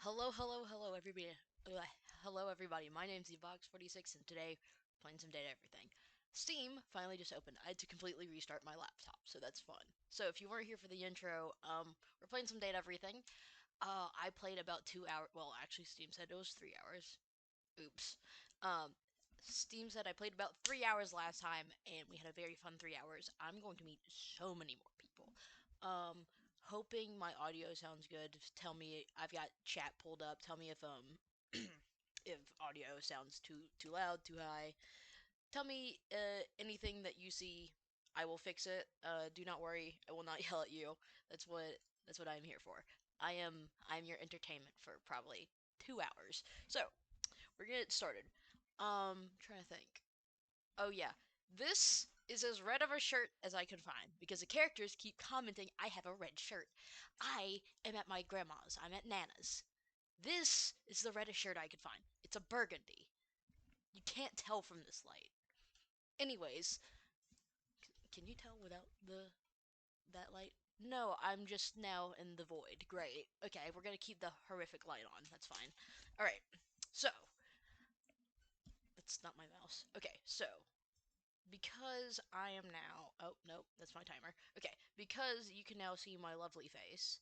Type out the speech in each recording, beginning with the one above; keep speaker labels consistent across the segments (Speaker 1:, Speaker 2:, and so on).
Speaker 1: Hello, everybody. Hello, everybody. My name's Evox46, and today we're playing some Data Everything. Steam finally just opened. I had to completely restart my laptop, so that's fun. So if you weren't here for the intro, we're playing some Data Everything. I played about 2 hours. Well, actually, Steam said it was 3 hours. Oops. Um, Steam said I played about 3 hours last time, and we had a very fun 3 hours. I'm going to meet so many more people. Um, Hoping my audio sounds good. Tell me, I've got chat pulled up. Tell me if if audio sounds too loud, too high. Tell me anything that you see. I will fix it. Do not worry. I will not yell at you. That's what that's what I'm here for. I'm your entertainment for probably 2 hours. So we're gonna get started. Trying to think. Oh yeah, this is as red of a shirt as I could find because the characters keep commenting I have a red shirt. I am at my grandma's. I'm at Nana's. This is the reddest shirt I could find. It's a burgundy. You can't tell from this light. Anyways, can you tell without the that light? No, I'm just now in the void. Great. Okay, we're gonna keep the horrific light on. That's fine. All right. So that's not my mouse. Okay, so because I am now. Oh, nope, that's my timer. Okay, because you can now see my lovely face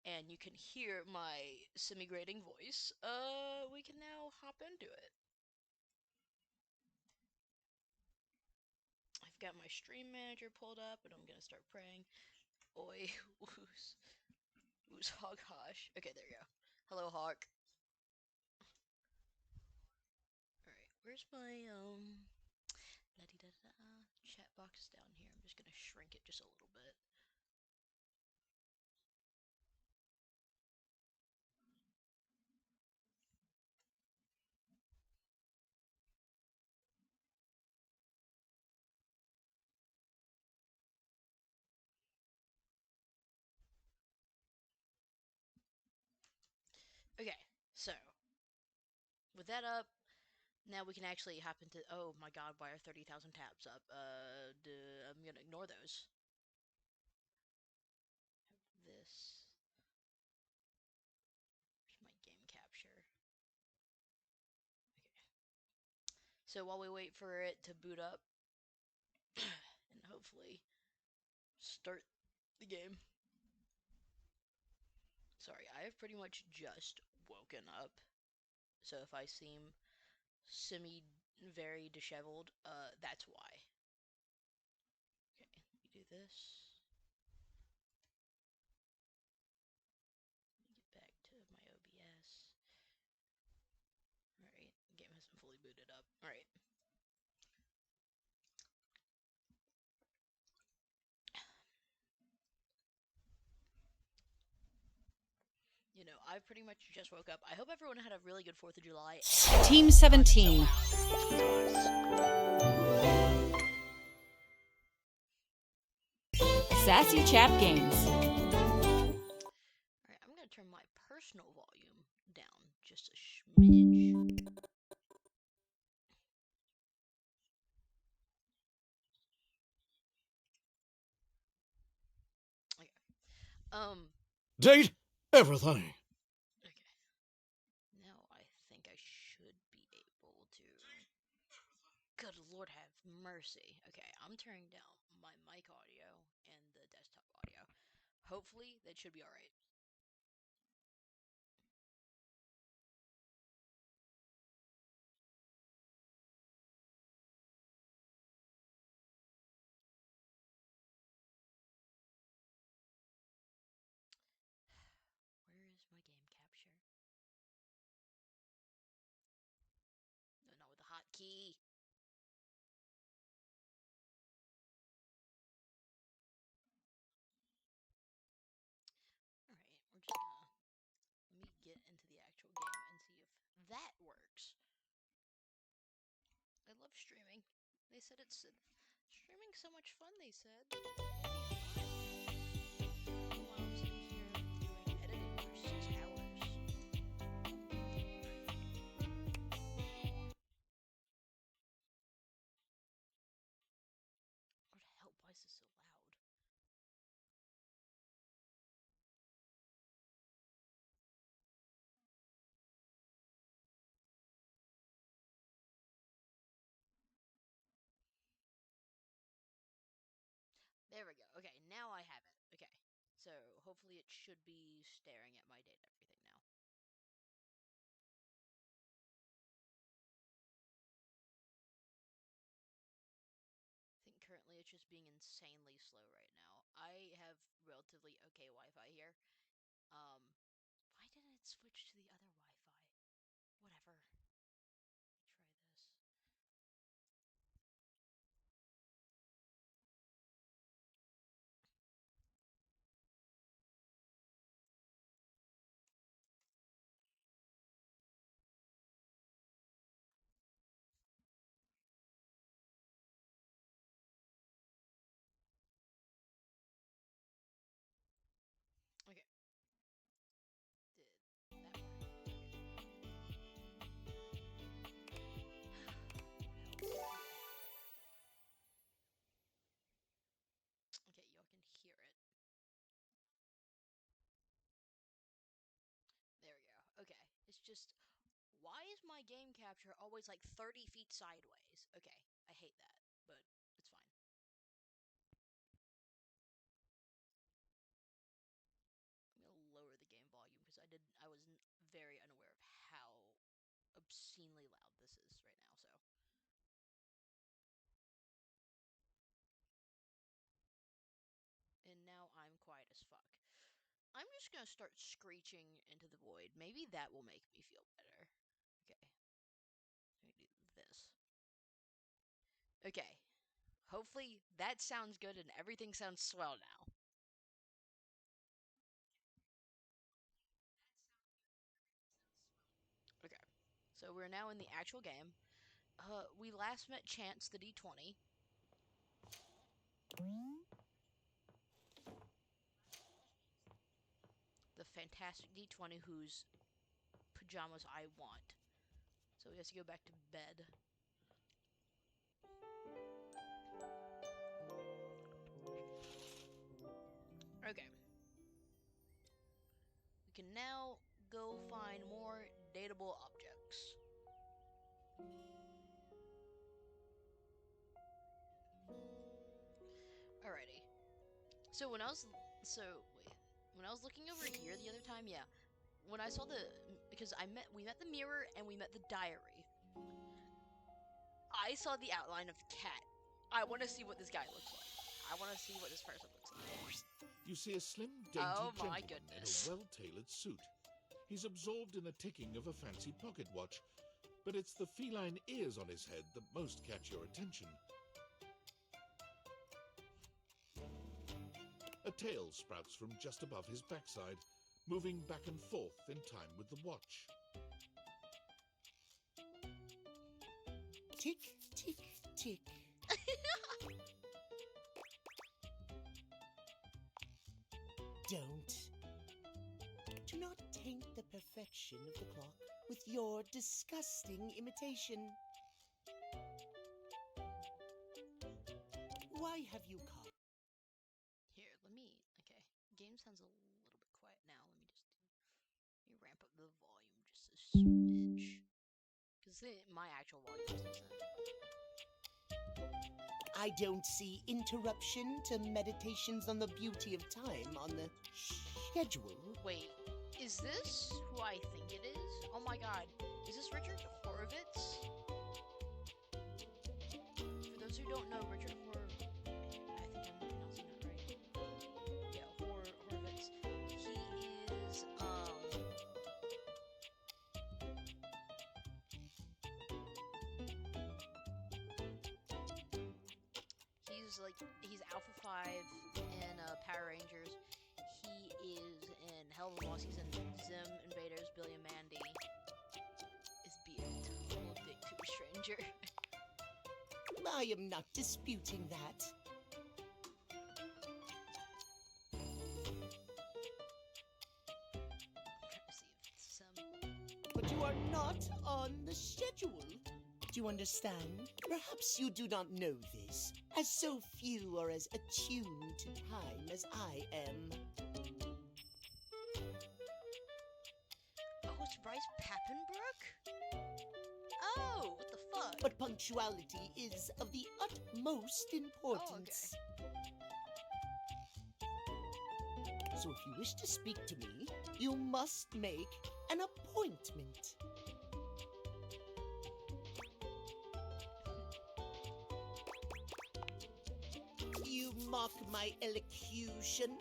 Speaker 1: and you can hear my semi grating voice, we can now hop into it. I've got my stream manager pulled up and I'm gonna start praying. Oi, woos, hog hosh. Okay, there you go. Hello, Hawk. Alright, where's my, da -da -da -da. Chat box down here. I'm just gonna shrink it just a little bit. Okay, so with that up, now we can actually hop into. Oh my god, why are 30,000 tabs up? I'm gonna ignore those. This. Here's my game capture. Okay. So while we wait for it to boot up and hopefully start the game. Sorry, I have pretty much just woken up. So if I seem semi very disheveled, that's why. Okay, let me do this. Let me get back to my OBS. Alright, the game hasn't fully booted up. Alright. You know, I pretty much just woke up. I hope everyone had a really good 4th of July.
Speaker 2: Team 17. Sassy Chap Games.
Speaker 1: Alright, I'm gonna turn my personal volume down just a smidge. Okay.
Speaker 3: Date everything.
Speaker 1: Okay. Now I think I should be able to. Good Lord have mercy. Okay, I'm turning down my mic audio and the desktop audio. Hopefully, that should be alright. Where is my game capture? No, not with the hotkey. Alright, we're just gonna. Let me get into the actual game and see if that works. I love streaming. They said it's. Streaming's so much fun, they said. Meanwhile, I'm sitting here doing editing for 6 hours. What the hell? Why is this so loud? So hopefully it should be staring at my data everything now. I think currently it's just being insanely slow right now. I have relatively okay Wi-Fi here. Why didn't it switch to the other Wi-Fi? Whatever. Let me try this. Okay. Did that work? Okay, y'all can hear it. There we go. Okay, it's just, why is my game capture always like 30 feet sideways? Okay, I hate that, but it's fine. I'm gonna lower the game volume because I was very unaware of how obscenely loud this is right now, so. And now I'm quiet as fuck. I'm just gonna start screeching into the void. Maybe that will make me feel better. Okay. Let me do this. Okay. Hopefully that sounds good and everything sounds swell now. Okay. So we're now in the actual game. We last met Chance the D20. The fantastic D20 whose pajamas I want. So we have to go back to bed. Okay. We can now go find more dateable objects. Alrighty. So when I was looking over here the other time, yeah, when I saw because we met the mirror and we met the diary. I saw the outline of the cat. I want to see what this guy looks like. I want to see what this person looks like.
Speaker 3: You see a slim, dainty gentleman in a well-tailored suit. He's absorbed in the ticking of a fancy pocket watch, but it's the feline ears on his head that most catch your attention. A tail sprouts from just above his backside, moving back and forth in time with the watch.
Speaker 4: Tick, tick, tick. Don't. Do not taint the perfection of the clock with your disgusting imitation. Why have you come?
Speaker 1: Here, okay. Game sounds a little bit quiet now. Let me ramp up the volume just a smidge. Because my actual volume isn't.
Speaker 4: I don't see interruption to meditations on the beauty of time on the schedule.
Speaker 1: Wait, is this who I think it is? Oh my god, is this Richard Horvitz? For those who don't know, Richard Horvitz, I think I'm pronouncing that right. Yeah, Horvitz. He is, he's Alpha 5 in Power Rangers. He is in Hell of a Boss. He's in Zim Invaders. Billy and Mandy is being a total dick to a stranger.
Speaker 4: I am not disputing that. But you are not on the schedule. Do you understand? Perhaps you do not know this, as so few are as attuned to time as I am.
Speaker 1: Oh, it's Bryce Papenbrook? Oh, what the fuck?
Speaker 4: But punctuality is of the utmost importance.
Speaker 1: Oh, okay.
Speaker 4: So if you wish to speak to me, you must make an appointment. You mock my elocution?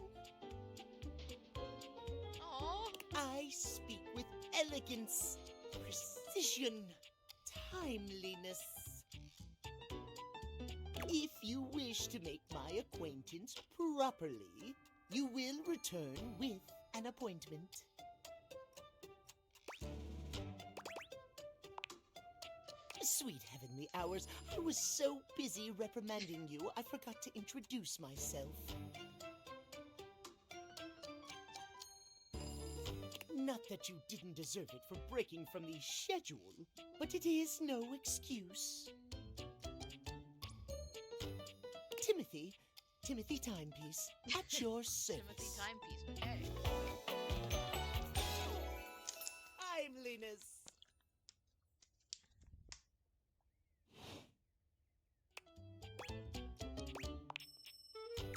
Speaker 1: Aww.
Speaker 4: I speak with elegance, precision, timeliness. If you wish to make my acquaintance properly, you will return with an appointment. Sweet heavenly hours, I was so busy reprimanding you, I forgot to introduce myself. Not that you didn't deserve it for breaking from the schedule, but it is no excuse. Timothy Timepiece, at your service.
Speaker 1: Timothy Timepiece, okay.
Speaker 4: Timeliness.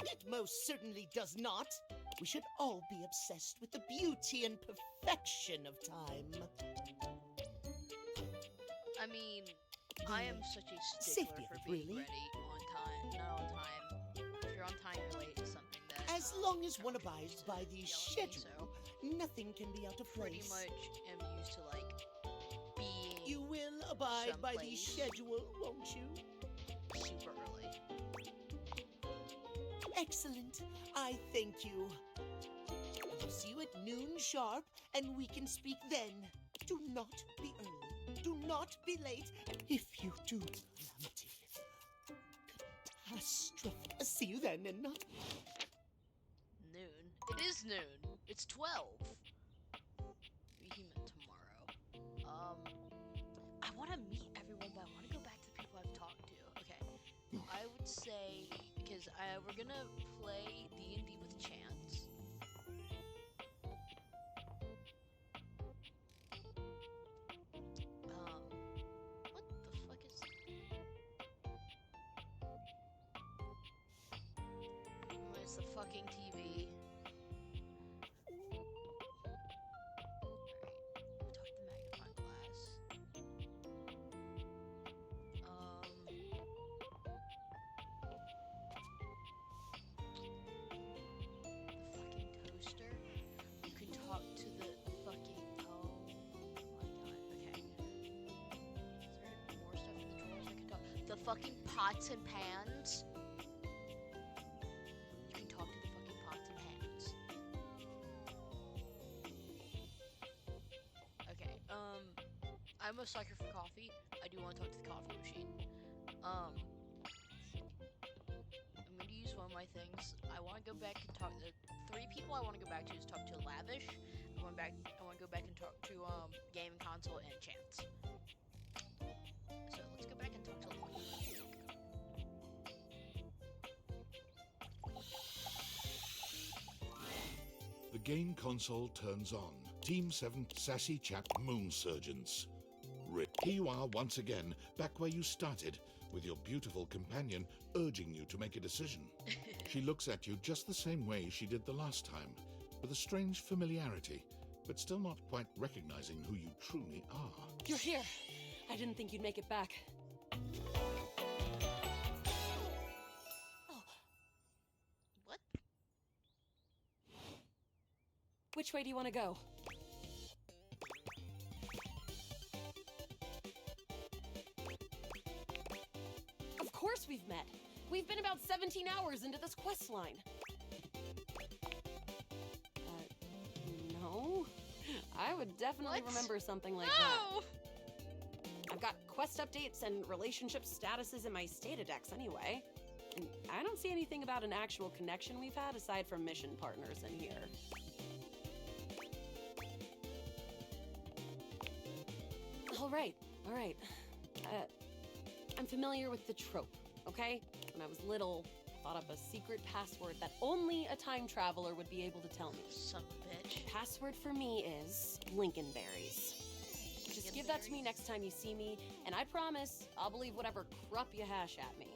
Speaker 4: It most certainly does not. We should all be obsessed with the beauty and perfection of time.
Speaker 1: I mean, I am such a
Speaker 4: Safety
Speaker 1: stickler for
Speaker 4: of it,
Speaker 1: being
Speaker 4: really.
Speaker 1: ready on time, not on time. If you're on time, you're late is something that...
Speaker 4: As long as one
Speaker 1: everybody
Speaker 4: abides
Speaker 1: used
Speaker 4: by
Speaker 1: to
Speaker 4: the
Speaker 1: yell at me,
Speaker 4: schedule,
Speaker 1: so
Speaker 4: nothing can be out of
Speaker 1: pretty
Speaker 4: place.
Speaker 1: much am used to, like, being
Speaker 4: You will abide by the
Speaker 1: someplace
Speaker 4: schedule, won't you?
Speaker 1: super early.
Speaker 4: Excellent. I thank you. I will see you at noon sharp, and we can speak then. Do not be early. Do not be late. If you do, calamity. Catastrophe. See you then, and not...
Speaker 1: Noon. It is noon. It's 12. Behemoth tomorrow. I want to meet everyone, but I want to go back to the people I've talked to. Okay. I would say, because we're gonna play D&D with Chance. What the fuck is... Where's the fucking TV? Alright, talk to the magnifying glass. The fucking toaster. You can talk to the fucking... Oh my god, okay. Is there more stuff in the drawers I can talk? The fucking pots and pans. You can talk to the fucking pots and pans. Okay, I'm a sucker for coffee. I do want to talk to the coffee machine. I'm gonna use one of my things. I want to go back and talk to three people. I want to go back to is talk to Lavish. I want to go back and talk to Gaming Console and Chance. So let's go back and talk to Lavish.
Speaker 3: The game console turns on. Team 7 Sassy Chap Moon Surgeons. Rip. Here you are once again, back where you started, with your beautiful companion urging you to make a decision. She looks at you just the same way she did the last time, with a strange familiarity, but still not quite recognizing who you truly are.
Speaker 5: You're here. I didn't think you'd make it back. Oh,
Speaker 1: What?
Speaker 5: which way do you want to go? Of course we've met. We've been about 17 hours into this quest line. No. I would definitely
Speaker 1: What?
Speaker 5: remember something like
Speaker 1: No!
Speaker 5: that. I've got quest updates and relationship statuses in my Statadex anyway. And I don't see anything about an actual connection we've had aside from mission partners in here. All right. I'm familiar with the trope, okay? When I was little, I thought up a secret password that only a time traveler would be able to tell me.
Speaker 1: Son of a bitch.
Speaker 5: Password for me is Lincolnberries. Just give that to me next time you see me, and I promise I'll believe whatever crap you hash at me.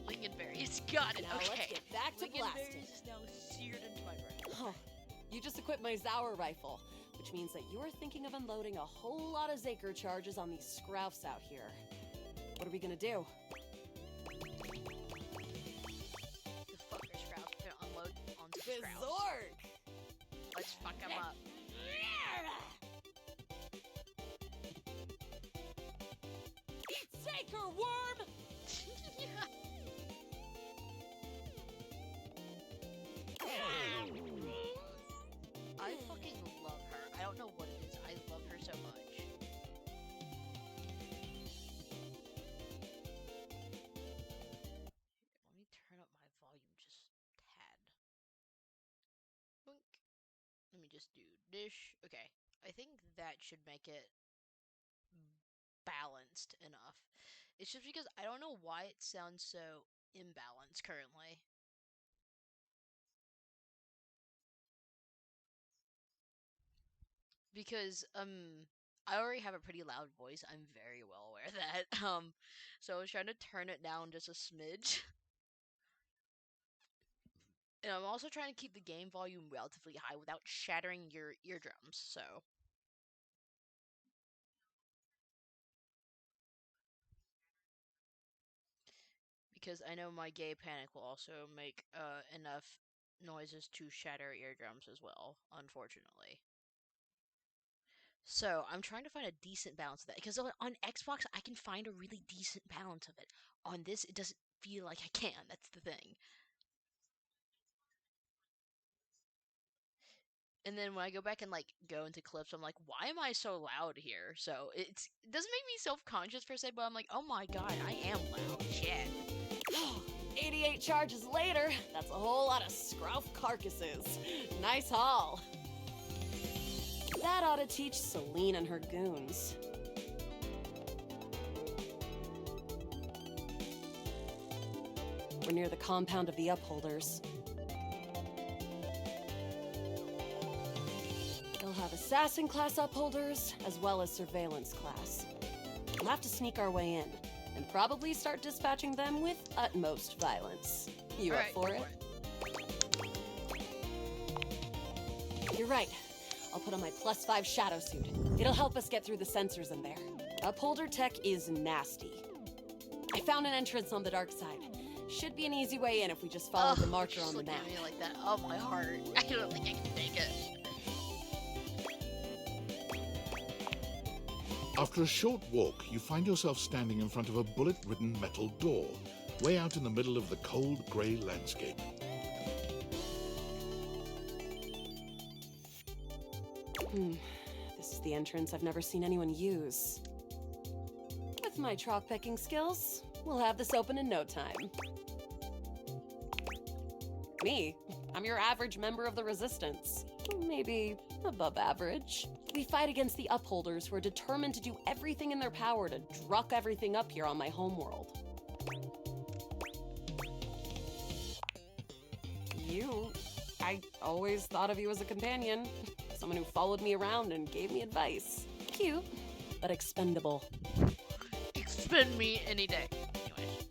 Speaker 1: Lincolnberries. Got it.
Speaker 5: Now
Speaker 1: okay.
Speaker 5: let's get back to blasting.
Speaker 1: Lincolnberries is now seared into my brain.
Speaker 5: Oh, you just equipped my Zauer rifle, which means that you're thinking of unloading a whole lot of Zaker charges on these Scroufs out here. What are we gonna do?
Speaker 1: The fucker Scrouts are gonna unload onto the Scrouts.
Speaker 5: Zork!
Speaker 1: Let's fuck him up.
Speaker 5: Zaker worm!
Speaker 1: I fucking love her. I don't know what it is. I love her so much. Let me turn up my volume just a tad. Boink. Let me just do dish. Okay. I think that should make it balanced enough. It's just because I don't know why it sounds so imbalanced currently. Because I already have a pretty loud voice. I'm very well aware of that. So I was trying to turn it down just a smidge. And I'm also trying to keep the game volume relatively high without shattering your eardrums. So because I know my gay panic will also make enough noises to shatter eardrums as well, unfortunately. So I'm trying to find a decent balance of that because on Xbox I can find a really decent balance of it. On this, it doesn't feel like I can. That's the thing. And then when I go back and like go into clips, I'm like, why am I so loud here? So it doesn't make me self-conscious per se, but I'm like, oh my god, I am loud. Shit.
Speaker 5: 88 charges later, that's a whole lot of Scrouf carcasses. Nice haul. That ought to teach Celine and her goons. We're near the compound of the Upholders. They'll have assassin class Upholders, as well as surveillance class. We'll have to sneak our way in, and probably start dispatching them with utmost violence. You up for it? You're right. I'll put on my +5 shadow suit. It'll help us get through the sensors in there. Upholder tech is nasty. I found an entrance on the dark side. Should be an easy way in if we just follow the marker on the map.
Speaker 1: Look at me like that. Oh, my heart. I don't think I can take it.
Speaker 3: After a short walk, you find yourself standing in front of a bullet-ridden metal door, way out in the middle of the cold, grey landscape.
Speaker 5: This is the entrance I've never seen anyone use. With my chalk picking skills, we'll have this open in no time. Me? I'm your average member of the Resistance. Maybe above average. We fight against the Upholders who are determined to do everything in their power to druck everything up here on my homeworld. I always thought of you as a companion. Someone who followed me around and gave me advice. Cute, but expendable.
Speaker 1: Expend me any day. Anyways.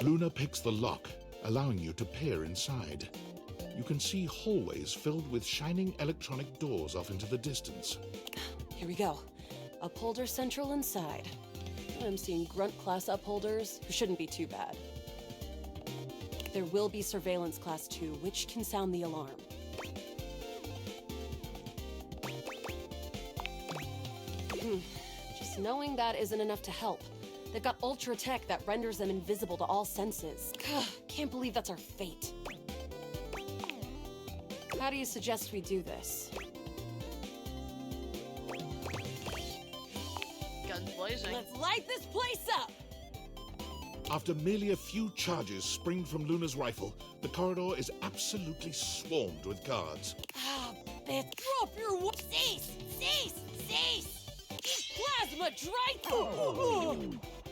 Speaker 3: Luna picks the lock, allowing you to peer inside. You can see hallways filled with shining electronic doors off into the distance.
Speaker 5: Here we go. Upholder Central inside. I'm seeing grunt class upholders, who shouldn't be too bad. There will be surveillance class 2, which can sound the alarm. Just knowing that isn't enough to help. They've got ultra tech that renders them invisible to all senses. Can't believe that's our fate. How do you suggest we do this?
Speaker 1: Guns blazing.
Speaker 5: Let's light this place up!
Speaker 3: After merely a few charges springed from Luna's rifle, the corridor is absolutely swarmed with guards.
Speaker 5: Ah, bitch. Drop your Cease! Cease! Cease! Plasma Drake!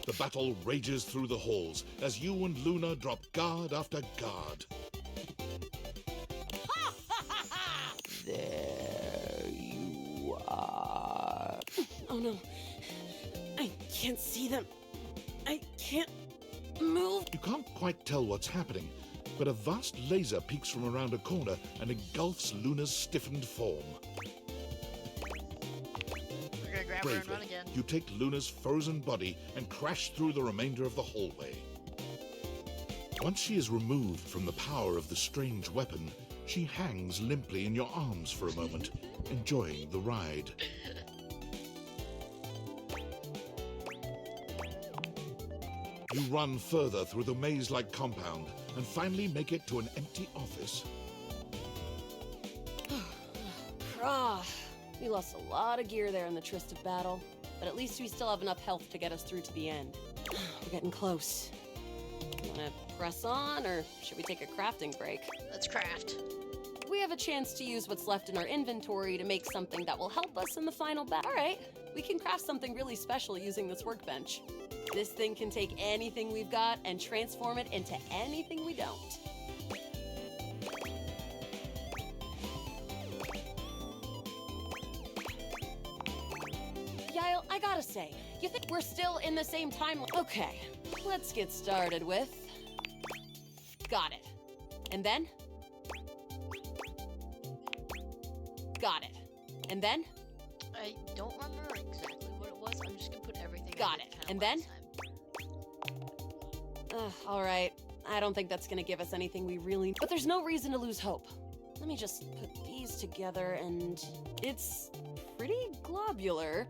Speaker 3: The battle rages through the halls as you and Luna drop guard after guard.
Speaker 5: There you are. Oh no. I can't see them. I can't move.
Speaker 3: You can't quite tell what's happening, but a vast laser peeks from around a corner and engulfs Luna's stiffened form.
Speaker 1: We're gonna grab her and
Speaker 3: Bravely,
Speaker 1: run again.
Speaker 3: you take Luna's frozen body and crash through the remainder of the hallway. Once she is removed from the power of the strange weapon, she hangs limply in your arms for a moment, enjoying the ride. You run further through the maze-like compound and finally make it to an empty office.
Speaker 5: We lost a lot of gear there in the tryst of battle, but at least we still have enough health to get us through to the end. We're getting close. Wanna press on, or should we take a crafting break?
Speaker 1: Let's craft.
Speaker 5: We have a chance to use what's left in our inventory to make something that will help us in the final battle. All right, we can craft something really special using this workbench. This thing can take anything we've got and transform it into anything we don't. Yael, I gotta say, you think we're still in the same timeline? Okay, let's get started with... Got it. And then? Got it. And then?
Speaker 1: I don't remember exactly what it was. I'm just gonna put everything.
Speaker 5: Got
Speaker 1: I did
Speaker 5: it.
Speaker 1: kinda
Speaker 5: And
Speaker 1: last
Speaker 5: then?
Speaker 1: time.
Speaker 5: All right. I don't think that's gonna give us anything we really need. But there's no reason to lose hope. Let me just put these together and... It's pretty globular.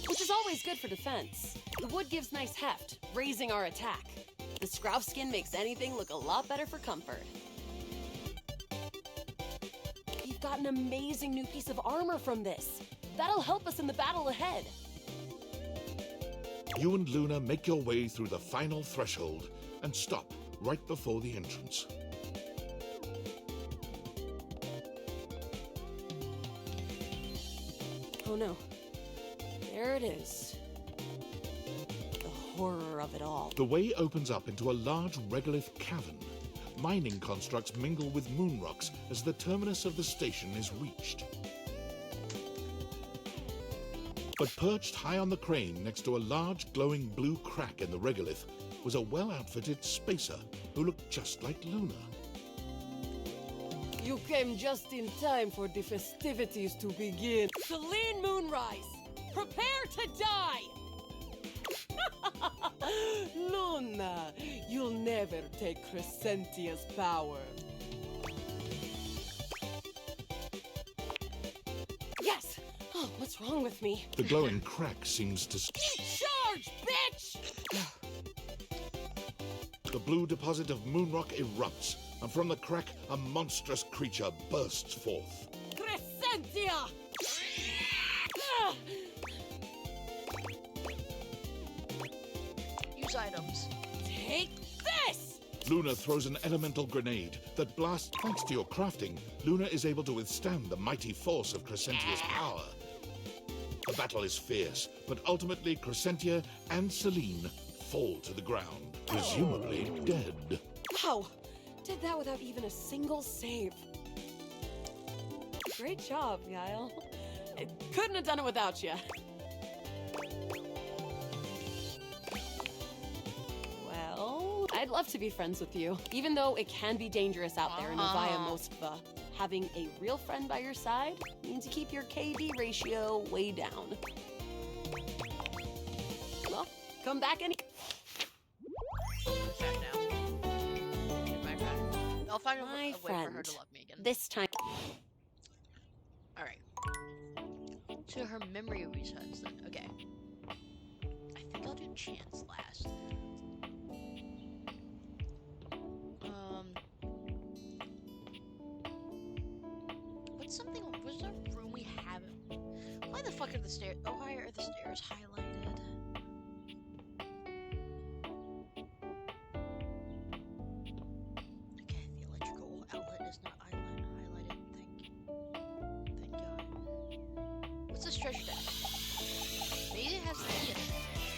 Speaker 5: Which is always good for defense. The wood gives nice heft, raising our attack. The Scrow skin makes anything look a lot better for comfort. We've got an amazing new piece of armor from this. That'll help us in the battle ahead.
Speaker 3: You and Luna make your way through the final threshold and stop right before the entrance.
Speaker 5: Oh no. There it is. The horror of it all.
Speaker 3: The way opens up into a large regolith cavern. Mining constructs mingle with moon rocks as the terminus of the station is reached. But perched high on the crane next to a large glowing blue crack in the regolith was a well-outfitted spacer who looked just like Luna.
Speaker 5: You came just in time for the festivities to begin. Celine Moonrise, prepare to die! Luna, you'll never take Crescentia's power. Yes! Oh, what's wrong with me?
Speaker 3: The glowing crack seems to...
Speaker 5: Charge, bitch!
Speaker 3: The blue deposit of moon rock erupts, and from the crack, a monstrous creature bursts forth.
Speaker 5: Crescentia! Ah!
Speaker 1: Use items.
Speaker 5: Take this!
Speaker 3: Luna throws an elemental grenade that blasts. Thanks to your crafting, Luna is able to withstand the mighty force of Crescentia's power. The battle is fierce, but ultimately Crescentia and Celine fall to the ground, presumably dead.
Speaker 5: Wow! Did that without even a single save. Great job, Yael. I couldn't have done it without you. Well, I'd love to be friends with you. Even though it can be dangerous out there in Novaya Moskva, having a real friend by your side means you keep your KD ratio way down. Well, come back any...
Speaker 1: Back now. My friend. I'll find a
Speaker 5: My
Speaker 1: way for her
Speaker 5: friend.
Speaker 1: to love me again.
Speaker 5: This time...
Speaker 1: Alright. So her memory resets then. Okay. I think I'll do chance last. What's something... Was there a room we haven't... Why the fuck are the stairs... Oh, why are the stairs highlighted? Okay, the electrical outlet is not highlighted. Thank God. What's this treasure deck? Maybe it has the key in it.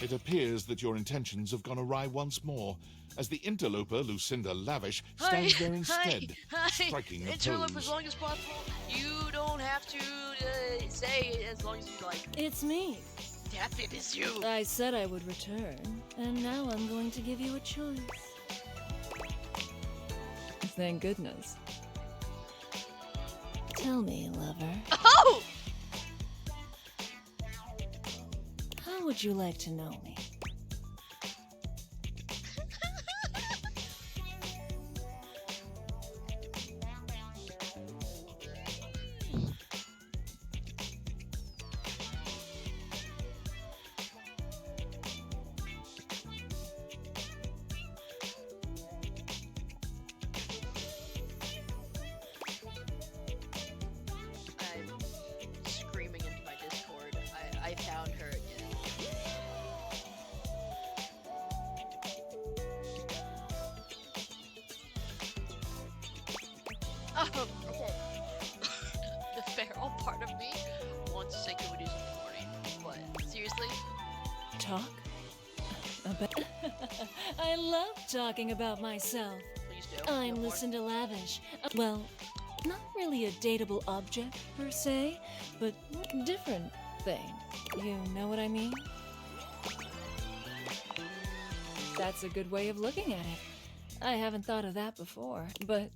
Speaker 3: It appears that your intentions have gone awry once more, as the interloper Lucinda Lavish stands there instead, striking a
Speaker 1: Interlope
Speaker 3: pose.
Speaker 1: as long as possible. You don't have to say it as long as you like.
Speaker 6: It's me.
Speaker 1: Yep, it is you.
Speaker 6: I said I would return, and now I'm going to give you a choice. thank goodness. Tell me, lover,
Speaker 1: Oh!
Speaker 6: how would you like to know me?
Speaker 1: I'm screaming into my Discord. I found her again. Okay. The feral part of me wants to say Kumadoos in the morning, but seriously,
Speaker 6: Talk? About I love talking about myself.
Speaker 1: please do.
Speaker 6: I'm
Speaker 1: No more.
Speaker 6: Lucinda Lavish. Well, not really a dateable object per se, but different thing. You know what I mean? That's a good way of looking at it. I haven't thought of that before, but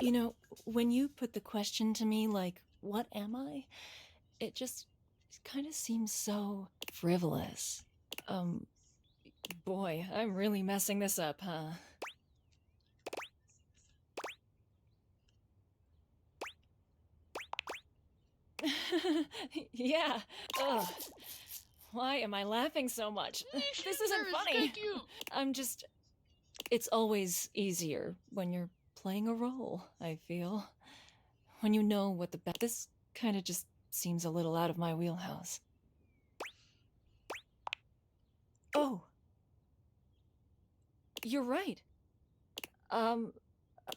Speaker 6: you know, when you put the question to me like, what am I? It just kind of seems so frivolous. Boy, I'm really messing this up, huh? Yeah. Ugh. Why am I laughing so much? This isn't funny. I'm just. It's always easier when you're playing a role, I feel. When you know what the This kind of just seems a little out of my wheelhouse. Oh. You're right.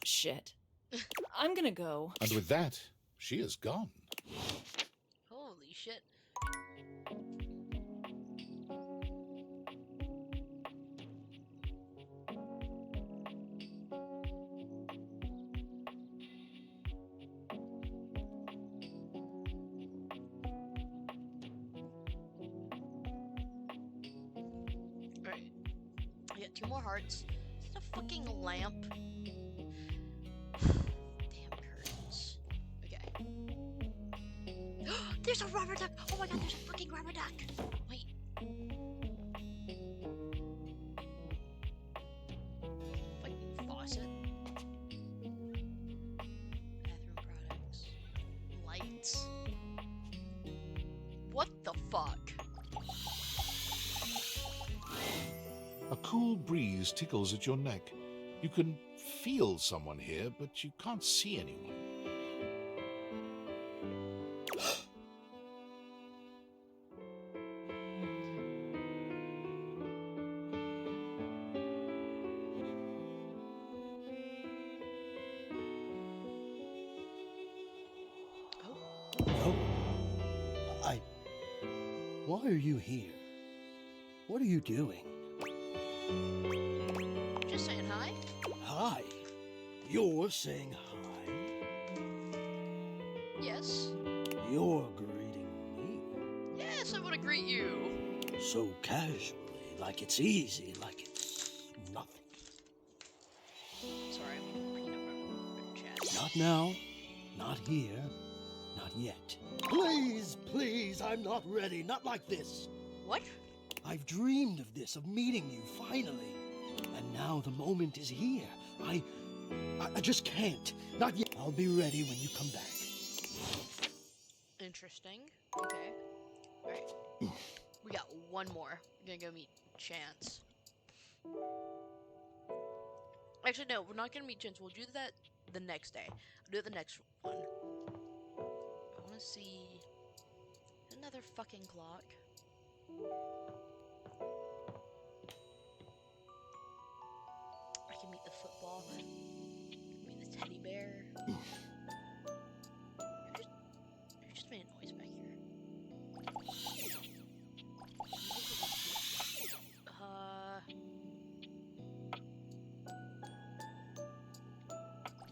Speaker 6: Shit. I'm gonna go.
Speaker 3: And with that, she is gone.
Speaker 1: Holy shit. Alright. I got 2 more hearts. Is that a fucking lamp? Damn curtains. Okay. There's a rubber duck! Oh my god, there's a fucking rubber duck! Wait. Fucking faucet. Bathroom products. Lights. What the fuck?
Speaker 3: A cool breeze tickles at your neck. You can feel someone here, but you can't see anyone.
Speaker 7: Oh, Why are you here? What are you doing?
Speaker 1: Just saying hi.
Speaker 7: Hi. You're saying hi?
Speaker 1: Yes.
Speaker 7: You're greeting me.
Speaker 1: Yes, I want to greet you.
Speaker 7: So casually, like it's easy, like it's nothing.
Speaker 1: Sorry, I'm peanut butter chat.
Speaker 7: Not now, not here, not yet. Please, please, I'm not ready, not like this.
Speaker 1: What?
Speaker 7: I've dreamed of this, of meeting you, finally. And now the moment is here. I just can't. Not yet. I'll be ready when you come back.
Speaker 1: Interesting. Okay. Alright. We got one more. We're gonna go meet Chance. Actually, no, we're not gonna meet Chance. We'll do that the next day. I'll do it the next one. I wanna see another fucking clock. I can meet the football. I can meet the teddy bear. You just made a noise back here.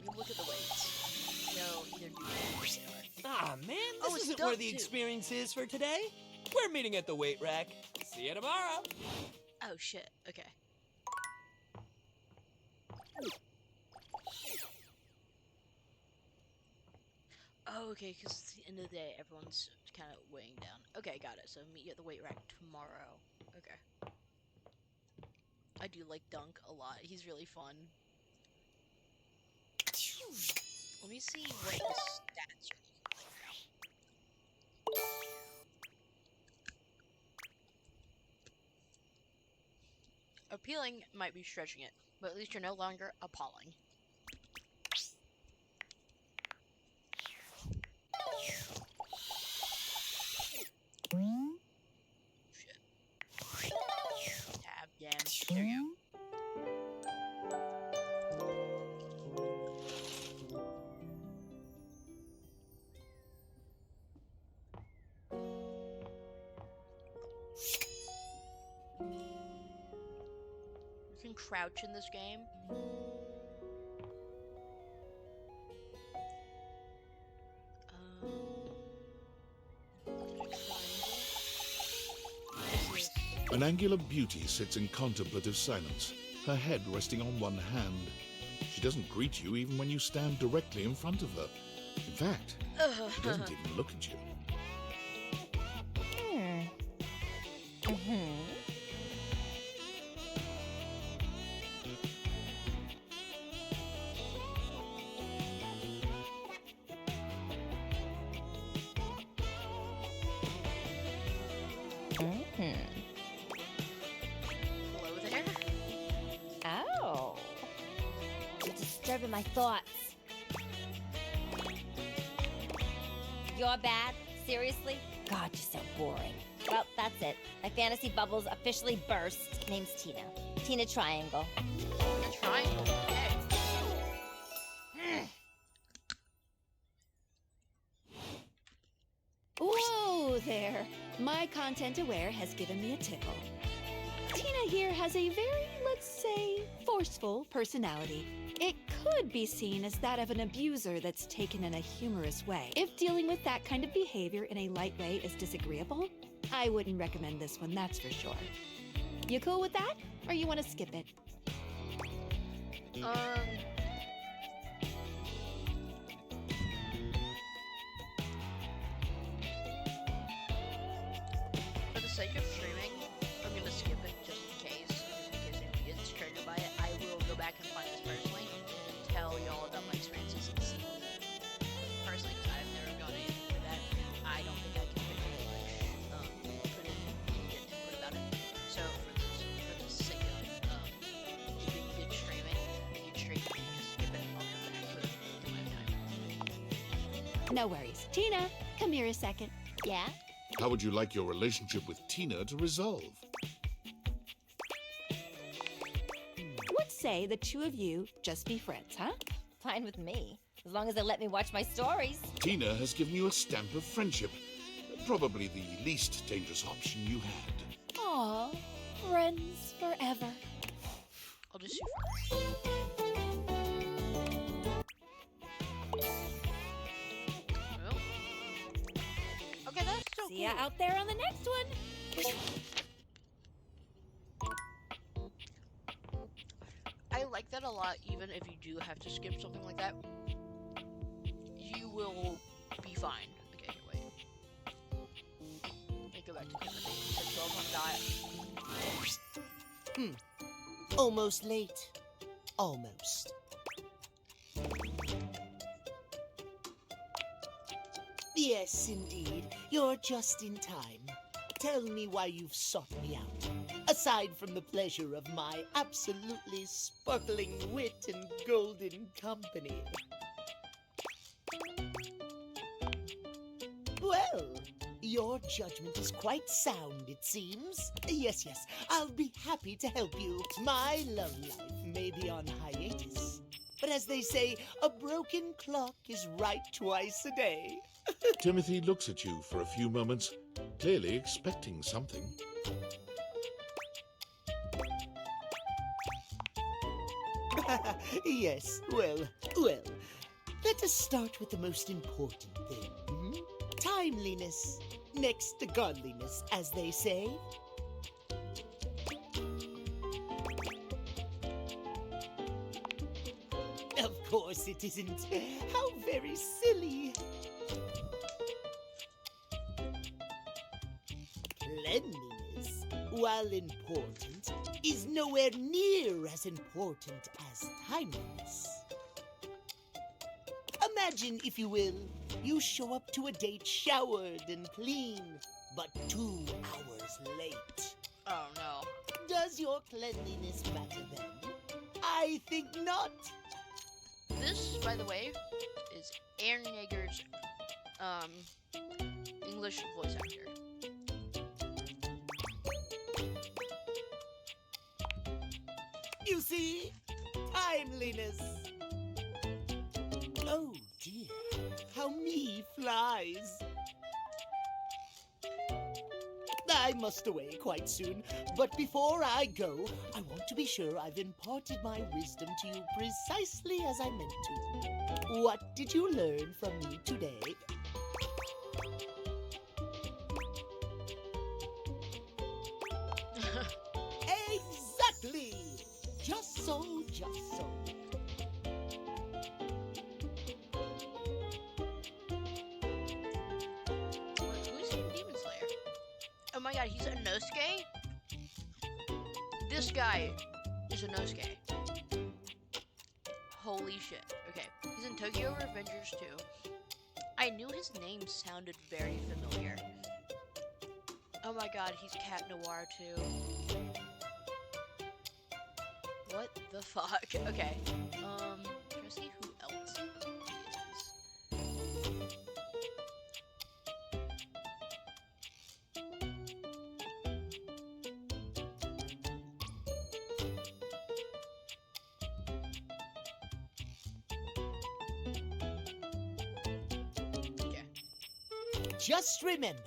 Speaker 1: We look at the weights. No, either do that or sailor.
Speaker 8: Ah, man,
Speaker 1: Oh,
Speaker 8: this
Speaker 1: it's
Speaker 8: isn't where
Speaker 1: duck,
Speaker 8: the
Speaker 1: too.
Speaker 8: experience is for today. We're meeting at the weight rack. See you tomorrow.
Speaker 1: Oh shit. Okay. Oh, okay, because it's the end of the day, everyone's kind of weighing down. Okay, got it. So meet you at the weight rack tomorrow. Okay. I do like Dunk a lot. He's really fun. Let me see what the stats are looking like now. Appealing might be stretching it, but at least you're no longer appalling. Shit. Tab, damn. There you go. You can crouch in this game.
Speaker 3: An angular beauty sits in contemplative silence, her head resting on one hand. She doesn't greet you even when you stand directly in front of her. In fact, she doesn't even look at you.
Speaker 1: Hello there.
Speaker 9: Oh. You're disturbing my thoughts. You're bad? Seriously? God, you're so boring. Well, that's it. My fantasy bubbles officially burst. Name's Tina. Tina Triangle.
Speaker 1: Triangle. Okay.
Speaker 10: Whoa there! My content aware has given me a tickle. Tina here has a very, let's say, forceful personality. It could be seen as that of an abuser that's taken in a humorous way. If dealing with that kind of behavior in a light way is disagreeable, I wouldn't recommend this one, that's for sure. You cool with that? Or you want to skip it?
Speaker 1: For the sake of streaming, I'm gonna skip it just in case anybody gets triggered by it. I will go back and find this personally and tell y'all about my experiences and see personally, because I've never gone in for that. I don't think I can put really much put in get input about it. So for the sake of if you did stream it, you can straight just skip it. I'll come back to it in my time.
Speaker 10: No worries. Tina, come here a second.
Speaker 9: Yeah?
Speaker 3: How would you like your relationship with Tina to resolve?
Speaker 10: What say the two of you just be friends, huh?
Speaker 9: Fine with me. As long as they let me watch my stories.
Speaker 3: Tina has given you a stamp of friendship. Probably the least dangerous option you had.
Speaker 10: Aw, friends forever.
Speaker 1: I'll just shoot well, okay, that's still
Speaker 10: See ya
Speaker 1: cool.
Speaker 10: out there on the next one.
Speaker 1: I like that a lot, even if you do have to skip something like that. You will be fine. Okay, wait. Let me go back to Timothy. He said 12 on the dot.
Speaker 4: Almost late. Almost. Yes, indeed. You're just in time. Tell me why you've sought me out. Aside from the pleasure of my absolutely sparkling wit and golden company. Well, your judgment is quite sound, it seems. Yes, I'll be happy to help you. My love life may be on hiatus. But as they say, a broken clock is right twice a day.
Speaker 3: Timothy looks at you for a few moments, clearly expecting something.
Speaker 4: Yes, well, let us start with the most important thing. Timeliness, next to godliness, as they say. Of course it isn't. How very silly. cleanliness, while important, is nowhere near as important as timeliness. Imagine, if you will, you show up to a date showered and clean, but 2 hours late.
Speaker 1: Oh no.
Speaker 4: Does your cleanliness matter then? I think not.
Speaker 1: This, by the way, is Aaron Yeager's English voice actor.
Speaker 4: You see? Timeliness. Oh dear, how me flies. I must away quite soon, but before I go, I want to be sure I've imparted my wisdom to you precisely as I meant to. What did you learn from me today? Exactly! Just so, just so.
Speaker 1: Who's Demon Slayer? Oh my god, he's a Inosuke? This guy is a Inosuke. Holy shit. Okay, he's in Tokyo Revengers 2. I knew his name sounded very familiar. Oh my god, he's Cat Noir too. What the fuck? Okay. Trying to see who else he is. Okay.
Speaker 4: Just remember.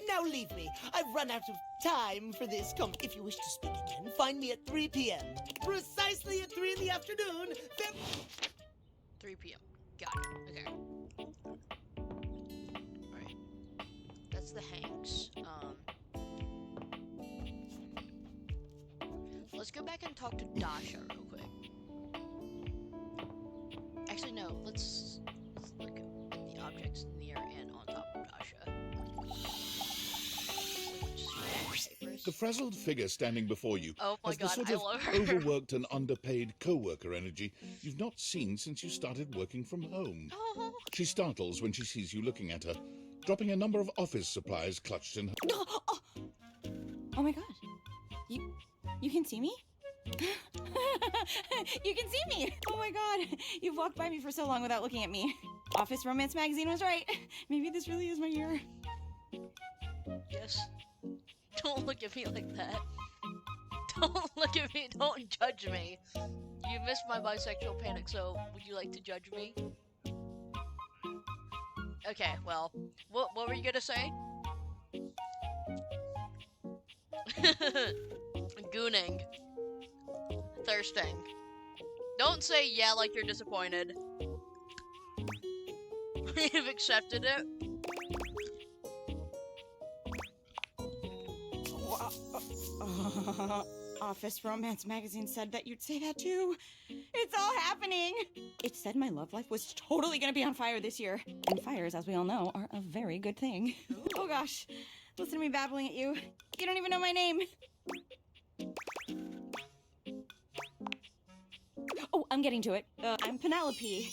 Speaker 4: Now leave me. I've run out of time for this. Come, if you wish to speak again, find me at 3 p.m. Precisely at 3 in the afternoon.
Speaker 1: 3 p.m. Got it. Okay. Alright. That's the Hanks. Let's go back and talk to Dasha real quick. Actually, no. Let's look at the objects near and on top of Dasha.
Speaker 3: The frazzled figure standing before you
Speaker 1: Oh my
Speaker 3: has the
Speaker 1: god,
Speaker 3: sort
Speaker 1: I
Speaker 3: of
Speaker 1: love her.
Speaker 3: overworked and underpaid co-worker energy you've not seen since you started working from home.
Speaker 1: Oh.
Speaker 3: She startles when she sees you looking at her, dropping a number of office supplies clutched in her.
Speaker 11: Oh my god. You can see me? You can see me! Oh my god. You've walked by me for so long without looking at me. Office Romance Magazine was right. Maybe this really is my year.
Speaker 1: Yes. Don't look at me like that. Don't look at me. Don't judge me. You missed my bisexual panic, so would you like to judge me? Okay, well, what were you gonna say? Gooning. Thirsting. Don't say yeah like you're disappointed. You've accepted it.
Speaker 11: Office Romance Magazine said that you'd say that too. It's all happening. It said my love life was totally gonna be on fire this year. And fires, as we all know, are a very good thing. Oh gosh, listen to me babbling at you. You don't even know my name. Oh, I'm getting to it. I'm Penelope.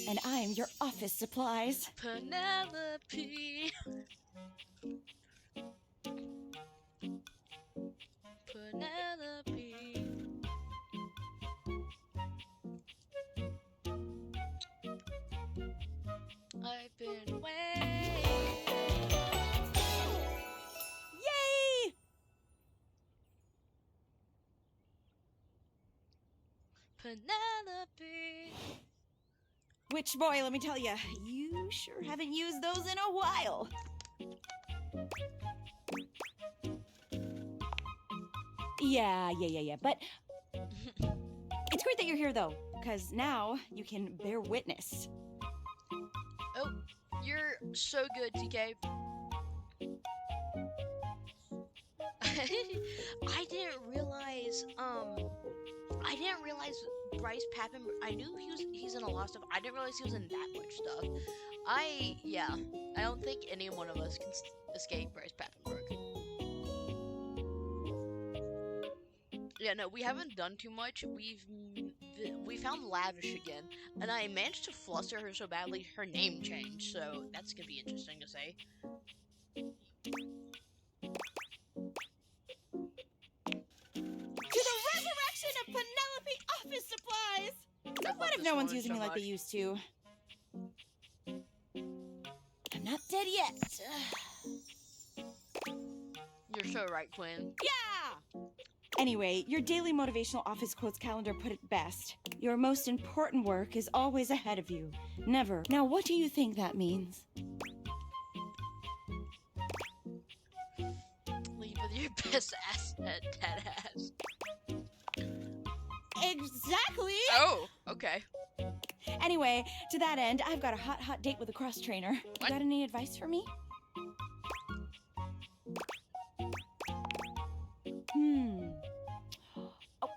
Speaker 11: And I'm your office supplies.
Speaker 1: Penelope. Penelope. I've been waiting.
Speaker 11: Yay!
Speaker 1: Penelope.
Speaker 11: Which, boy, let me tell you, you sure haven't used those in a while. Yeah, but it's great that you're here, though, because now you can bear witness.
Speaker 1: Oh, you're so good, TK. I didn't realize Bryce Pappen. I knew he's in a lot of stuff. I didn't realize he was in that much stuff. I don't think any one of us can escape Bryce Papenbrook. Yeah, no, we haven't done too much. We found Lavish again, and I managed to fluster her so badly her name changed. So that's gonna be interesting to say.
Speaker 11: To the resurrection of Penelope office supplies! What if no one's using me like they used to? I'm not dead yet.
Speaker 1: You're so right, Quinn.
Speaker 11: Yeah! Anyway, your daily motivational office quotes calendar put it best. Your most important work is always ahead of you. Never. Now, what do you think that means?
Speaker 1: Leave with your best asset, dead ass.
Speaker 11: Exactly!
Speaker 1: Oh, okay.
Speaker 11: Anyway, to that end, I've got a hot date with a cross trainer. You got any advice for me?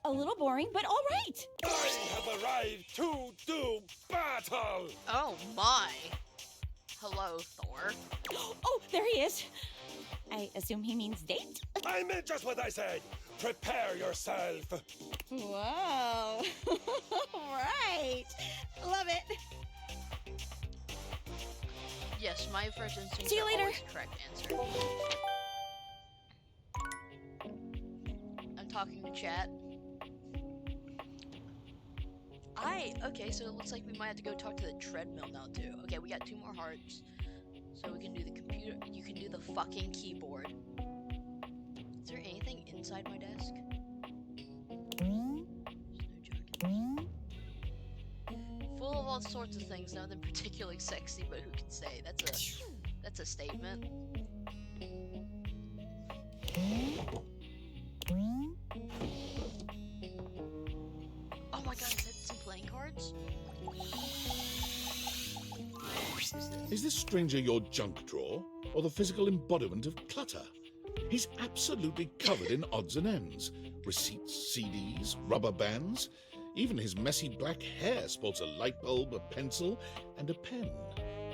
Speaker 11: A little boring, but all right.
Speaker 12: I have arrived to do battle!
Speaker 1: Oh my. Hello, Thor.
Speaker 11: Oh, there he is. I assume he means date?
Speaker 12: I meant just what I said. Prepare yourself.
Speaker 11: Whoa. Right. Love it.
Speaker 1: Yes, my first instinct
Speaker 11: See you
Speaker 1: are
Speaker 11: later.
Speaker 1: always the correct answer. I'm talking to chat. Okay, so it looks like we might have to go talk to the treadmill now too. Okay, we got 2 more hearts. So we can do the computer, you can do the fucking keyboard. Is there anything inside my desk? Full of all sorts of things, nothing particularly sexy, but who can say? That's a statement. Oh my god, is that some playing cards?
Speaker 3: Is this stranger your junk drawer, or the physical embodiment of clutter? He's absolutely covered in odds and ends. Receipts, CDs, rubber bands. Even his messy black hair sports a light bulb, a pencil, and a pen.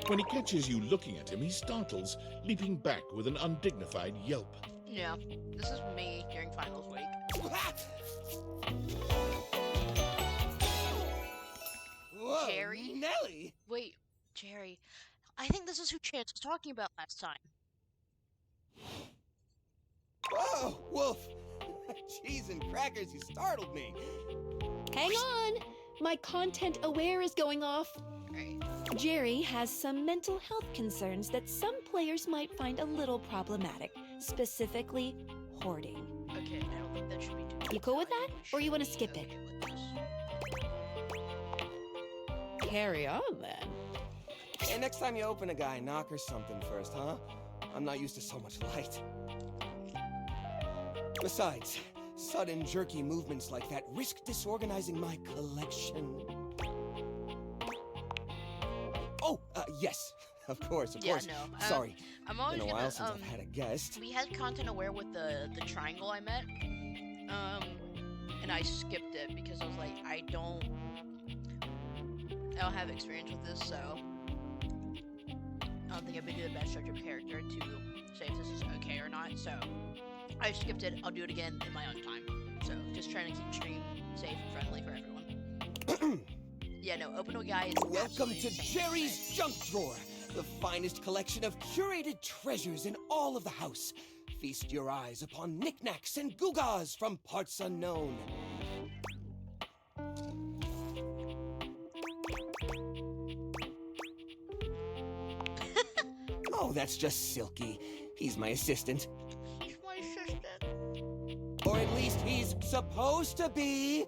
Speaker 3: When he catches you looking at him, he startles, leaping back with an undignified yelp.
Speaker 1: Yeah, this is me during finals week.
Speaker 4: Whoa,
Speaker 1: Jerry?
Speaker 4: Nelly!
Speaker 1: Wait, Jerry. I think this is who Chance was talking about last time.
Speaker 4: Whoa, Wolf! Cheese and crackers, you startled me.
Speaker 10: Hang on! My content aware is going off.
Speaker 1: Right.
Speaker 10: Jerry has some mental health concerns that some players might find a little problematic, specifically hoarding.
Speaker 1: Okay, I don't think that should be too
Speaker 10: You cool with that, or you want to skip it?
Speaker 1: okay with this.
Speaker 11: Carry on then.
Speaker 4: Hey, next time you open a guy, knock or something first, huh? I'm not used to so much light. Besides, sudden jerky movements like that risk disorganizing my collection. Oh, yes. Of course.
Speaker 1: Yeah,
Speaker 4: No. Sorry.
Speaker 1: I'm always
Speaker 4: Been a
Speaker 1: gonna,
Speaker 4: while since I've had a guest.
Speaker 1: We had content aware with the triangle I met. And I skipped it because I was like, I don't have experience with this, so I don't think I'd be the best judge of character to say if this is okay or not, so I skipped it. I'll do it again in my own time. So just trying to keep the stream safe and friendly for everyone. Yeah, no, Open a Guy is
Speaker 4: Welcome
Speaker 1: absolutely
Speaker 4: to
Speaker 1: insane.
Speaker 4: Jerry's Junk Drawer, the finest collection of curated treasures in all of the house. Feast your eyes upon knickknacks and gewgaws from parts unknown. Oh, that's just Silky. He's my assistant.
Speaker 1: He's my assistant.
Speaker 4: Or at least he's supposed to be.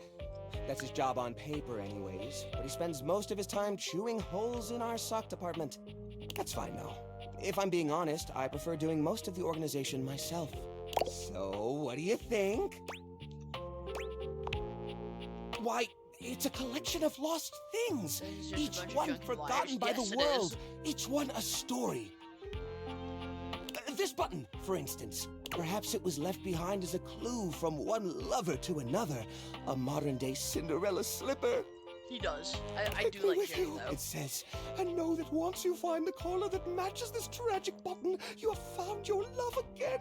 Speaker 4: That's his job on paper anyways, but he spends most of his time chewing holes in our sock department. That's fine though. If I'm being honest, I prefer doing most of the organization myself. So, what do you think? Why, it's a collection of lost things.
Speaker 1: This is just a
Speaker 4: Each
Speaker 1: bunch of
Speaker 4: one
Speaker 1: junky
Speaker 4: forgotten by
Speaker 1: wires. Yes,
Speaker 4: the
Speaker 1: it
Speaker 4: world.
Speaker 1: is.
Speaker 4: Each one a story. This button, for instance. Perhaps it was left behind as a clue from one lover to another. A modern-day Cinderella slipper.
Speaker 1: He does. I do like Jerry, though.
Speaker 4: It says, and know that once you find the collar that matches this tragic button, you have found your love again.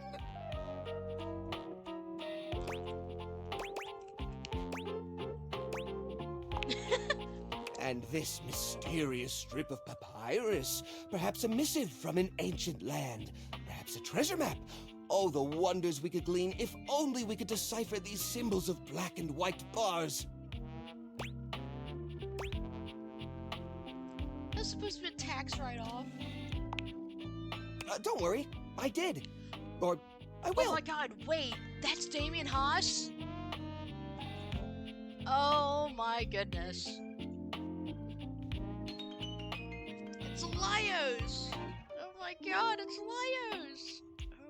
Speaker 4: And this mysterious strip of papyrus, perhaps a missive from an ancient land, perhaps a treasure map. Oh, the wonders we could glean if only we could decipher these symbols of black and white bars.
Speaker 1: That's supposed to be a tax write-off.
Speaker 4: Don't worry, I did. Or I will.
Speaker 1: Oh my god, wait, that's Damien Haas? Oh my goodness. It's Laios! Oh my god, it's Laios!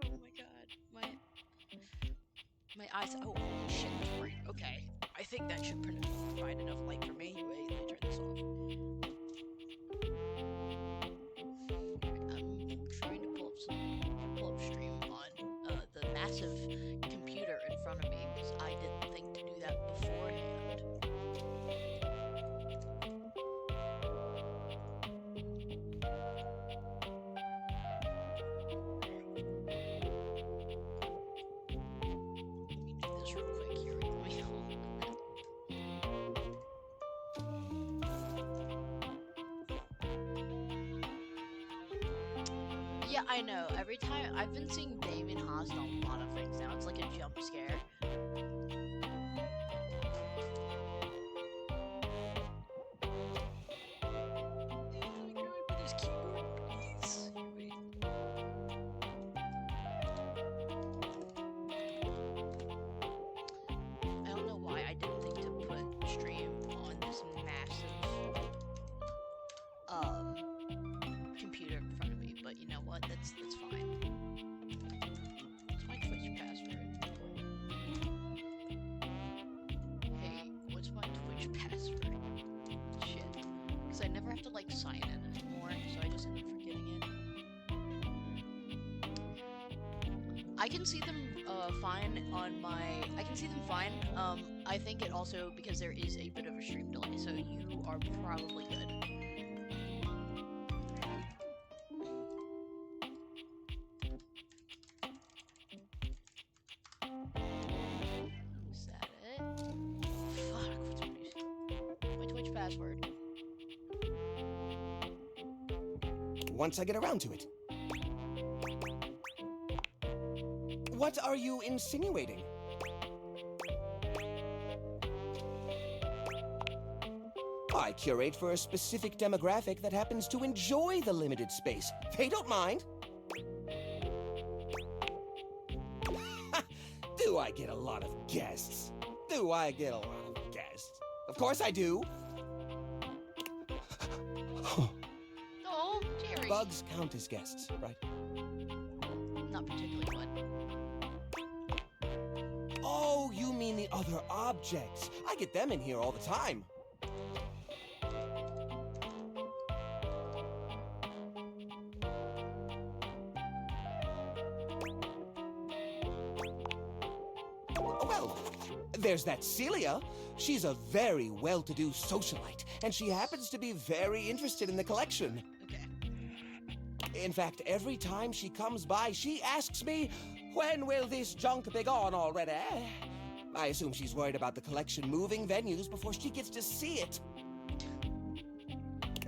Speaker 1: Oh my god, my eyes. Oh shit, it's bright. Okay, I think that should provide enough light for me. Wait, let me turn this off. I'm trying to pull up stream on the massive computer in front of me because I didn't think to do that beforehand. Yeah, I know. Every time I've been seeing Damien Haas on a lot of things now. It's like a jump scare. I don't know why I didn't think to put stream on this massive computer in front of me, but you know what? That's fine. What's my Twitch password? Hey, what's my Twitch password? Shit. Because I never have to like sign in anymore, so I just end up forgetting it. I can see them fine on my. I can see them fine. I think it also because there is a bit of a stream delay, so you are probably good. Is that it? Fuck, what's my Twitch password?
Speaker 4: Once I get around to it. What are you insinuating? I curate for a specific demographic that happens to enjoy the limited space. They don't mind. Do I get a lot of guests? Do I get a lot of guests? Of course I do.
Speaker 1: Oh, Jerry.
Speaker 4: Bugs count as guests, right?
Speaker 1: Not particularly what.
Speaker 4: Oh, you mean the other objects. I get them in here all the time. Well, there's that Celia. She's a very well-to-do socialite, and she happens to be very interested in the collection.
Speaker 1: Okay.
Speaker 4: In fact, every time she comes by, she asks me, when will this junk be gone already? I assume she's worried about the collection moving venues before she gets to see it.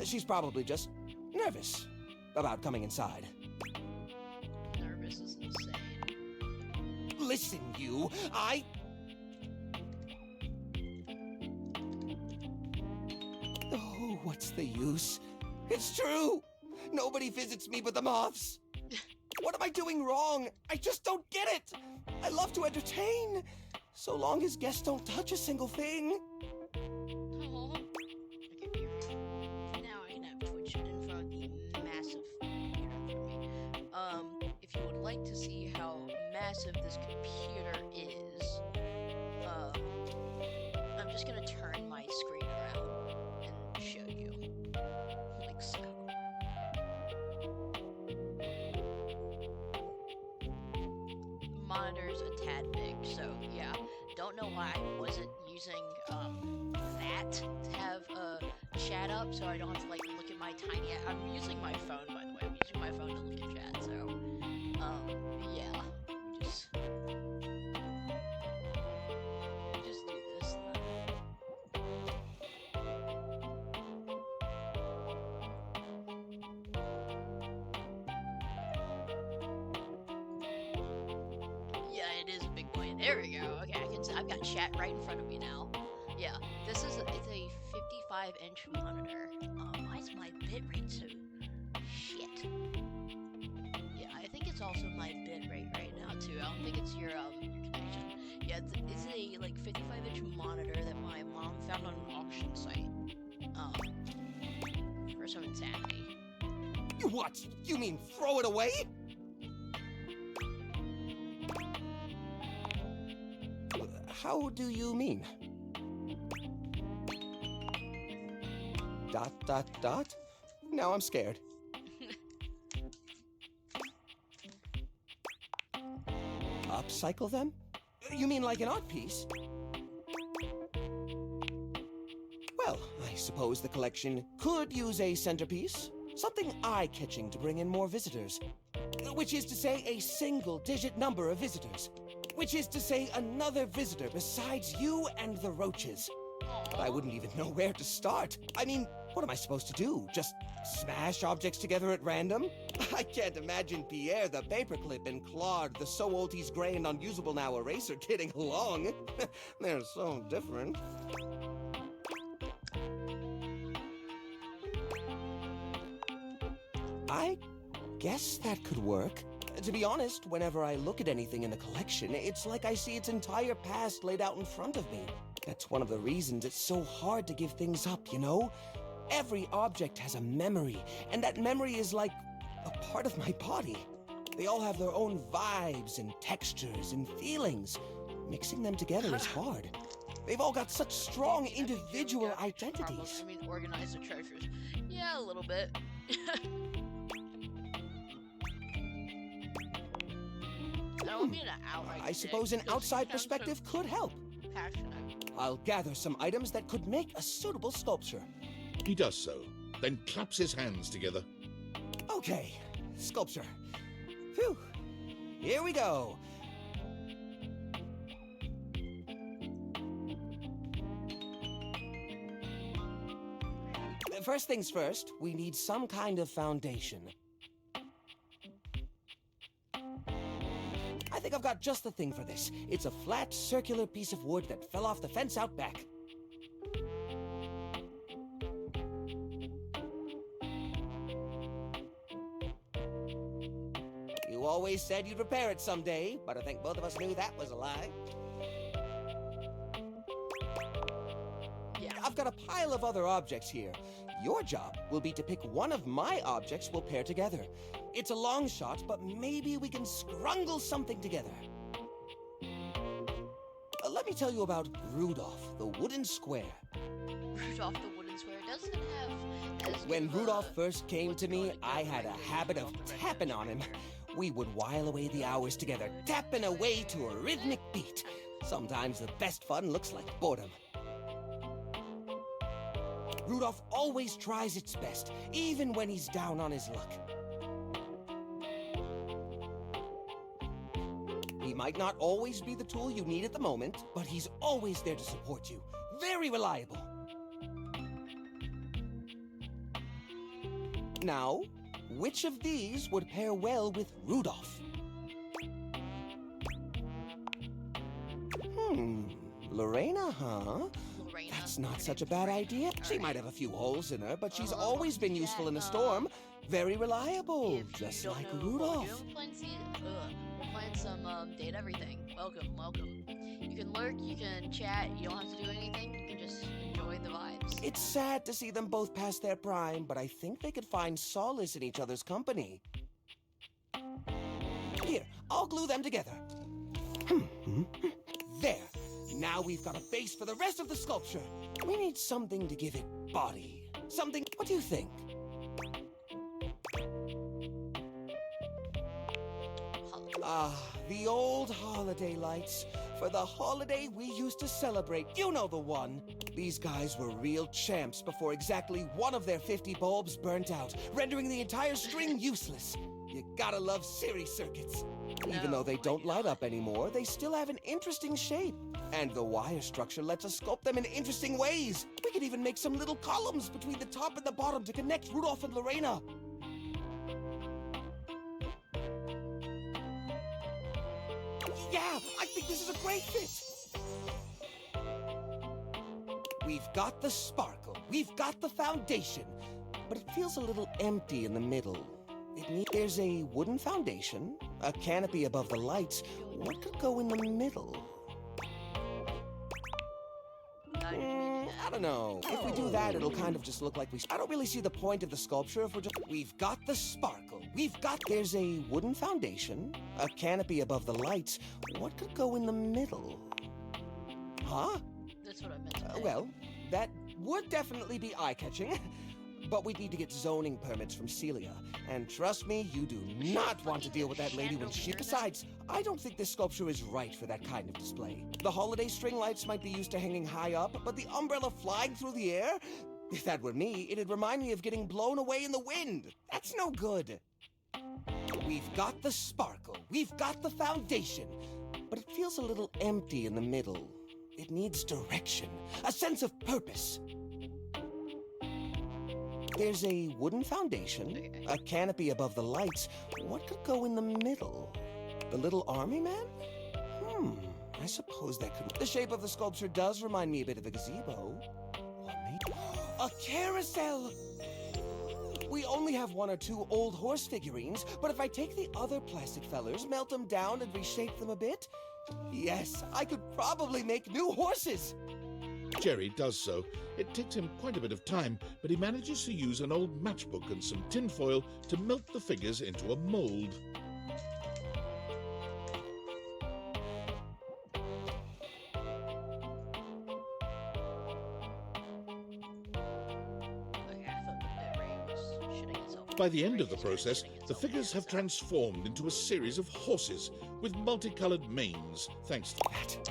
Speaker 4: She's probably just nervous about coming inside.
Speaker 1: Nervous is insane.
Speaker 4: Listen, you, Oh, what's the use? It's true! Nobody visits me but the moths! What am I doing wrong? I just don't get it! I love to entertain, so long as guests don't touch a single thing.
Speaker 1: Oh. Okay, here. Now I can have Twitch in front of the massive computer in front of me. If you would like to see how massive this computer is, I'm just gonna turn my screen around and show you. Like so. Monitor's a tad big, so yeah. Don't know why I wasn't using that to have chat up, so I don't have to like look at my tiny. I'm using my phone, by the way. I'm using my phone to look at chat, so yeah. Just do this then. Yeah, it is a big boy. There we go. Okay, I've got chat right in front of me now. Yeah, it's a 55-inch monitor. Why is my bitrate so shit? Yeah, I think it's also my bitrate right now too. I don't think it's your connection. Yeah, it's a like 55-inch monitor that my mom found on an auction site. For some insanity.
Speaker 13: What? You mean throw it away? How do you mean? ... Now I'm scared. Upcycle them? You mean like an art piece? Well, I suppose the collection could use a centerpiece. Something eye-catching to bring in more visitors. Which is to say, a single-digit number of visitors. Which is to say, another visitor besides you and the roaches. But I wouldn't even know where to start. I mean, what am I supposed to do? Just smash objects together at random? I can't imagine Pierre the paperclip and Claude the so old he's gray and unusable now eraser getting along. They're so different. I guess that could work. To be honest, whenever I look at anything in the collection, it's like I see its entire past laid out in front of me. That's one of the reasons it's so hard to give things up, you know? Every object has a memory, and that memory is like a part of my body. They all have their own vibes and textures and feelings. Mixing them together is hard. They've all got such strong individual identities.
Speaker 1: I mean, organize the treasures. Yeah, a little bit.
Speaker 13: I suppose an outside perspective could help. I'll gather some items that could make a suitable sculpture.
Speaker 3: He does so, then claps his hands together.
Speaker 13: Okay, sculpture. Phew, here we go. First things first, we need some kind of foundation. I think I've got just the thing for this. It's a flat, circular piece of wood that fell off the fence out back. You always said you'd repair it someday, but I think both of us knew that was a lie. Yeah. I've got a pile of other objects here. Your job will be to pick one of my objects we'll pair together. It's a long shot, but maybe we can scrungle something together. Let me tell you about Rudolph, the wooden square.
Speaker 1: Rudolph the wooden square doesn't have...
Speaker 13: When Rudolph first came to me, I had a habit of tapping on him. We would while away the hours together, tapping away to a rhythmic beat. Sometimes the best fun looks like boredom. Rudolph always tries its best, even when he's down on his luck. He might not always be the tool you need at the moment, but he's always there to support you. Very reliable. Now, which of these would pair well with Rudolph? Lorena, huh? That's not such a bad idea. She might have a few holes in her, but she's always been useful in a storm. Very reliable, just like Rudolph.
Speaker 1: We're playing some Date Everything. Welcome, welcome. You can lurk, you can chat, you don't have to do anything. You can just enjoy the vibes.
Speaker 13: It's sad to see them both past their prime, but I think they could find solace in each other's company. Here, I'll glue them together. There. Now we've got a base for the rest of the sculpture. We need something to give it body. Something... What do you think? The old holiday lights. For the holiday we used to celebrate. You know the one. These guys were real champs before exactly one of their 50 bulbs burnt out, rendering the entire string useless. You gotta love series circuits. Even though they don't light up anymore, they still have an interesting shape. And the wire structure lets us sculpt them in interesting ways. We could even make some little columns between the top and the bottom to connect Rudolph and Lorena. Yeah, I think this is a great fit. We've got the sparkle, we've got the foundation, but it feels a little empty in the middle. There's a wooden foundation, a canopy above the lights. What could go in the middle? I don't know. If we do that, it'll kind of just look like I don't really see the point of the sculpture if we're just... We've got the sparkle. There's a wooden foundation, a canopy above the lights. What could go in the middle? Huh?
Speaker 1: That's what I meant to say.
Speaker 13: Well, that would definitely be eye-catching. But we'd need to get zoning permits from Celia. And trust me, you do not want to deal with that lady when she... Besides, I don't think this sculpture is right for that kind of display. The holiday string lights might be used to hanging high up, but the umbrella flying through the air? If that were me, it'd remind me of getting blown away in the wind. That's no good. We've got the sparkle. We've got the foundation. But it feels a little empty in the middle. It needs direction, a sense of purpose. There's a wooden foundation, a canopy above the lights. What could go in the middle? The little army man? I suppose that could... The shape of the sculpture does remind me a bit of a gazebo. Or maybe... A carousel! We only have 1 or 2 old horse figurines, but if I take the other plastic fellers, melt them down and reshape them a bit, yes, I could probably make new horses!
Speaker 3: Jerry does so. It takes him quite a bit of time, but he manages to use an old matchbook and some tinfoil to melt the figures into a mold. By the end of the process, the figures have transformed into a series of horses with multicolored manes, thanks to that.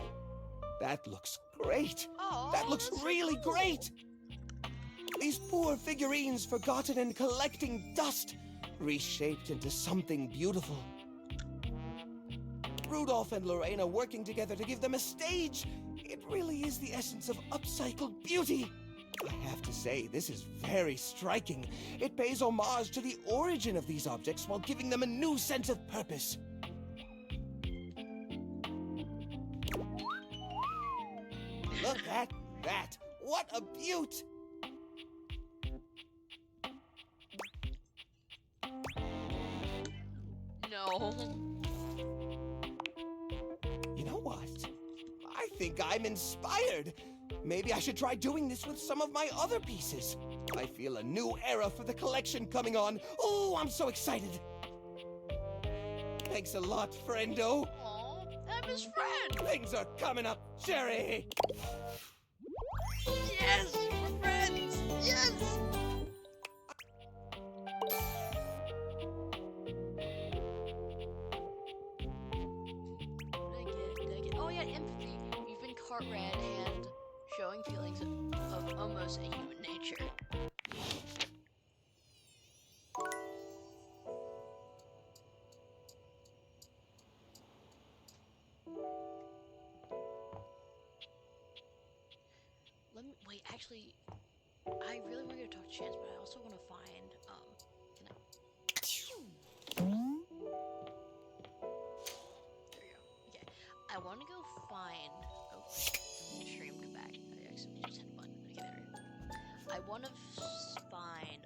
Speaker 13: That looks great. That looks really great. These poor figurines forgotten and collecting dust, reshaped into something beautiful. Rudolph and Lorena working together to give them a stage. It really is the essence of upcycled beauty. I have to say, this is very striking. It pays homage to the origin of these objects while giving them a new sense of purpose. Look at that! What a beaut!
Speaker 1: No.
Speaker 13: You know what? I think I'm inspired. Maybe I should try doing this with some of my other pieces. I feel a new era for the collection coming on. Oh, I'm so excited. Thanks a lot, friendo.
Speaker 1: Aw, I'm his friend.
Speaker 13: Things are coming up, Jerry.
Speaker 1: Yes, we're friends. Yes. Did I get? Oh yeah, empathy. You've been caught red-handed. Showing feelings of almost a human nature. Let me wait. Actually, I really want to go talk to Chance, but I also want to find Can I? There we go. Okay, I want to go find. Oh, stream go back. I accidentally just hit a button. Okay, there we go. I want to find.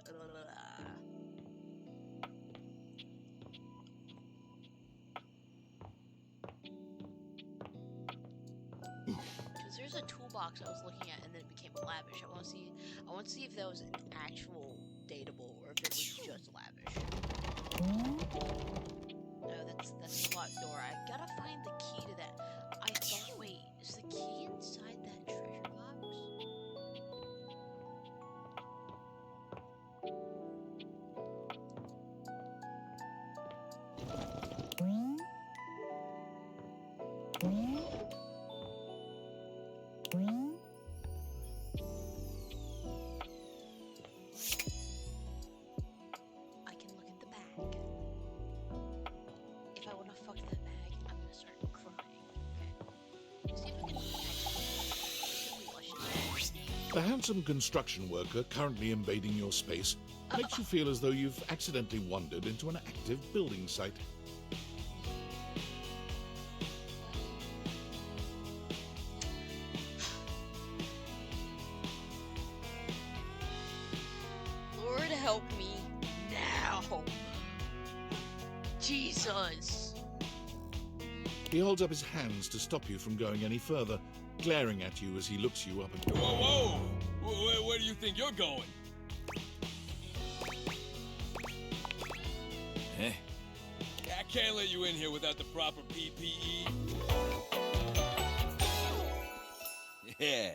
Speaker 1: Because there's a toolbox I was looking at, and then it became lavish. I want to see if that was an actual dateable or if it was just lavish. No, that's the locked door. I gotta find the key to that. I thought, wait, is the key inside that treasure box? I can look in the bag. If I want to fuck that bag, I'm gonna start crying. Okay. See if I can actually blush it.
Speaker 3: The handsome construction worker currently invading your space makes you feel as though you've accidentally wandered into an active building site.
Speaker 1: Jesus.
Speaker 3: He holds up his hands to stop you from going any further, glaring at you as he looks you up and...
Speaker 8: Whoa, whoa! Where do you think you're going? Eh? I can't let you in here without the proper PPE. Yeah.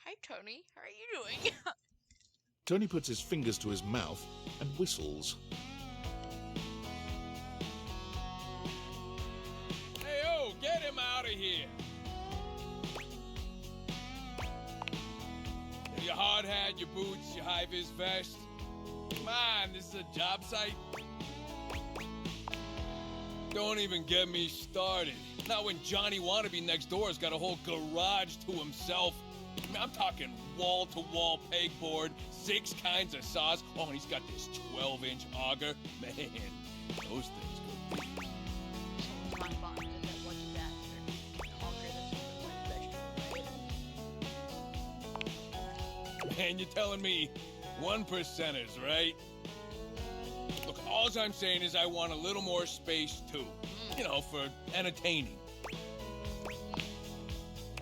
Speaker 1: Hi, Tony. How are you doing?
Speaker 3: Tony puts his fingers to his mouth and whistles.
Speaker 8: Hey, oh, get him out of here! Your hard hat, your boots, your high-vis vest. Come on, this is a job site. Don't even get me started. Not when Johnny Wannabe next door's got a whole garage to himself. I mean, I'm talking wall-to-wall pegboard, 6 kinds of saws. Oh, and he's got this 12-inch auger. Man, those things go deep.
Speaker 1: Someone's my bond with that lucky bastard. Auger that's like vegetable, right?
Speaker 8: Man, you're telling me 1%ers, right? Look, all I'm saying is I want a little more space, too. You know, for entertaining.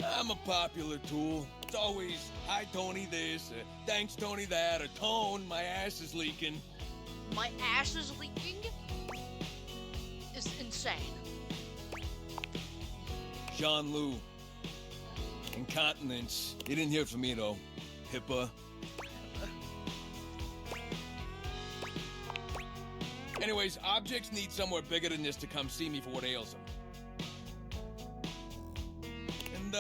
Speaker 8: I'm a popular tool. It's always, hi, Tony this, thanks, Tony that, or Tone, my ass is leaking.
Speaker 1: My ass is leaking? Is insane.
Speaker 8: Jean-Loup. Incontinence. You didn't hear it from me, though. HIPAA. Anyways, objects need somewhere bigger than this to come see me for what ails them. And,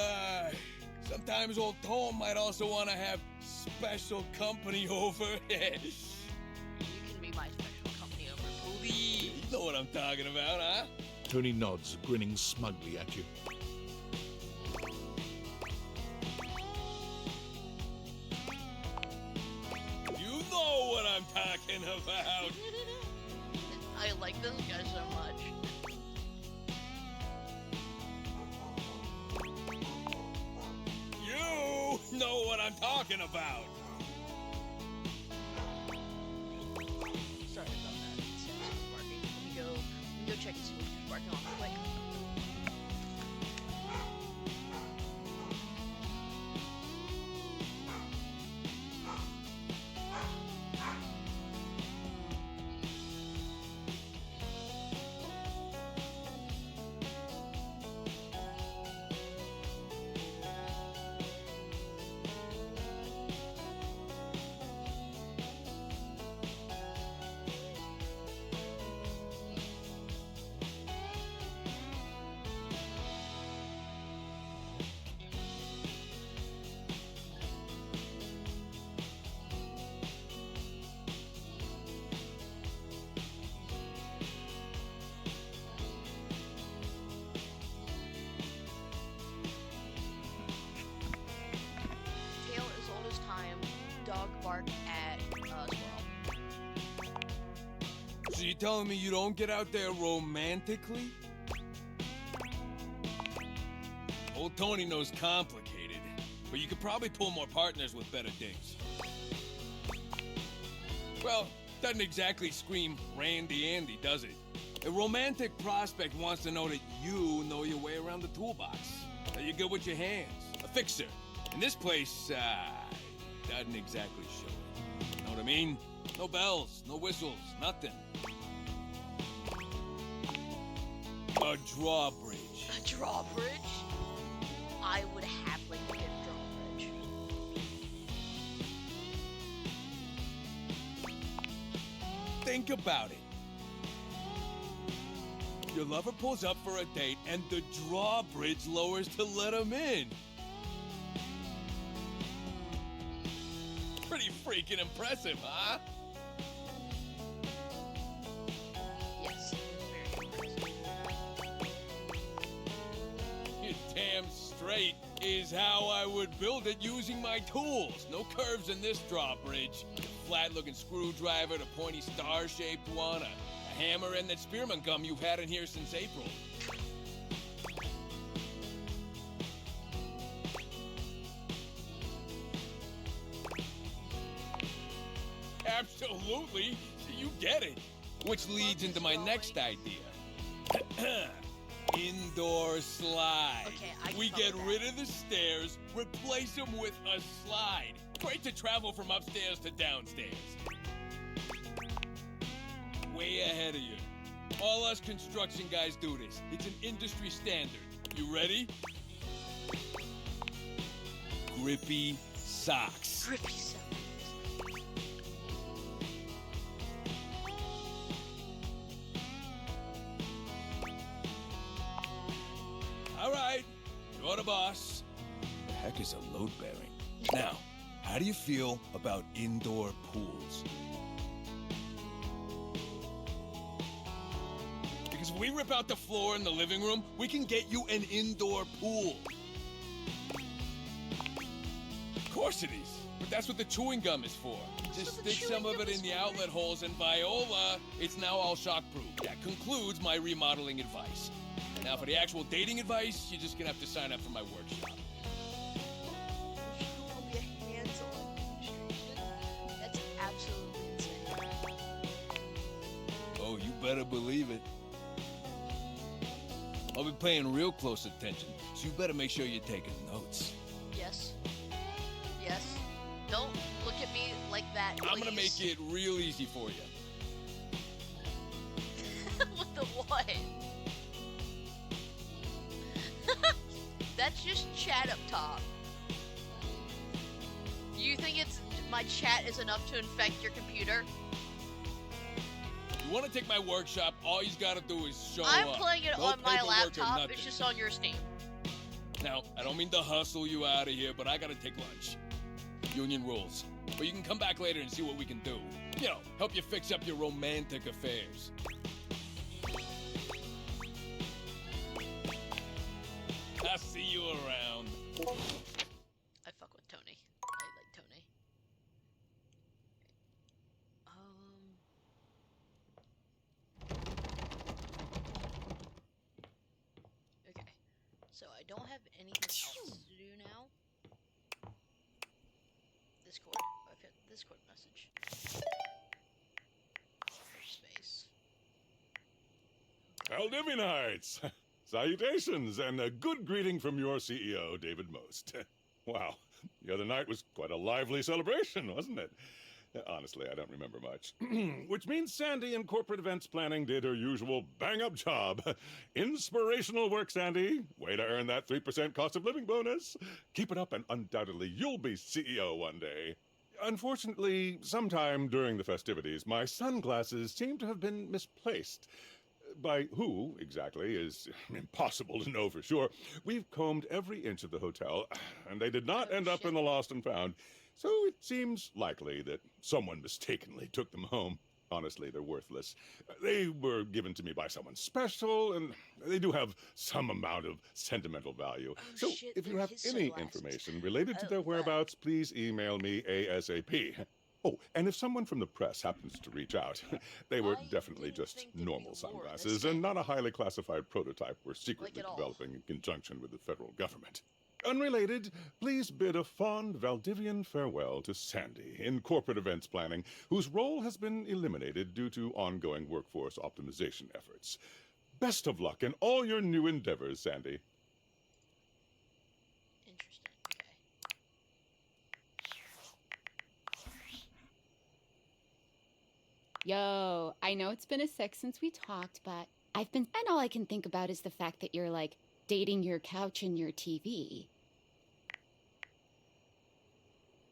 Speaker 8: sometimes old Tom might also want to have special company over.
Speaker 1: You can be my special company over, please.
Speaker 8: You know what I'm talking about, huh?
Speaker 3: Tony nods, grinning smugly at you.
Speaker 8: You know what I'm talking about.
Speaker 1: I like this guy so much.
Speaker 8: You know what I'm talking about.
Speaker 1: Sorry about that. It's barking. Let me go check and see what he's barking on quick. Dog bark at squirrel.
Speaker 8: So you telling me you don't get out there romantically? Old Tony knows complicated, but you could probably pull more partners with better digs. Well, doesn't exactly scream Randy Andy, does it? A romantic prospect wants to know that you know your way around the toolbox, that you're good with your hands, a fixer. And this place, doesn't exactly show it. Know what I mean? No bells, no whistles, nothing. A drawbridge.
Speaker 1: A drawbridge? I would happily get a drawbridge.
Speaker 8: Think about it. Your lover pulls up for a date and the drawbridge lowers to let him in. Pretty freaking impressive, huh?
Speaker 1: Yes, very impressive.
Speaker 8: You're damn straight is how I would build it using my tools. No curves in this drawbridge. A flat-looking screwdriver, the pointy star-shaped one, a hammer, and that spearmint gum you've had in here since April. Absolutely. You get it. Which leads into my next idea. Indoor slide.
Speaker 1: Okay, I can
Speaker 8: We
Speaker 1: follow
Speaker 8: get
Speaker 1: that.
Speaker 8: rid of the stairs, replace them with a slide. Great to travel from upstairs to downstairs. Way ahead of you. All us construction guys do this. It's an industry standard. You ready? Grippy socks.
Speaker 1: Grippy socks.
Speaker 8: All right, you're the boss. The heck is a load bearing? Now, how do you feel about indoor pools? Because if we rip out the floor in the living room, we can get you an indoor pool. Of course it is. But that's what the chewing gum is for. Just stick some of it in the outlet holes, and Viola, it's now all shockproof. That concludes my remodeling advice. Now for the actual dating advice, you're just gonna have to sign up for my workshop.
Speaker 1: That's absolutely insane.
Speaker 8: Oh, you better believe it. I'll be paying real close attention, so you better make sure you're taking notes.
Speaker 1: Yes. Yes. Don't look at me like that, please.
Speaker 8: I'm gonna make it real easy for you.
Speaker 1: With the what? That's just chat up top. You think it's my chat is enough to infect your computer?
Speaker 8: You want to take my workshop, all you gotta do is show
Speaker 1: I'm
Speaker 8: up.
Speaker 1: playing it
Speaker 8: No
Speaker 1: on my
Speaker 8: paperwork or
Speaker 1: laptop.
Speaker 8: nothing.
Speaker 1: It's just on your Steam.
Speaker 8: Now, I don't mean to hustle you out of here, but I gotta take lunch. Union rules. But you can come back later and see what we can do. You know, help you fix up your romantic affairs. I'll see you around.
Speaker 1: I fuck with Tony. I like Tony. Okay. So I don't have anything else to do now. Discord. I've hit the Discord message. Space.
Speaker 12: Aldivinites! Salutations, and a good greeting from your CEO, David Most. Wow, the other night was quite a lively celebration, wasn't it? Honestly, I don't remember much. Which means Sandy in corporate events planning did her usual bang-up job. Inspirational work, Sandy. Way to earn that 3% cost of living bonus. Keep it up and undoubtedly you'll be CEO one day. Unfortunately, sometime during the festivities, my sunglasses seem to have been misplaced. By who, exactly, is impossible to know for sure. We've combed every inch of the hotel, and they did not end up in the lost and found. So it seems likely that someone mistakenly took them home. Honestly, they're worthless. They were given to me by someone special, and they do have some amount of sentimental value. So
Speaker 1: shit,
Speaker 12: if you
Speaker 1: they're
Speaker 12: have
Speaker 1: his
Speaker 12: any
Speaker 1: sunglasses.
Speaker 12: information related to their whereabouts, please email me ASAP. Oh, and if someone from the press happens to reach out, they were definitely just normal sunglasses and not a highly classified prototype we're secretly developing in conjunction with the federal government. Unrelated, please bid a fond Valdivian farewell to Sandy in corporate events planning, whose role has been eliminated due to ongoing workforce optimization efforts. Best of luck in all your new endeavors, Sandy.
Speaker 1: Interesting.
Speaker 14: Yo, I know it's been a sec since we talked, but and all I can think about is the fact that you're like dating your couch and your TV.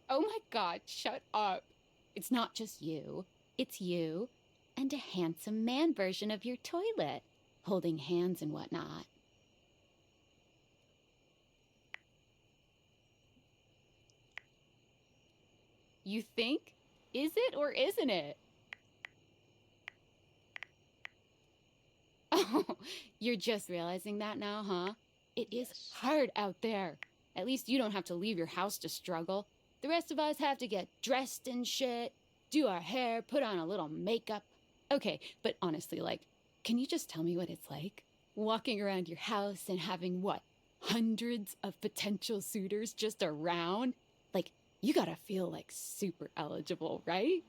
Speaker 14: Oh my god, shut up. It's not just you. It's you and a handsome man version of your toilet, holding hands and whatnot. You think? Is it or isn't it? Oh, you're just realizing that now, huh? It is hard out there. At least you don't have to leave your house to struggle. The rest of us have to get dressed and shit, do our hair, put on a little makeup. Okay, but honestly, like, can you just tell me what it's like? Walking around your house and having, what, hundreds of potential suitors just around? Like, you gotta feel, like, super eligible, right?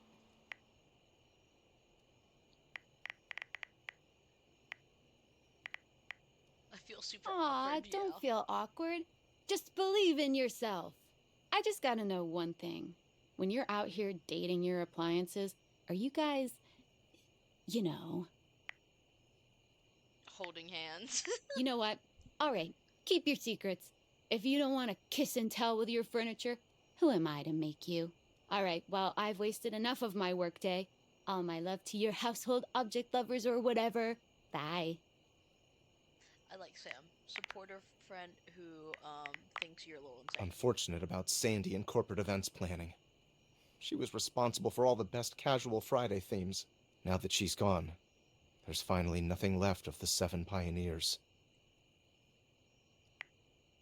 Speaker 1: feel super
Speaker 14: Aw,
Speaker 1: awkward.
Speaker 14: don't
Speaker 1: yeah.
Speaker 14: feel awkward. Just believe in yourself. I just gotta know one thing. When you're out here dating your appliances, are you guys, you know...
Speaker 1: Holding hands.
Speaker 14: You know what? All right, keep your secrets. If you don't want to kiss and tell with your furniture, who am I to make you? All right, well, I've wasted enough of my workday. All my love to your household object lovers or whatever. Bye.
Speaker 1: I like Sam. Supportive friend who thinks you're a little insane.
Speaker 13: Unfortunate about Sandy and corporate events planning. She was responsible for all the best casual Friday themes. Now that she's gone, there's finally nothing left of the 7 pioneers.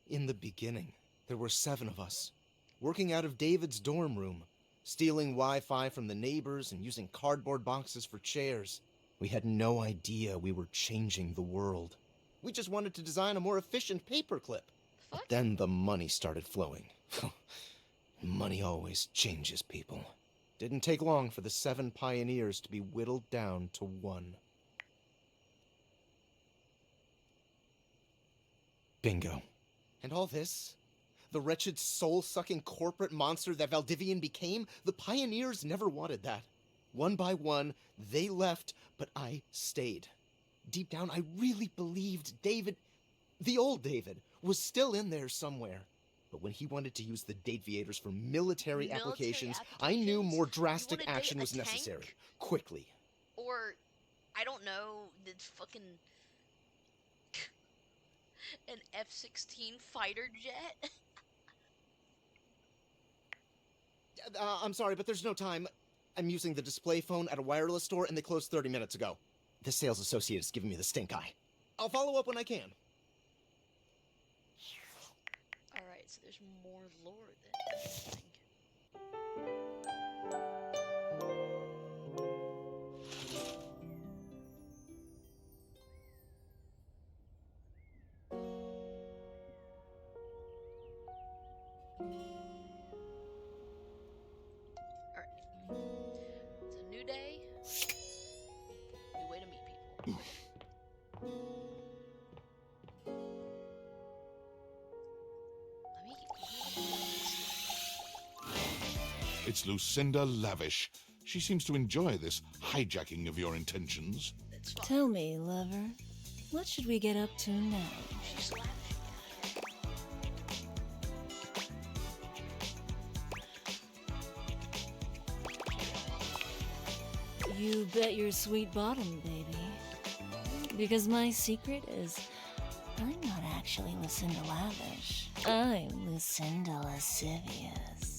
Speaker 13: In the beginning, there were 7 of us, working out of David's dorm room, stealing Wi-Fi from the neighbors and using cardboard boxes for chairs. We had no idea we were changing the world. We just wanted to design a more efficient paperclip. But then the money started flowing. Money always changes people. Didn't take long for the 7 pioneers to be whittled down to 1. Bingo. And all this? The wretched soul-sucking corporate monster that Valdivian became? The pioneers never wanted that. One by one, they left, but I stayed. Deep down, I really believed David, the old David, was still in there somewhere. But when he wanted to use the Dateviators for military applications, I knew more drastic action was necessary. Quickly.
Speaker 1: Or, I don't know, the fucking... an F-16 fighter jet?
Speaker 13: I'm sorry, but there's no time. I'm using the display phone at a wireless store, and they closed 30 minutes ago. The sales associate is giving me the stink eye. I'll follow up when I can.
Speaker 1: Alright, so there's more lore than I think.
Speaker 3: It's Lucinda Lavish. She seems to enjoy this hijacking of your intentions.
Speaker 6: Tell me, lover, what should we get up to now?
Speaker 1: She's laughing.
Speaker 6: You bet your sweet bottom, baby. Because my secret is, I'm not actually Lucinda Lavish. I'm Lucinda Lascivious.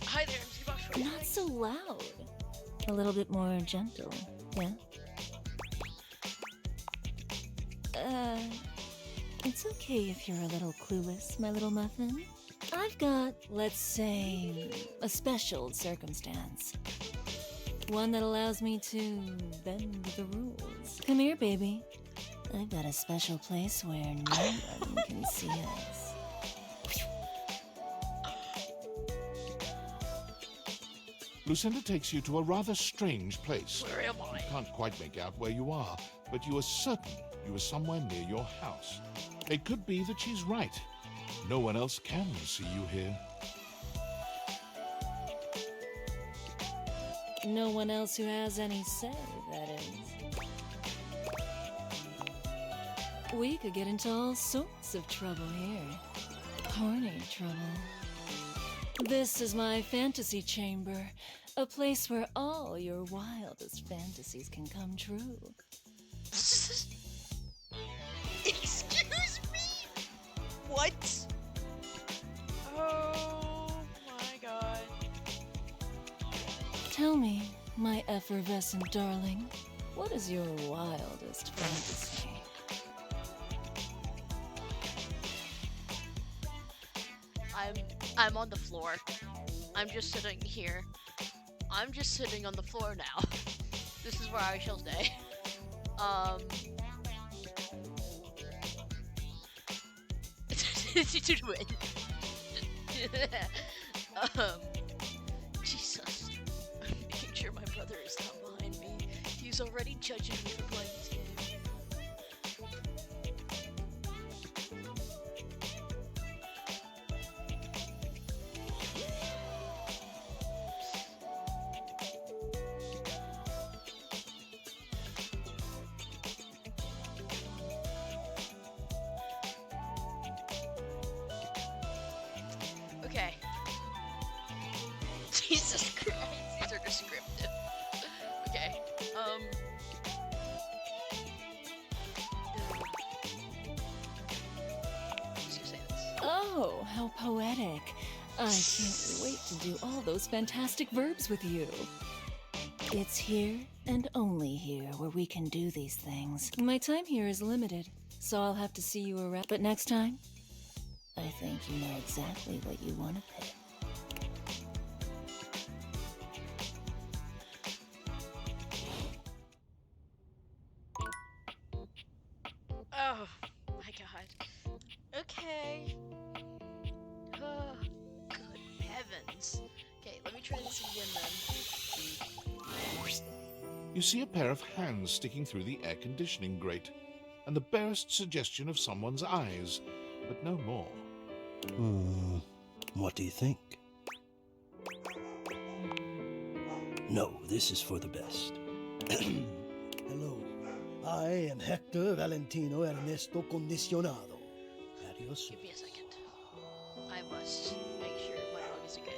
Speaker 1: Hi there, MC Box.
Speaker 6: Not so loud. A little bit more gentle, yeah? It's okay if you're a little clueless, my little muffin. I've got, let's say, a special circumstance. One that allows me to bend the rules. Come here, baby. I've got a special place where no one can see us.
Speaker 3: Lucinda takes you to a rather strange place.
Speaker 1: Where am I?
Speaker 3: You can't quite make out where you are, but you are certain you are somewhere near your house. It could be that she's right. No one else can see you here.
Speaker 6: No one else who has any say, that is. We could get into all sorts of trouble here. Horny trouble. This is my fantasy chamber, a place where all your wildest fantasies can come true.
Speaker 1: Excuse me? What? Oh my god.
Speaker 6: Tell me, my effervescent darling, what is your wildest fantasy?
Speaker 1: I'm on the floor. I'm just sitting here. I'm just sitting on the floor now. This is where I shall stay. Jesus. I'm making sure my brother is not behind me. He's already judging me for playing this game. Okay. Jesus Christ, these are descriptive. Okay, let's just say this.
Speaker 6: Oh, how poetic. I can't wait to do all those fantastic verbs with you. It's here and only here where we can do these things. My time here is limited, so I'll have to see you around. But next time, I think you know exactly what you want to pick.
Speaker 1: Oh my god. Okay. Oh, good heavens. Okay, let me try this again then.
Speaker 3: You see a pair of hands sticking through the air conditioning grate, and the barest suggestion of someone's eyes, but no more.
Speaker 7: What do you think? No, this is for the best. Hello, I am Hector Valentino Ernesto Condicionado. Adios.
Speaker 1: Give me a second. I must make sure my dog is okay.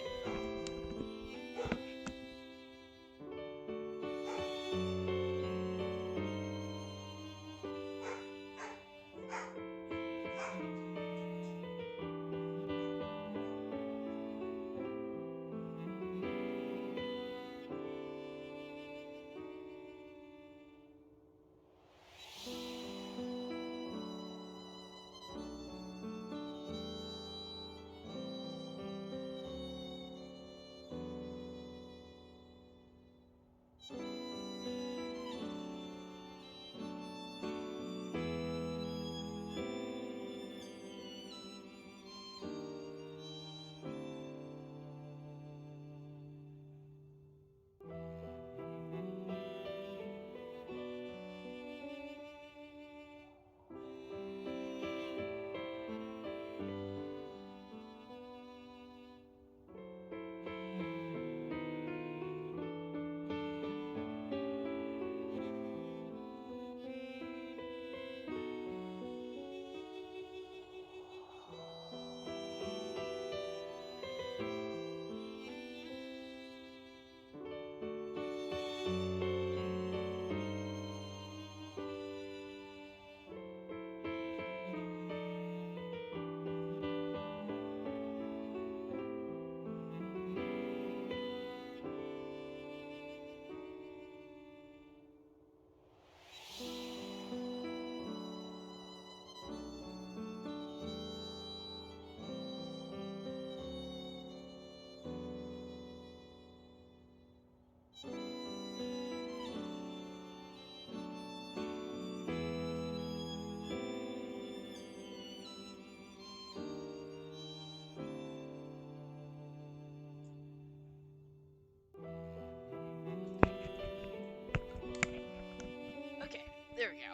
Speaker 1: Okay, there we go.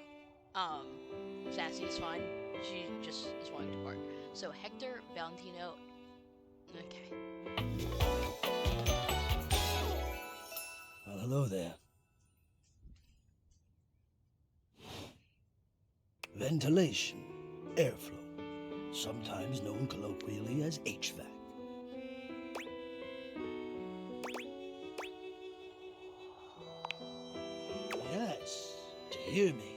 Speaker 1: Sassy is fine. She just is wanting to bark. So Hector Valentino. Okay.
Speaker 7: Well, hello there. Ventilation, airflow, sometimes known colloquially as HVAC. Yes, to hear me.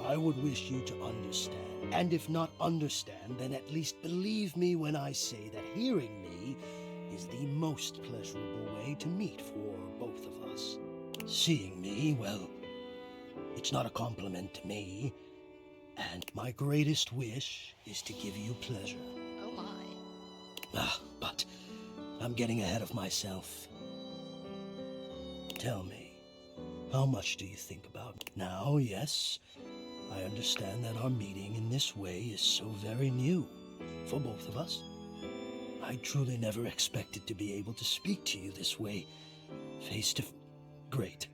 Speaker 7: I would wish you to understand, and if not understand, then at least believe me when I say that hearing me is the most pleasurable way to meet for both of us. Seeing me, well, it's not a compliment to me, and my greatest wish is to give you pleasure.
Speaker 1: Oh my.
Speaker 7: But I'm getting ahead of myself. Tell me, how much do you think about it? Now, yes, I understand that our meeting in this way is so very new for both of us. I truly never expected to be able to speak to you this way, Face to... Great.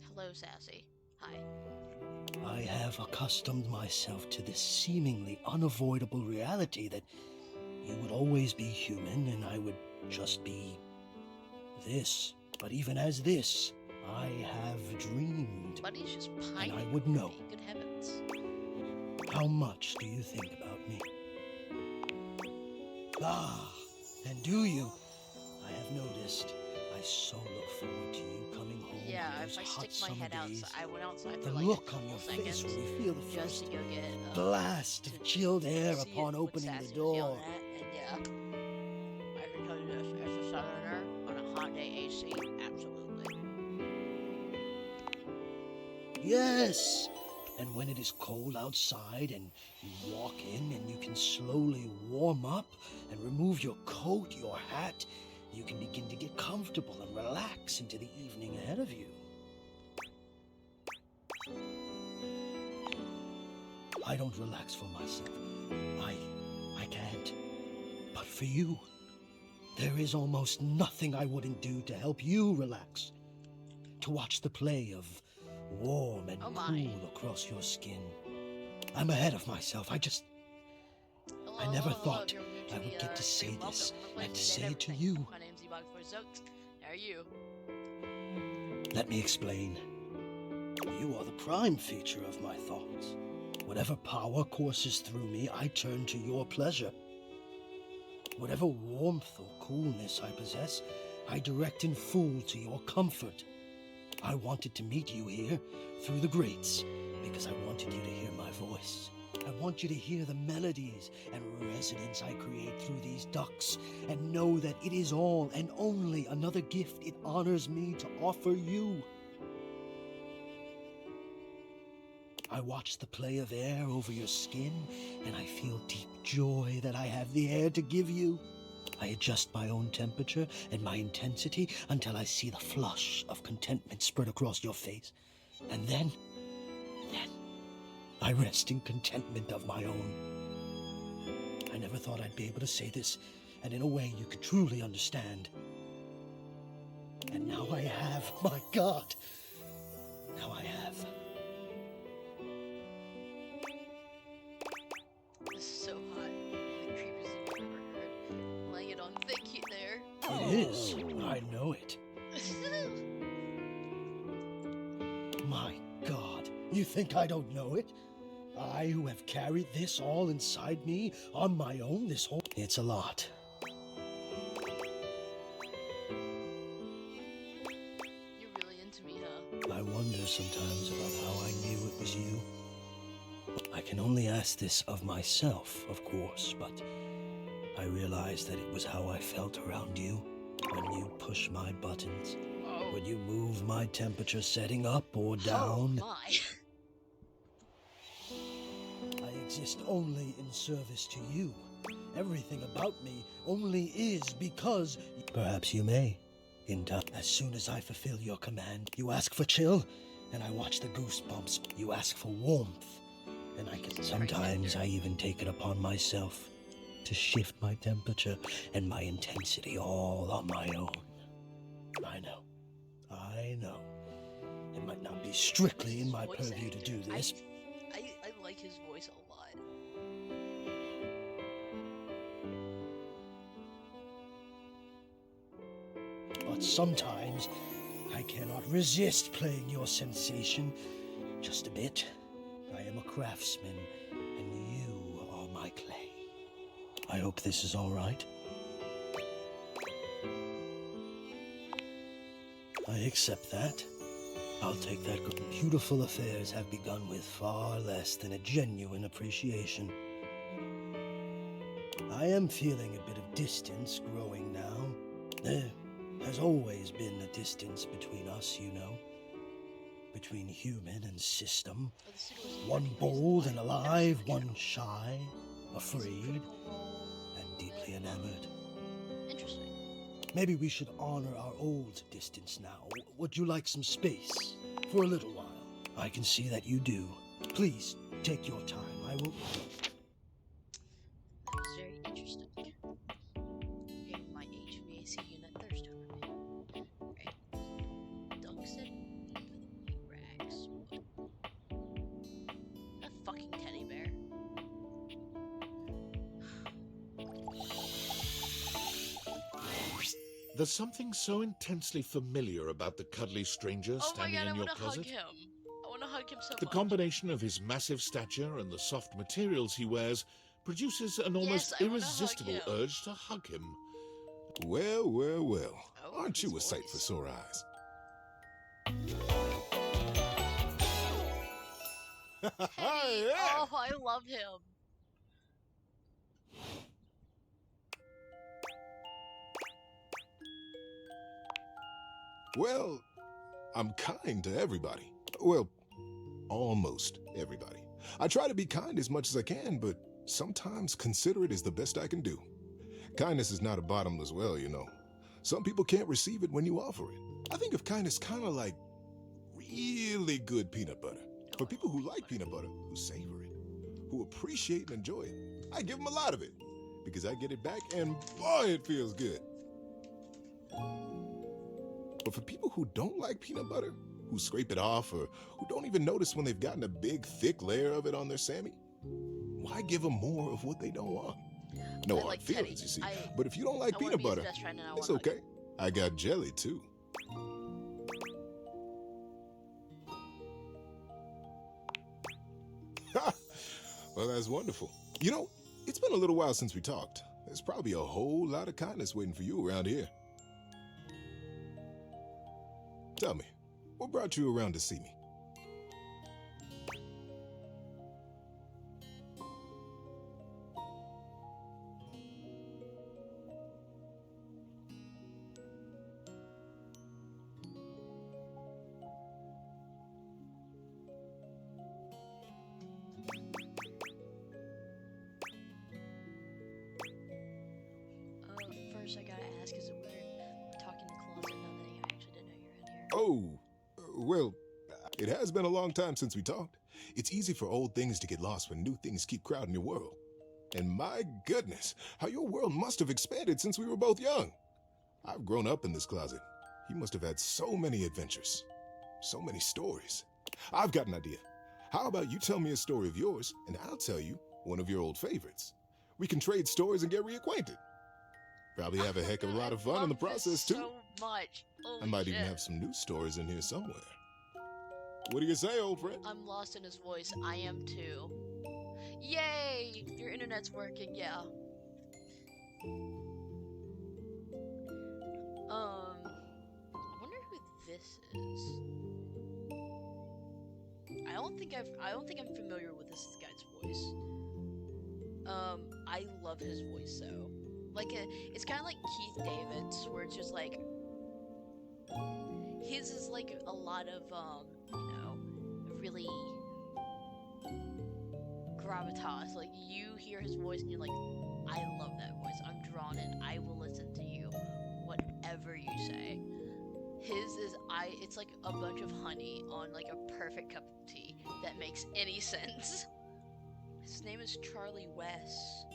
Speaker 1: Hello, Sassy. Hi.
Speaker 7: I have accustomed myself to this seemingly unavoidable reality that you would always be human and I would just be this. But even as this, I have dreamed.
Speaker 1: Buddy's just
Speaker 7: And
Speaker 1: pining
Speaker 7: I would
Speaker 1: for
Speaker 7: know.
Speaker 1: me. Good heavens.
Speaker 7: How much do you think about me? Ah, and do you? I have noticed. I so look forward to you coming home.
Speaker 1: Yeah,
Speaker 7: on
Speaker 1: if
Speaker 7: those
Speaker 1: I
Speaker 7: hot
Speaker 1: stick my
Speaker 7: summer
Speaker 1: head
Speaker 7: days.
Speaker 1: outside, I went outside
Speaker 7: The
Speaker 1: for like
Speaker 7: look
Speaker 1: a
Speaker 7: on your
Speaker 1: couple
Speaker 7: face
Speaker 1: seconds
Speaker 7: when you feel the
Speaker 1: just
Speaker 7: first
Speaker 1: to go get
Speaker 7: blast of chilled air
Speaker 1: see
Speaker 7: upon
Speaker 1: what
Speaker 7: opening
Speaker 1: Sassy
Speaker 7: the
Speaker 1: was
Speaker 7: door.
Speaker 1: yelling at, and yeah, I can tell you this: as a southerner on a hot day, AC, absolutely.
Speaker 7: Yes! And when it is cold outside and you walk in and you can slowly warm up and remove your coat, your hat, you can begin to get comfortable and relax into the evening ahead of you. I don't relax for myself. I can't. But for you, there is almost nothing I wouldn't do to help you relax. To watch the play of warm and cool across your skin. I'm ahead of myself. I never thought I would get to say this and to say it to you.
Speaker 1: My name's Ebox46. How are you?
Speaker 7: Let me explain. You are the prime feature of my thoughts. Whatever power courses through me, I turn to your pleasure. Whatever warmth or coolness I possess, I direct in full to your comfort. I wanted to meet you here through the grates because I wanted you to hear my voice. I want you to hear the melodies and resonance I create through these ducts and know that it is all and only another gift it honors me to offer you. I watch the play of air over your skin and I feel deep joy that I have the air to give you. I adjust my own temperature and my intensity until I see the flush of contentment spread across your face. And then I rest in contentment of my own. I never thought I'd be able to say this, and in a way you could truly understand. And now I have, my God! Now I have.
Speaker 1: This is so hot. The creepiest thing I've ever heard. Laying it on thick heat there.
Speaker 7: It is. I know it. My God, you think I don't know it? I who have carried this all inside me on my own this whole... It's a lot.
Speaker 1: You're really into me, huh?
Speaker 7: I wonder sometimes about how I knew it was you. I can only ask this of myself, of course, but I realize that it was how I felt around you when you push my buttons, when you move my temperature setting up or down.
Speaker 1: Oh my.
Speaker 7: I exist only in service to you. Everything about me only is because... Perhaps you may. In time, as soon as I fulfill your command, you ask for chill, and I watch the goosebumps. You ask for warmth, and I can... Sometimes I even take it upon myself to shift my temperature and my intensity all on my own. I know. It might not be strictly in my purview to do this.
Speaker 1: I like his voice a lot.
Speaker 7: But sometimes I cannot resist playing your sensation. Just a bit. I am a craftsman, and you are my clay. I hope this is all right. I accept that. I'll take that. Beautiful affairs have begun with far less than a genuine appreciation. I am feeling a bit of distance growing now. There has always been a distance between us, you know. Between human and system. One bold and alive, one shy, afraid, and deeply enamored.
Speaker 1: Interesting.
Speaker 7: Maybe we should honor our old distance now. Would you like some space? For a little while. I can see that you do. Please, take your time. I will...
Speaker 1: That was very interesting. Okay, my HVAC unit thirst over me. Right.
Speaker 3: There's something so intensely familiar about the cuddly stranger
Speaker 1: Oh my
Speaker 3: standing
Speaker 1: god, I
Speaker 3: in your
Speaker 1: want to hug
Speaker 3: closet.
Speaker 1: him. I want to hug him so
Speaker 3: The
Speaker 1: much.
Speaker 3: combination of his massive stature and the soft materials he wears produces an almost
Speaker 1: I wanna hug
Speaker 3: irresistible
Speaker 1: him.
Speaker 3: urge to hug him.
Speaker 15: Well, well, well.
Speaker 1: Oh,
Speaker 15: Aren't you a
Speaker 1: his
Speaker 15: sight
Speaker 1: voice.
Speaker 15: for sore eyes?
Speaker 1: Teddy. Oh, I love him.
Speaker 15: Well, I'm kind to everybody. Well, almost everybody. I try to be kind as much as I can, but sometimes considerate is the best I can do. Kindness is not a bottomless well, you know. Some people can't receive it when you offer it. I think of kindness kind of like really good peanut butter. For people who like peanut butter, who savor it, who appreciate and enjoy it, I give them a lot of it because I get it back and boy, it feels good. But for people who don't like peanut butter, who scrape it off, or who don't even notice when they've gotten a big, thick layer of it on their Sammy, why give them more of what they don't want? No
Speaker 1: I
Speaker 15: hard
Speaker 1: like
Speaker 15: feelings,
Speaker 1: Teddy.
Speaker 15: you see.
Speaker 1: I-
Speaker 15: But if you don't like
Speaker 1: I wanna
Speaker 15: peanut
Speaker 1: be his
Speaker 15: butter,
Speaker 1: best friend and I
Speaker 15: it's
Speaker 1: wanna hug
Speaker 15: okay. I got jelly, too. Well, that's wonderful. You know, it's been a little while since we talked. There's probably a whole lot of kindness waiting for you around here. Tell me, what brought you around to see me?
Speaker 1: First I gotta ask, is it weird talking in the closet now that I actually didn't know you're in here?
Speaker 15: Oh, well, it has been a long time since we talked. It's easy for old things to get lost when new things keep crowding your world. And my goodness, how your world must have expanded since we were both young. I've grown up in this closet. You must have had so many adventures, so many stories. I've got an idea. How about you tell me a story of yours, and I'll tell you one of your old favorites. We can trade stories and get reacquainted. Probably have a heck of a lot of fun in the process, too.
Speaker 1: So much. Holy
Speaker 15: I might
Speaker 1: shit.
Speaker 15: even have some new stories in here somewhere. What do you say, old friend?
Speaker 1: I'm lost in his voice. I am too. Yay! Your internet's working, yeah. I wonder who this is. I don't think I'm familiar with this guy's voice. I love his voice though. Like it's kind of like Keith David's, where it's just like his is like a lot of you know, really gravitas. Like you hear his voice and you're like, I love that voice. I'm drawn in. I will listen to you, whatever you say. His is it's like a bunch of honey on like a perfect cup of tea that makes any sense. His name is Charlie West.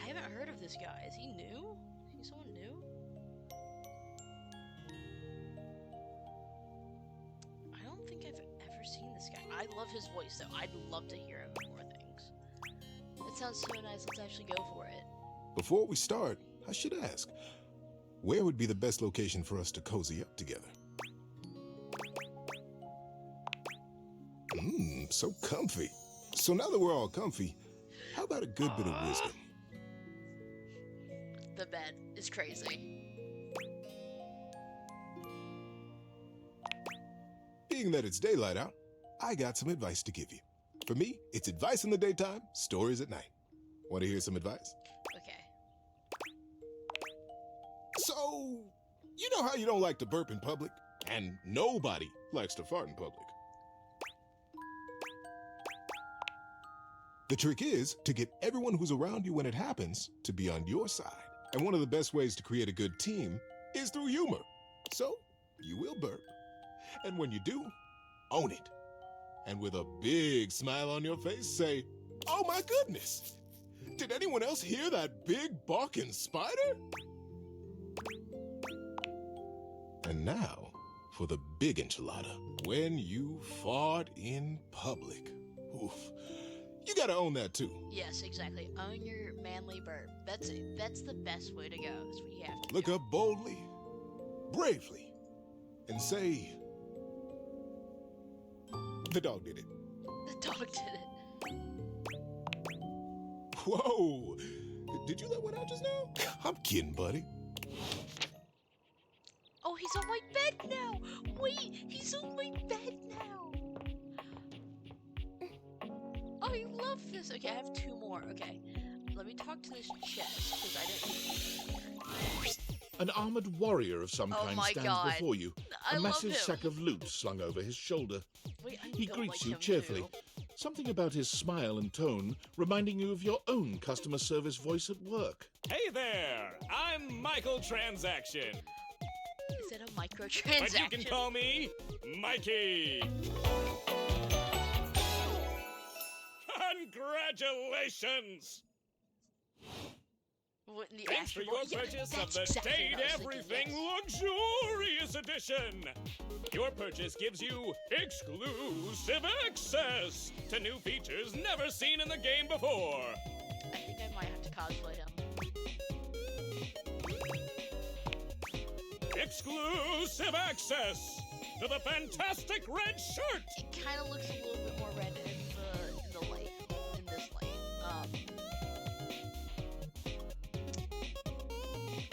Speaker 1: I haven't heard of this guy. Is he new? Is he someone new? I don't think I've ever seen this guy. I love his voice though. I'd love to hear him in more things. It sounds so nice. Let's actually go for it.
Speaker 15: Before we start, I should ask, where would be the best location for us to cozy up together? So comfy. So now that we're all comfy, how about a good bit of wisdom?
Speaker 1: The bed is crazy.
Speaker 15: Being that it's daylight out, I got some advice to give you. For me, it's advice in the daytime, stories at night. Want to hear some advice?
Speaker 1: Okay.
Speaker 15: So, you know how you don't like to burp in public? And nobody likes to fart in public. The trick is to get everyone who's around you when it happens to be on your side. And one of the best ways to create a good team is through humor. So, you will burp. And when you do, own it. And with a big smile on your face, say, "Oh my goodness! Did anyone else hear that big barking spider?" And now, for the big enchilada. When you fart in public, oof, You gotta own that too.
Speaker 1: Yes, exactly. Own your manly burp. That's it. That's the best way to go. That's what you have to
Speaker 15: Look
Speaker 1: do.
Speaker 15: up boldly, bravely, and say, the dog did it.
Speaker 1: The dog did it.
Speaker 15: Whoa! Did you let one out just now? I'm kidding, buddy.
Speaker 1: Oh, he's on my bed now. Wait, he's on my bed now. I love this. Okay, I have 2 more. Okay, let me talk to this chest because I didn't.
Speaker 3: An armored warrior of some
Speaker 1: Oh
Speaker 3: kind
Speaker 1: my
Speaker 3: stands
Speaker 1: God.
Speaker 3: before you,
Speaker 1: I
Speaker 3: a
Speaker 1: love
Speaker 3: massive
Speaker 1: him.
Speaker 3: sack of loot slung over his shoulder.
Speaker 1: Wait, I
Speaker 3: He
Speaker 1: don't
Speaker 3: greets
Speaker 1: like
Speaker 3: you
Speaker 1: him
Speaker 3: cheerfully,
Speaker 1: too.
Speaker 3: something about his smile and tone reminding you of your own customer service voice at work.
Speaker 16: Hey there! I'm Michael Transaction.
Speaker 1: Is that a microtransaction?
Speaker 16: But you can call me Mikey. Congratulations!
Speaker 1: What, in the
Speaker 16: Thanks for
Speaker 1: Astro
Speaker 16: your
Speaker 1: Boy? Yeah,
Speaker 16: purchase of
Speaker 1: that's
Speaker 16: the
Speaker 1: exactly
Speaker 16: Date
Speaker 1: what I was thinking,
Speaker 16: Everything
Speaker 1: yes.
Speaker 16: Luxurious Edition. Your purchase gives you exclusive access to new features never seen in the game before.
Speaker 1: I think I might have to cosplay him.
Speaker 16: Exclusive access to the fantastic red shirt.
Speaker 1: It kind of looks a little bit more red in the light, in this light.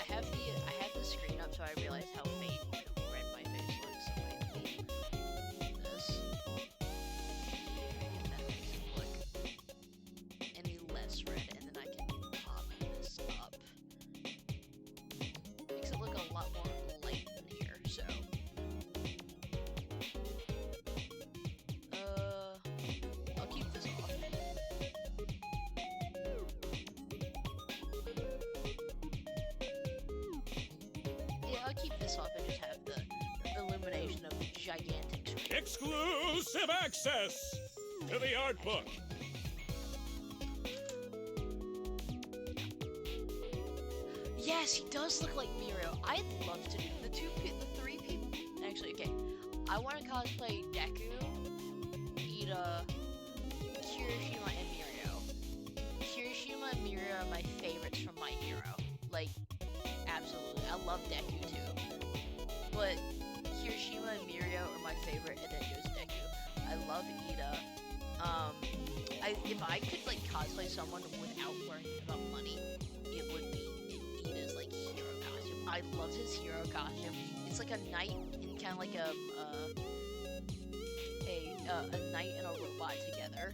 Speaker 1: I have the screen up so I realize how faded red my face looks. So wait, this. That makes it look any less red, and then I can pop this up. Makes it look a lot more light in here. So. I'll keep this off. Yeah, I'll keep this off and just have the illumination of gigantic screen.
Speaker 16: Exclusive access to the art book.
Speaker 1: Yes, he does look like Miro. I'd love to do the 3 people. Actually, okay. I want to cosplay Deku, Ida, Kirishima, and Mirio. Kirishima and Mirio are my favorites from My Hero. Like, absolutely. I love Deku too. But Kirishima and Mirio are my favorite, and then goes Deku. I love Ida. If I could like cosplay someone without worrying about money, it would be Ida's like hero costume. I loved his hero costume. It's like a knight and kind of like a knight and a robot together.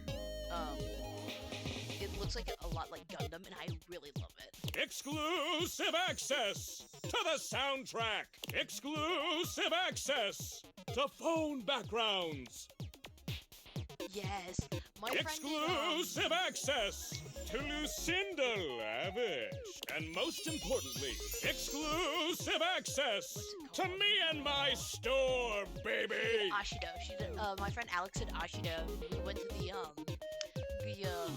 Speaker 1: It looks like a lot like Gundam, and I really love it.
Speaker 16: Exclusive access to the soundtrack. Exclusive access to phone backgrounds.
Speaker 1: Yes, my friend
Speaker 16: Exclusive access to Lucinda Lavish. And most importantly, exclusive access to me and my store, baby.
Speaker 1: Ashido. She did, my friend Alex did Ashido. We went to the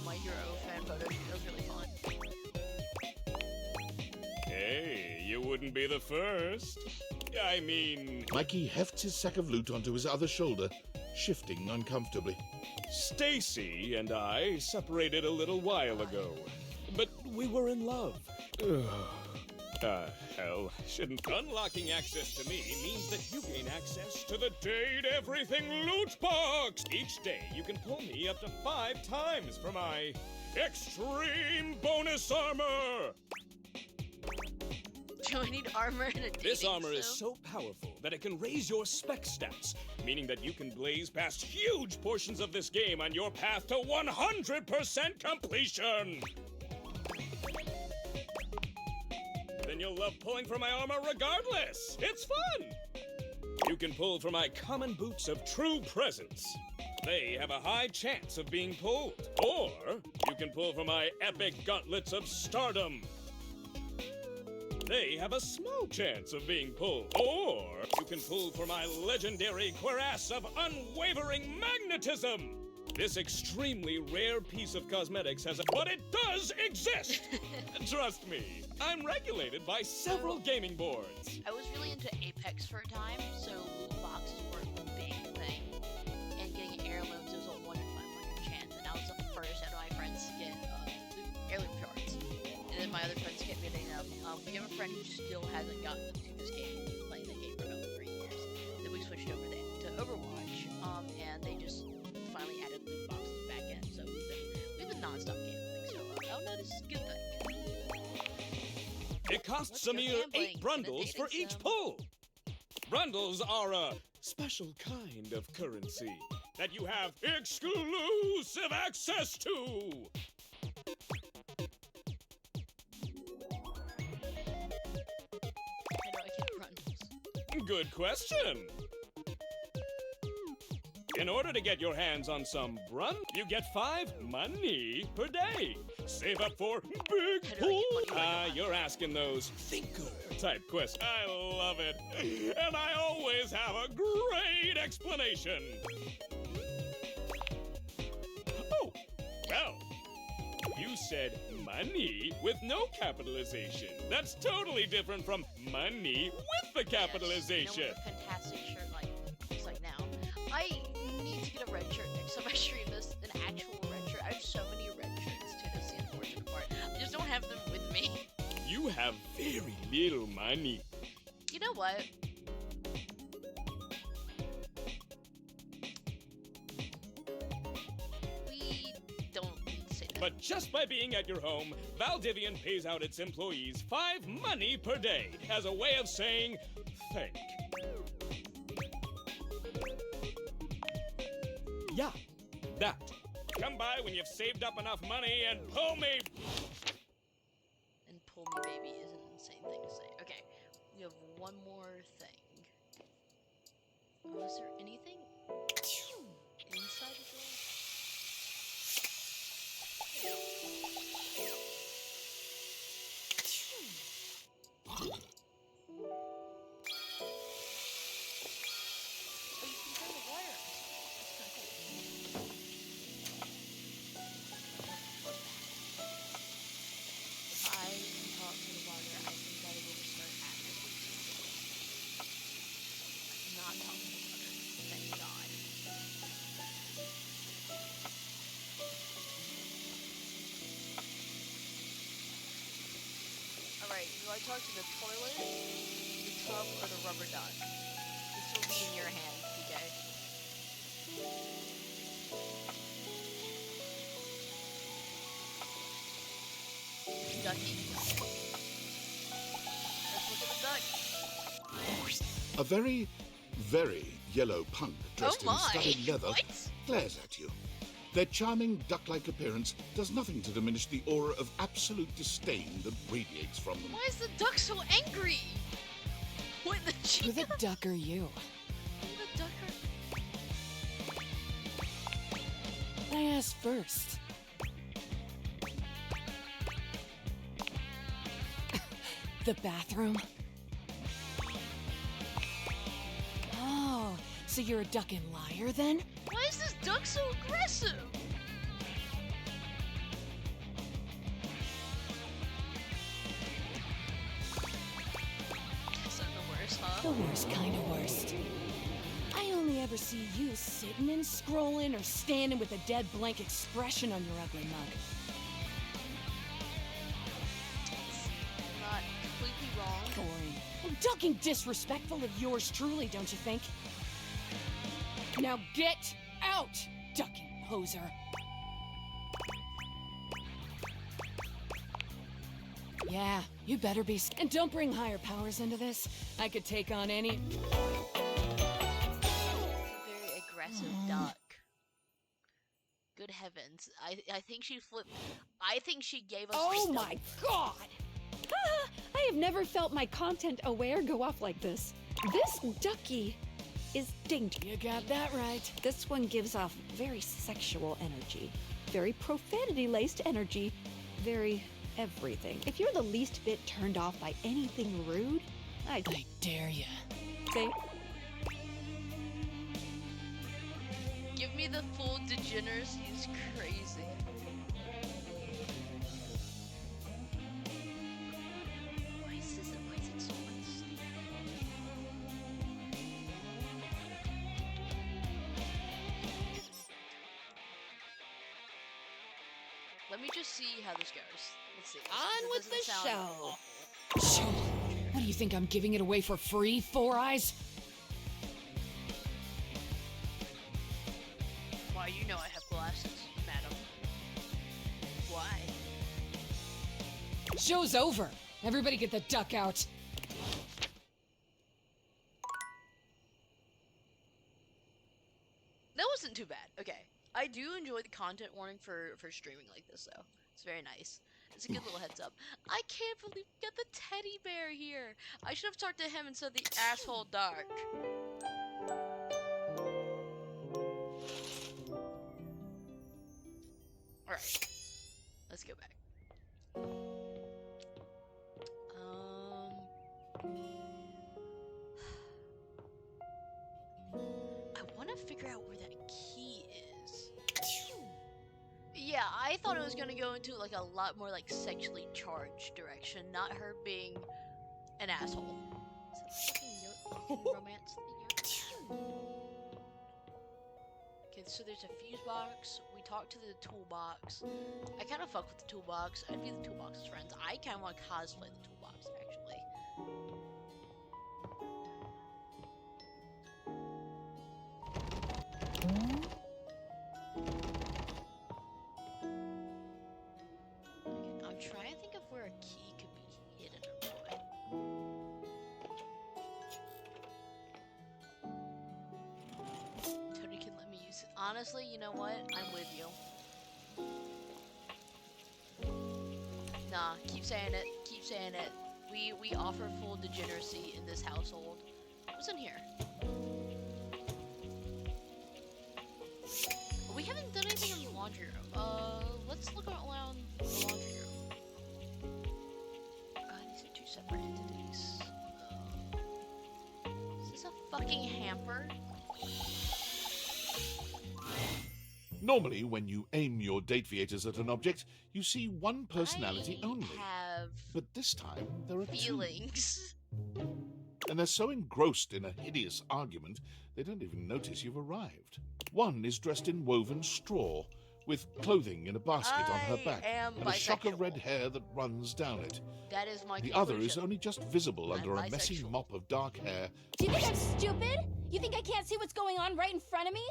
Speaker 1: My Hero fan photo shoot. It was really fun.
Speaker 16: Hey, you wouldn't be the first. I mean...
Speaker 3: Mikey hefts his sack of loot onto his other shoulder, shifting uncomfortably.
Speaker 16: Stacy and I separated a little while ago, but we were in love. Hell, shouldn't unlocking access to me means that you gain access to the Date Everything loot box. Each day, you can pull me up to 5 times for my extreme bonus armor.
Speaker 1: Do I need armor in a dating
Speaker 16: This armor is
Speaker 1: sim?
Speaker 16: so powerful that it can raise your spec stats, meaning that you can blaze past huge portions of this game on your path to 100% completion! Then you'll love pulling from my armor regardless! It's fun! You can pull from my common boots of true presence. They have a high chance of being pulled. Or you can pull from my epic gauntlets of stardom. They have a small chance of being pulled. Or you can pull for my legendary cuirass of unwavering magnetism. This extremely rare piece of cosmetics has a... But it does exist! Trust me, I'm regulated by several gaming boards.
Speaker 1: I was really into Apex for a time, so loot boxes were a big thing. And getting heirlooms was a 1 in 500 chance, and I was the first out of my other friends kept getting up. We have a friend who still hasn't gotten to this game. He's been playing the game for about 3 years. Then we switched over to Overwatch, and they just finally added loot boxes back in. So we've been non-stop gambling. So oh no, this is a good thing.
Speaker 16: It costs a mere 8 brundles for each pull. Brundles are a special kind of currency that you have exclusive access to.
Speaker 1: How do I get brundles?
Speaker 16: Good question. In order to get your hands on some brun, you get 5 money per day. Save up for big pool. You're asking those thinker type questions. I love it. And I always have a great explanation. Oh, well, you said money with no capitalization. That's totally different from money with the capitalization.
Speaker 1: Yes, with a fantastic shirt looks like now. I need to get a red shirt next time I stream this, an actual red shirt. I have so many red shirts too, that's the unfortunate part. I just don't have them with me.
Speaker 16: You have very little money.
Speaker 1: You know what? We don't need to say that.
Speaker 16: But just by being at your home, Valdivian pays out its employees 5 money per day as a way of saying thank. Yeah, that. Come by when you've saved up enough money and pull me.
Speaker 1: And pull me baby is an insane thing to say. Okay, we have one more thing. Was there anything inside the door? Oh, you can turn the wire. That's kind of cool. If I can talk to the water, I think that it will start actively. Not talk to the water. Thank God. Alright, do I talk to the toilet, the tub, or the rubber duck? This will be in your hands, PJ. Ducky. Let's look at the duck.
Speaker 3: A very, very yellow punk dressed
Speaker 1: Oh
Speaker 3: in
Speaker 1: my!
Speaker 3: studded leather
Speaker 1: What?
Speaker 3: glares at you. Their charming duck-like appearance does nothing to diminish the aura of absolute disdain that radiates from them.
Speaker 1: Why is the duck so angry? What the
Speaker 5: Who the duck are you?
Speaker 1: Who the duck are...
Speaker 5: I asked first. The bathroom? Oh, so you're a duck and liar then?
Speaker 1: Why is this duck so aggressive? Guess I'm the worst, huh?
Speaker 5: The worst kind of worst. I only ever see you sitting and scrolling or standing with a dead blank expression on your ugly mug.
Speaker 1: Not completely wrong.
Speaker 5: Boring. Well, ducking disrespectful of yours truly, don't you think? Now get out, ducking poser. Yeah, you better be. And don't bring higher powers into this. I could take on any.
Speaker 1: Very aggressive duck. Good heavens. I think she flipped. I think she gave us.
Speaker 10: Oh
Speaker 1: the
Speaker 10: my god! I have never felt my content aware go off like this. This ducky is dainty.
Speaker 5: You got that right.
Speaker 10: This one gives off very sexual energy, very profanity-laced energy, very everything. If you're the least bit turned off by anything rude, I
Speaker 5: dare ya.
Speaker 10: Say,
Speaker 1: Give me the full degeneracy is crazy. Why is it so unstable? Let me just see how this goes. Let's see.
Speaker 5: On with the show.
Speaker 2: Show? What do you think, I'm giving it away for free, Four Eyes?
Speaker 1: Why, you know I have glasses, madam. Why?
Speaker 2: Show's over. Everybody get the duck out.
Speaker 1: That wasn't too bad. Okay. I do enjoy the content warning for streaming like this, though. It's very nice. It's a good little heads up. I can't believe we got the teddy bear here. I should have talked to him instead of the asshole Dark. Alright. Let's go back. I want to figure out where that key is. Yeah, I thought it was gonna go into like a lot more like sexually charged direction, not her being an asshole. Is that fucking romance? Okay, so there's a fuse box. We talked to the toolbox. I kind of fuck with the toolbox. I'd be the toolbox's friends. I kind of want to cosplay the toolbox, actually. Okay, I'm trying to think of where a key could be hidden or what. Tony can let me use it. Honestly, you know what? I'm with you. Nah, keep saying it. Keep saying it. We offer full degeneracy in this household. What's in here? We haven't done anything in the laundry room. Let's look around the laundry room. These are two separate entities. Is this a fucking hamper?
Speaker 3: Normally, when you aim your Dateviators at an object, you see one personality only.
Speaker 1: Have
Speaker 3: But this time, there are
Speaker 1: feelings.
Speaker 3: two. And they're so engrossed in a hideous argument, they don't even notice you've arrived. One is dressed in woven straw, with clothing in a basket on her back, and a shock of red hair that runs down it.
Speaker 1: That is my
Speaker 3: The other is
Speaker 1: conclusion.
Speaker 3: only just visible under a messy
Speaker 1: bisexual.
Speaker 3: mop of dark hair.
Speaker 17: Do you think I'm stupid? You think I can't see what's going on right in front of me?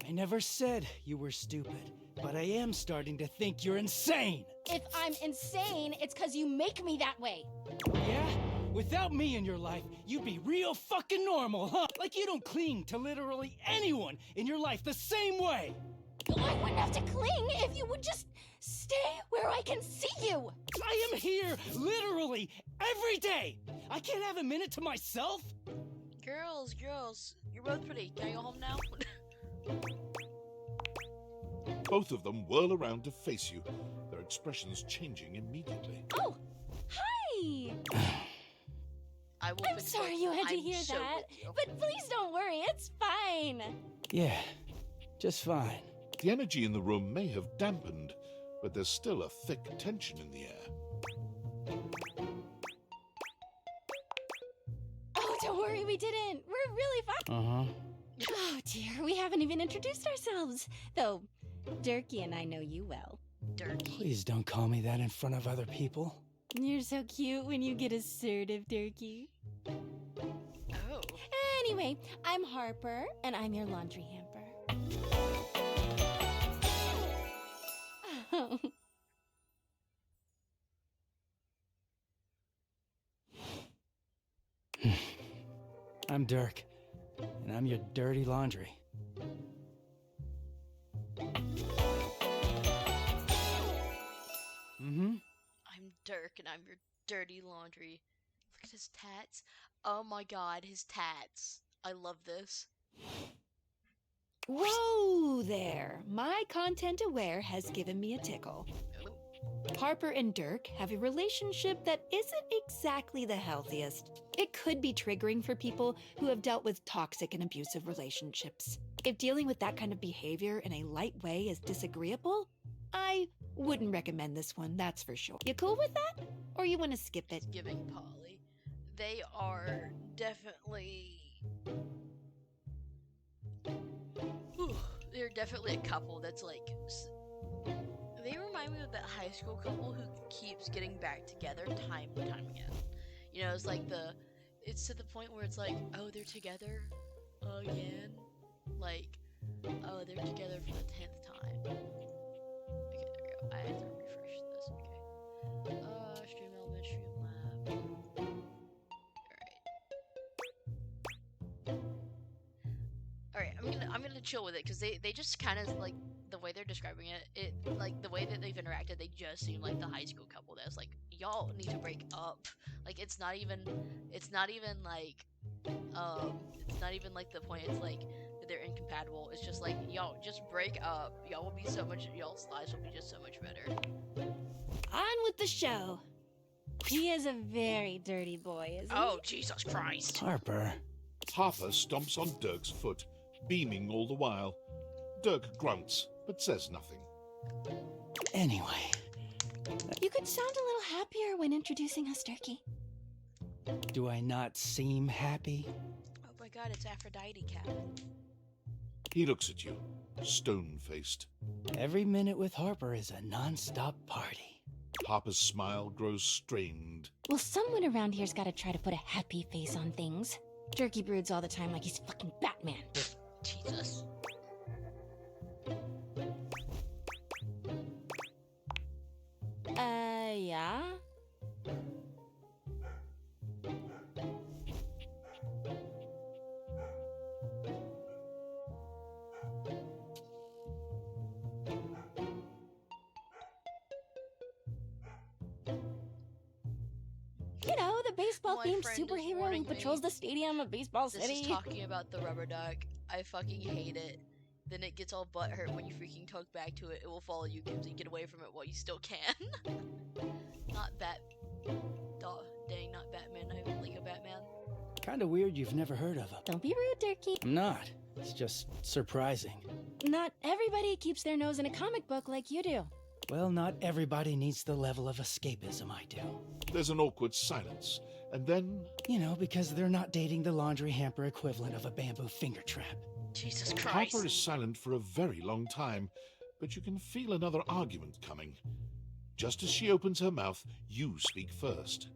Speaker 7: I never said you were stupid, but I am starting to think you're insane.
Speaker 17: If I'm insane, it's because you make me that way.
Speaker 7: Yeah? Without me in your life, you'd be real fucking normal, huh? Like you don't cling to literally anyone in your life the same way.
Speaker 17: I wouldn't have to cling if you would just stay where I can see you.
Speaker 7: I am here literally every day. I can't have a minute to myself.
Speaker 1: Girls, you're both pretty. Can I go home now?
Speaker 3: Both of them whirl around to face you, their expressions changing immediately.
Speaker 17: Oh, hi.
Speaker 1: I will
Speaker 17: I'm
Speaker 1: fix
Speaker 17: sorry
Speaker 1: both.
Speaker 17: you had to
Speaker 1: I'm
Speaker 17: hear
Speaker 1: so
Speaker 17: that,
Speaker 1: with you.
Speaker 17: but please don't worry, it's fine.
Speaker 7: Yeah, just fine.
Speaker 3: The energy in the room may have dampened, but there's still a thick tension in the air.
Speaker 17: Oh, don't worry, we didn't. We're really fine.
Speaker 7: Uh-huh.
Speaker 17: Oh dear, we haven't even introduced ourselves. Though, Durkee and I know you well.
Speaker 1: Durkee?
Speaker 7: Please don't call me that in front of other people.
Speaker 17: You're so cute when you get assertive, Durkee.
Speaker 1: Oh.
Speaker 17: Anyway, I'm Harper, and I'm your laundry hamper. Oh.
Speaker 7: I'm Dirk, and I'm your dirty laundry. Mm-hmm.
Speaker 1: I'm Dirk, and I'm your dirty laundry. Look at his tats. Oh my god, his tats. I love this.
Speaker 10: Whoa there! My content aware has given me a tickle. Harper and Dirk have a relationship that isn't exactly the healthiest. It could be triggering for people who have dealt with toxic and abusive relationships. If dealing with that kind of behavior in a light way is disagreeable, I wouldn't recommend this one, that's for sure. You cool with that? Or you want to skip it?
Speaker 1: Giving Polly. They are definitely... They're definitely a couple that's like They remind me of that high school couple who keeps getting back together time and time again. You know, it's like it's to the point where it's like, oh, they're together again? Like, oh, they're together for the 10th time. Okay, there we go. I have to refresh this, okay. Stream element, Streamlab. Alright, I'm gonna chill with it, because they just kind of, like, the way they're describing it, like, the way that they've interacted, they just seem like the high school couple that's like, y'all need to break up. Like, it's not even like the point, it's like, that they're incompatible. It's just like, y'all, just break up. Y'all's lives will be just so much better.
Speaker 17: On with the show. He is a very dirty boy, isn't he?
Speaker 1: Oh, Jesus Christ.
Speaker 3: Harper stomps on Dirk's foot, beaming all the while. Dirk grunts, but says nothing.
Speaker 2: Anyway.
Speaker 10: You could sound a little happier when introducing us, Durkee.
Speaker 2: Do I not seem happy?
Speaker 1: Oh my god, it's Aphrodite Cat.
Speaker 3: He looks at you, stone-faced.
Speaker 2: Every minute with Harper is a non-stop party.
Speaker 3: Harper's smile grows strained.
Speaker 17: Well, someone around here's gotta try to put a happy face on things. Durkee broods all the time like he's fucking Batman.
Speaker 1: Jesus.
Speaker 17: Yeah? You know, the baseball-themed superhero who patrols the stadium of Baseball City.
Speaker 1: This is talking about the rubber duck. I fucking hate it. Then it gets all butthurt when you freaking talk back to it. It will follow you, Kimsey. Get away from it while you still can. Not not Batman. I have Lego Batman.
Speaker 2: Kinda weird you've never heard of him.
Speaker 17: Don't be rude, Durkee.
Speaker 2: I'm not. It's just surprising.
Speaker 17: Not everybody keeps their nose in a comic book like you do.
Speaker 2: Well, not everybody needs the level of escapism I do.
Speaker 3: There's an awkward silence, and then...
Speaker 2: You know, because they're not dating the laundry hamper equivalent of a bamboo finger trap.
Speaker 1: Jesus Christ.
Speaker 3: Harper is silent for a very long time, but you can feel another argument coming. Just as she opens her mouth, you speak first.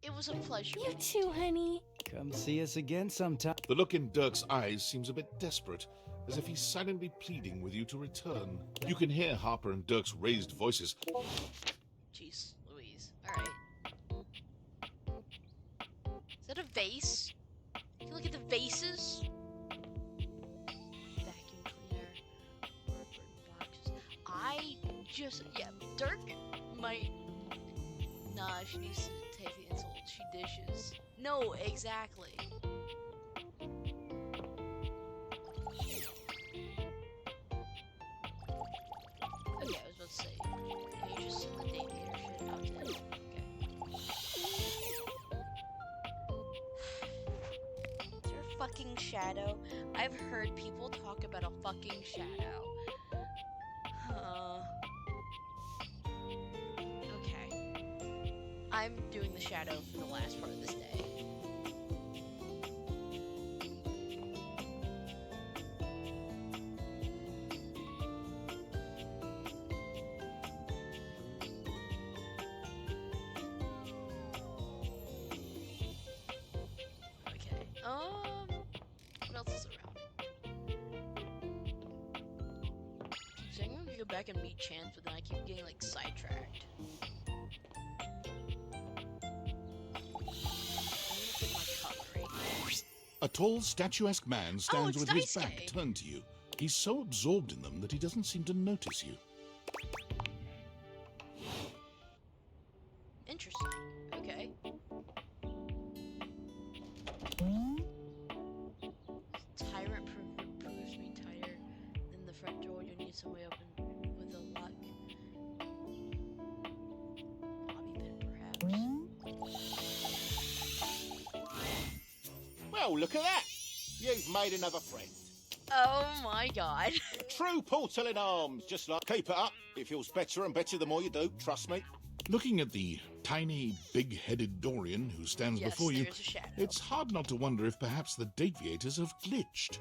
Speaker 1: It was a pleasure.
Speaker 17: You too, honey.
Speaker 2: Come see us again sometime.
Speaker 3: The look in Dirk's eyes seems a bit desperate, as if he's silently pleading with you to return. You can hear Harper and Dirk's raised voices.
Speaker 1: Jeez Louise. Alright. Is that a vase? Can you look at the vases? Vacuum cleaner. Cardboard boxes. Dirk might... Nah, she needs to take the insult. She dishes. No, exactly. Okay, I was about to say, can you just send the daycare shit out to him? Okay. Is there a fucking shadow? I've heard people talk about a fucking shadow. Okay. I'm doing the shadow for the last part of this day. What else is around? So I'm gonna go back and meet Chance, but then I keep getting like sidetracked.
Speaker 3: A tall, statuesque man stands
Speaker 1: it's
Speaker 3: with his back
Speaker 1: Daisuke.
Speaker 3: turned to you. He's so absorbed in them that he doesn't seem to notice you.
Speaker 1: Interesting. Okay. Tyrant proves me tighter than the front door. You need some way open with a lock. Bobby pin, perhaps.
Speaker 18: Well, look at that! You've made another friend.
Speaker 1: Oh my god.
Speaker 18: True portal in arms, just like keep it up. It feels better and better the more you do, trust me.
Speaker 3: Looking at the tiny, big-headed Dorian who stands
Speaker 1: Yes,
Speaker 3: before you,
Speaker 1: there's a shadow.
Speaker 3: it's hard not to wonder if perhaps the Dateviators have glitched.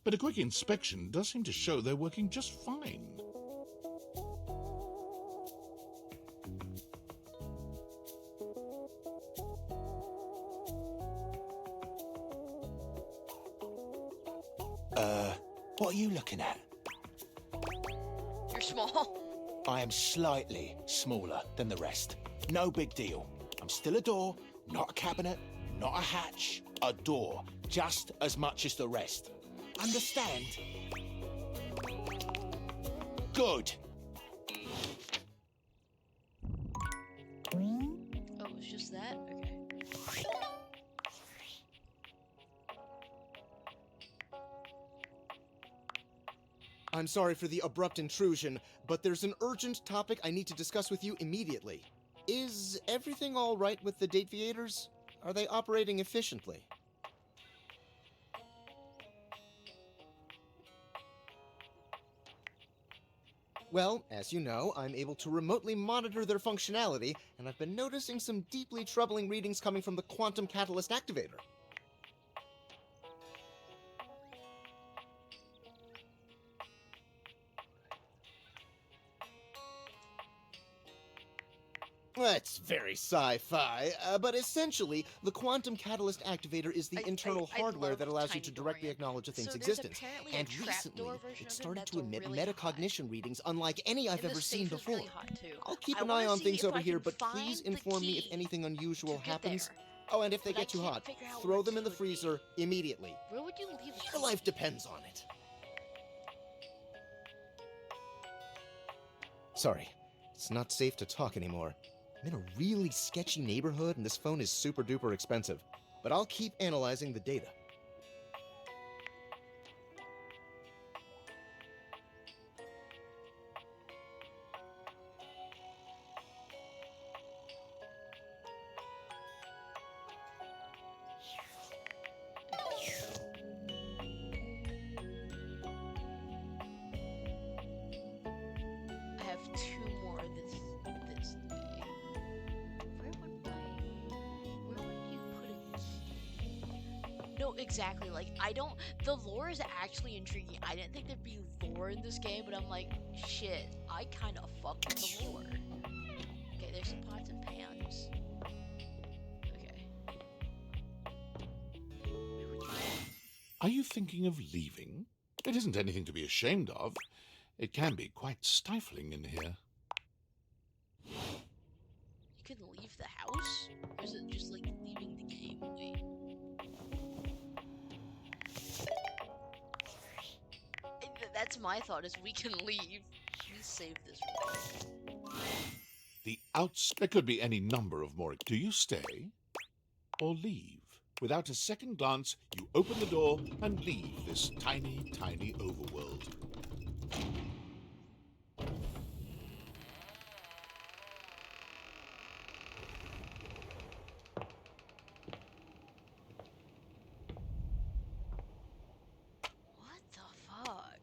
Speaker 3: But a quick inspection does seem to show they're working just fine.
Speaker 13: What are you looking at?
Speaker 1: You're small.
Speaker 13: I am slightly smaller than the rest. No big deal. I'm still a door, not a cabinet, not a hatch. A door, just as much as the rest. Understand? Good.
Speaker 1: Oh, it's just that? Okay.
Speaker 19: I'm sorry for the abrupt intrusion, but there's an urgent topic I need to discuss with you immediately. Is everything all right with the Dateviators? Are they operating efficiently? Well, as you know, I'm able to remotely monitor their functionality, and I've been noticing some deeply troubling readings coming from the Quantum Catalyst Activator. That's very sci-fi, but essentially, the Quantum Catalyst Activator is the internal hardware that allows you to directly acknowledge a thing's existence. And recently, it started to emit metacognition readings unlike any I've ever seen before. I'll keep an eye on things over here, but please inform me if anything unusual happens. Oh, and if they get too hot, throw them in the freezer immediately.
Speaker 1: Where would you leave it?
Speaker 19: Your life depends on it. Sorry, it's not safe to talk anymore. I'm in a really sketchy neighborhood, and this phone is super duper expensive. But I'll keep analyzing the data.
Speaker 1: I have two more this day. Where would you put a key? No, exactly. Like, I don't. The lore is actually intriguing. I didn't think there'd be lore in this game, but I'm like, shit, I kind of fuck with the lore. Okay, there's some pots and pans. Okay.
Speaker 3: Are you thinking of leaving? It isn't anything to be ashamed of. It can be quite stifling in here.
Speaker 1: You can leave the house? Or is it just like leaving the game? Wait. That's my thought, is we can leave. Please save this room.
Speaker 3: There could be any number of more. Do you stay or leave? Without a second glance, you open the door and leave this tiny, tiny overworld.
Speaker 1: What the fuck?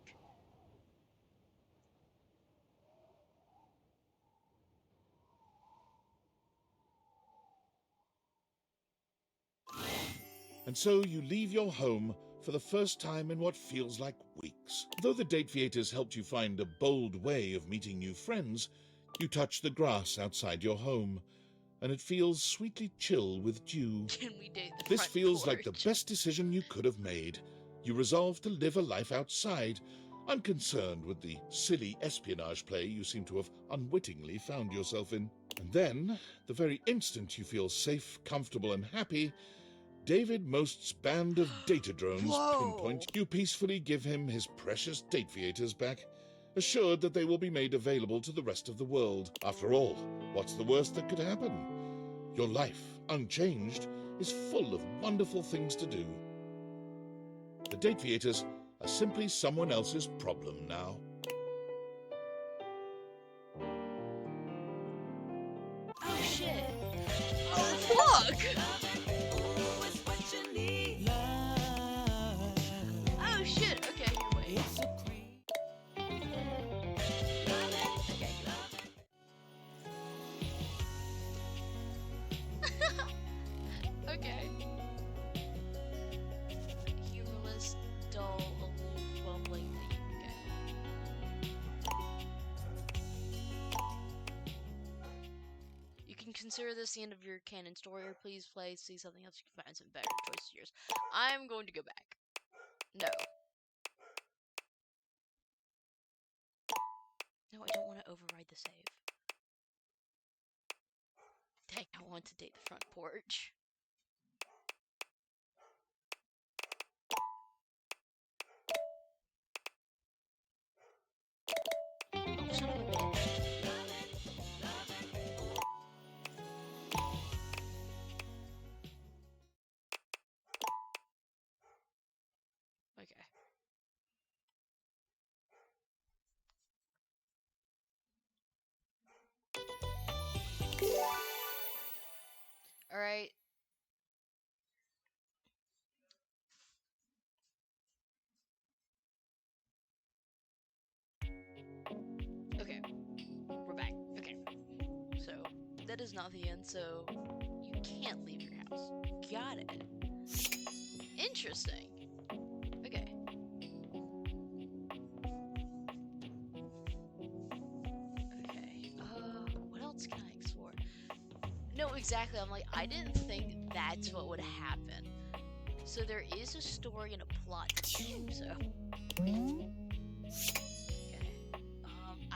Speaker 3: And so you leave your home for the first time in what feels like weeks. Though the Dateviators helped you find a bold way of meeting new friends, you touch the grass outside your home, and it feels sweetly chill with dew.
Speaker 1: Can we date the
Speaker 3: This
Speaker 1: front
Speaker 3: feels like the
Speaker 1: porch?
Speaker 3: best decision you could have made. You resolve to live a life outside, unconcerned with the silly espionage play you seem to have unwittingly found yourself in. And then, the very instant you feel safe, comfortable, and happy, David Most's band of data drones pinpoint. You peacefully give him his precious Dateviators back, assured that they will be made available to the rest of the world. After all, what's the worst that could happen? Your life, unchanged, is full of wonderful things to do. The Dateviators are simply someone else's problem now.
Speaker 1: Oh shit! Oh fuck! Oh shit! Okay, wait. consider this the end of your canon story, or please play, see something else you can find some better choices yours. I'm going to go back. No. No, I don't want to override the save. Dang, I want to date the front porch. Oh, son of a bitch. Okay. All right. Okay. We're back. Okay. So, that is not the end, so you can't leave your house. Got it. Interesting. Okay. Okay. What else can I explore? No, exactly. I'm like, I didn't think that's what would happen. So there is a story and a plot too, so. Okay.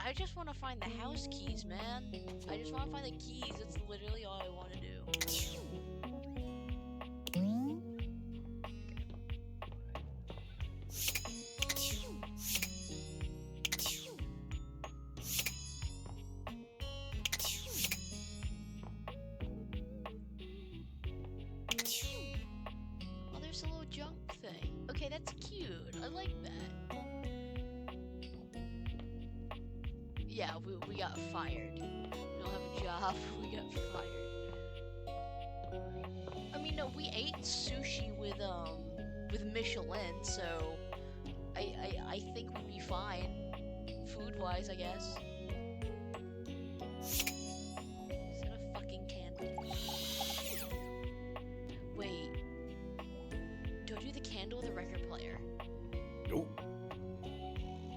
Speaker 1: I just want to find the house keys, man. I just want to find the keys. That's literally all I want to do. Oh, there's a little junk thing. Okay, that's cute. I like that. Yeah, we got fired. We don't have a job. We got fired. I mean, no, we ate sushi with Michelin, so I think we'd be fine, food-wise, I guess. Is that a fucking candle? Wait, do I do the candle or the record player?
Speaker 12: Nope.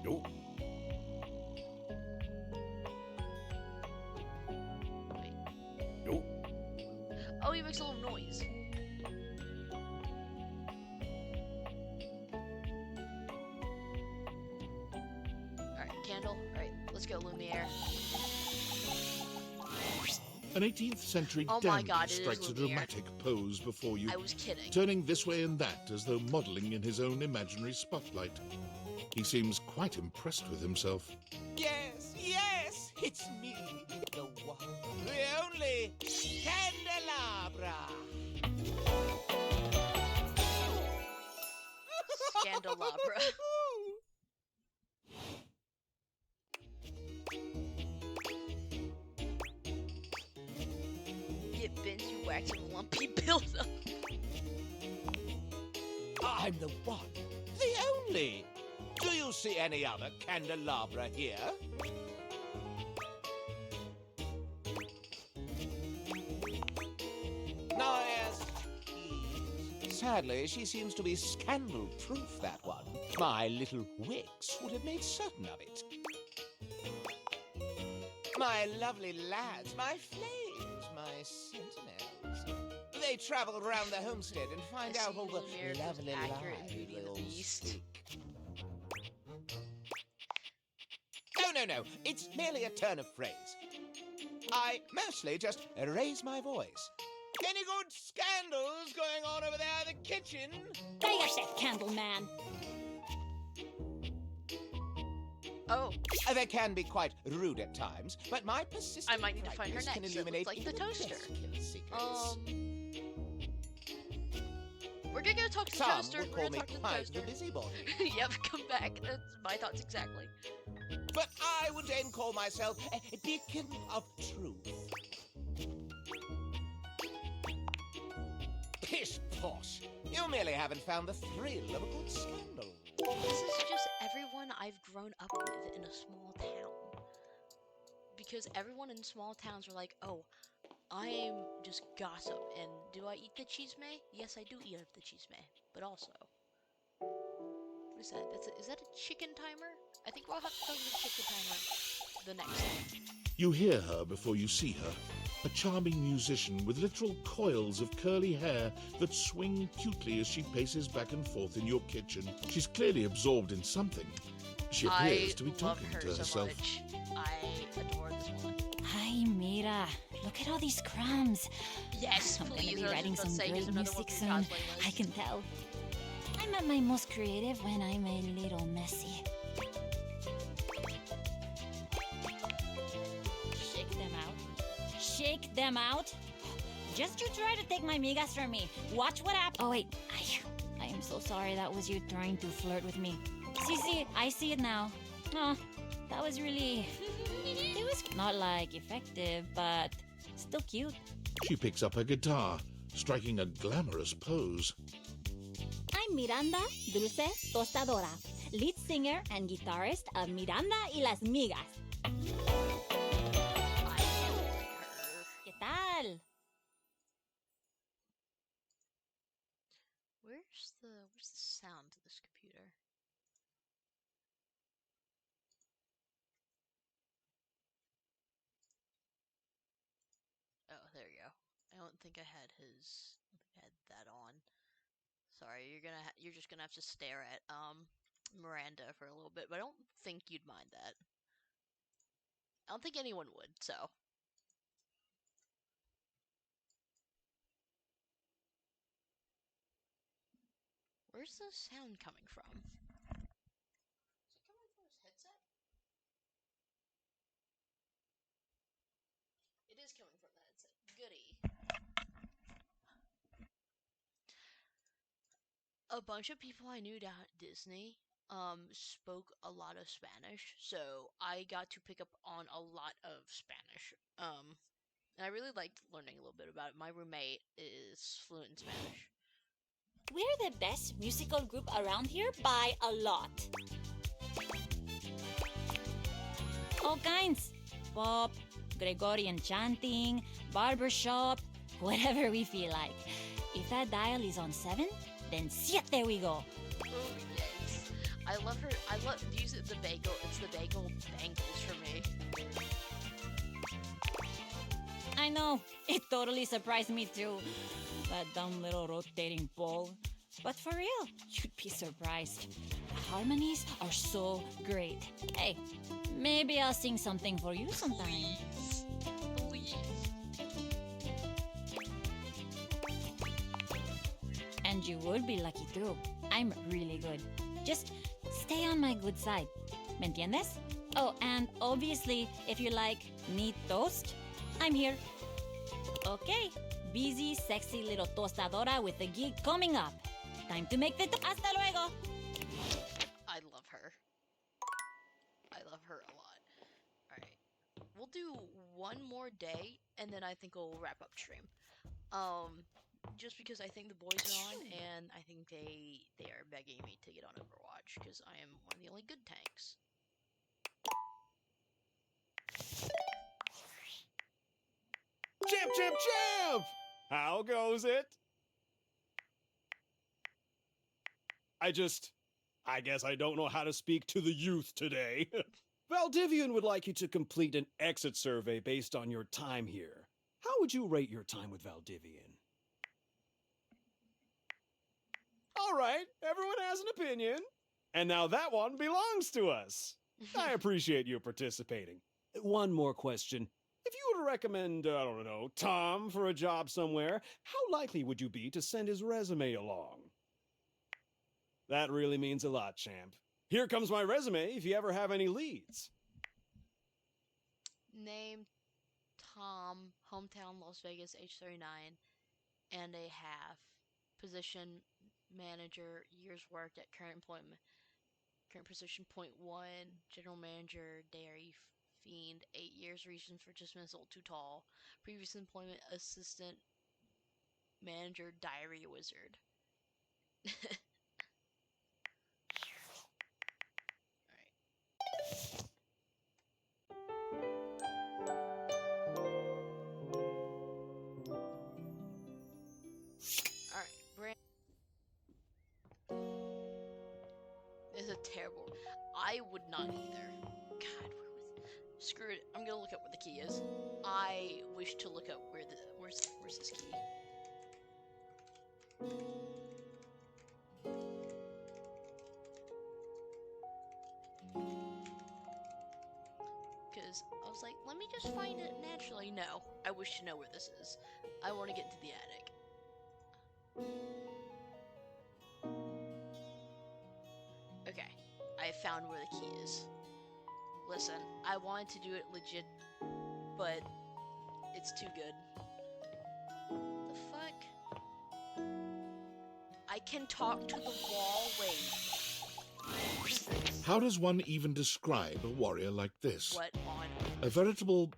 Speaker 12: Nope. Nope.
Speaker 1: Oh, he makes a little noise. Alright, candle. Alright, let's go, Lumiere.
Speaker 3: An 18th century
Speaker 1: Oh my
Speaker 3: dandy
Speaker 1: God, it is
Speaker 3: strikes a
Speaker 1: Lumiere.
Speaker 3: dramatic pose before you,
Speaker 1: I was kidding.
Speaker 3: turning this way and that as though modelling in his own imaginary spotlight. He seems quite impressed with himself.
Speaker 18: Yes, yes, it's me, the one, the only Candelabra.
Speaker 1: Candelabra. Get bent, you wax and lumpy buildup.
Speaker 18: I'm the one, the only. Do you see any other candelabra here? No, yes. Sadly, she seems to be scandal-proof, that one. My little wicks would have made certain of it. My lovely lads, my flames, my sentinels. They travel around the homestead and find out all the lovely lies they'll speak. No, it's merely a turn of phrase. I mostly just raise my voice. Any good scandals going on over there in the kitchen?
Speaker 10: There you sit, Candleman.
Speaker 1: Oh.
Speaker 18: They can be quite rude at times, but my persistent
Speaker 1: I might need to find her
Speaker 18: brightness can
Speaker 1: next. It
Speaker 18: illuminate
Speaker 1: looks like the
Speaker 18: even
Speaker 1: toaster.
Speaker 18: best kept secrets.
Speaker 1: We're gonna go talk to the
Speaker 18: Some
Speaker 1: toaster.
Speaker 18: would
Speaker 1: We're
Speaker 18: call
Speaker 1: gonna
Speaker 18: me
Speaker 1: talk to the
Speaker 18: quite
Speaker 1: toaster.
Speaker 18: the busybody.
Speaker 1: Yep, come back. That's my thoughts exactly.
Speaker 18: But I would then call myself a beacon of truth. Pish posh! You merely haven't found the thrill of a good scandal.
Speaker 1: This is just everyone I've grown up with in a small town. Because everyone in small towns are like, oh, I'm just gossip. And do I eat the chisme? Yes, I do eat the chisme. But also, what is that? Is that a chicken timer? I think we'll have to talk to the chicken timer the next time.
Speaker 3: You hear her before you see her. a charming musician with literal coils of curly hair that swing cutely as she paces back and forth in your kitchen. She's clearly absorbed in something. She appears to be talking to herself.
Speaker 1: I adore this woman.
Speaker 17: Hi, Mira. Look at all these crumbs.
Speaker 1: Yes,
Speaker 17: I'm
Speaker 1: please.
Speaker 17: gonna be
Speaker 1: I was
Speaker 17: writing
Speaker 1: just about
Speaker 17: some
Speaker 1: to say, here's
Speaker 17: great
Speaker 1: another one
Speaker 17: music
Speaker 1: from your
Speaker 17: soon.
Speaker 1: cosplay list.
Speaker 17: I can tell. I'm at my most creative when I'm a little messy. Shake them out. Shake them out. Just you try to take my migas from me. Watch what happens. Oh wait, I am so sorry. That was you trying to flirt with me. See, I see it now. Oh, that was really. It was not like effective, but still cute.
Speaker 3: She picks up her guitar, striking a glamorous pose.
Speaker 17: I'm Miranda Dulce Tostadora, lead singer and guitarist of Miranda y las Migas. ¿Qué tal?
Speaker 1: Where's the sound to this computer? Oh, there you go. I don't think I had that on. Sorry, you're just gonna have to stare at Miranda for a little bit, but I don't think you'd mind that. I don't think anyone would, so. Where's the sound coming from? Is it coming from his headset? It is coming from the headset. Goody. A bunch of people I knew down at Disney spoke a lot of Spanish, so I got to pick up on a lot of Spanish. And I really liked learning a little bit about it. My roommate is fluent in Spanish.
Speaker 17: We're the best musical group around here by a lot. All kinds. Pop, Gregorian chanting, barbershop, whatever we feel like. If that dial is on 7, then siete we go.
Speaker 1: Oh, yes. I love her. I love use it the bagel. It's the bagel bangles for me.
Speaker 17: I know. It totally surprised me too. That dumb little rotating ball. But for real, you'd be surprised. The harmonies are so great. Hey, maybe I'll sing something for you sometime.
Speaker 1: Please.
Speaker 17: And you would be lucky too. I'm really good. Just stay on my good side. ¿Me entiendes? Oh, and obviously, if you like meat toast, I'm here. Okay, busy, sexy little tostadora with a gig coming up. Time to make the hasta luego.
Speaker 1: I love her. I love her a lot. Alright. We'll do one more day, and then I think we'll wrap up stream. Just because I think the boys are on, and I think they are begging me to get on Overwatch, because I am one of the only good tanks.
Speaker 16: Champ, champ, champ! How goes it? I guess I don't know how to speak to the youth today. Valdivian would like you to complete an exit survey based on your time here. How would you rate your time with Valdivian? All right, everyone has an opinion. And now that one belongs to us. I appreciate you participating. One more question. If you were to recommend, I don't know, Tom for a job somewhere, how likely would you be to send his resume along? That really means a lot, champ. Here comes my resume if you ever have any leads.
Speaker 1: Name Tom, hometown Las Vegas, age 39 and a half. Position manager, years worked at current employment. Current position 0.1, general manager, dairy fiend, 8 years, reason for dismissal, too tall. Previous employment, assistant manager, diary wizard. Is a terrible. I would not either. God, screw it. I'm gonna look up what the key is. I wish wish to look up where's this key. Because I was like, let me just find it naturally. No, I wish to know where this is. I want to get into the attic. Okay, I found where the key is. Listen, I wanted to do it legit, but it's too good. The fuck? I can talk to the wall. Wait.
Speaker 3: How does one even describe a warrior like this?
Speaker 1: What on?
Speaker 3: A veritable,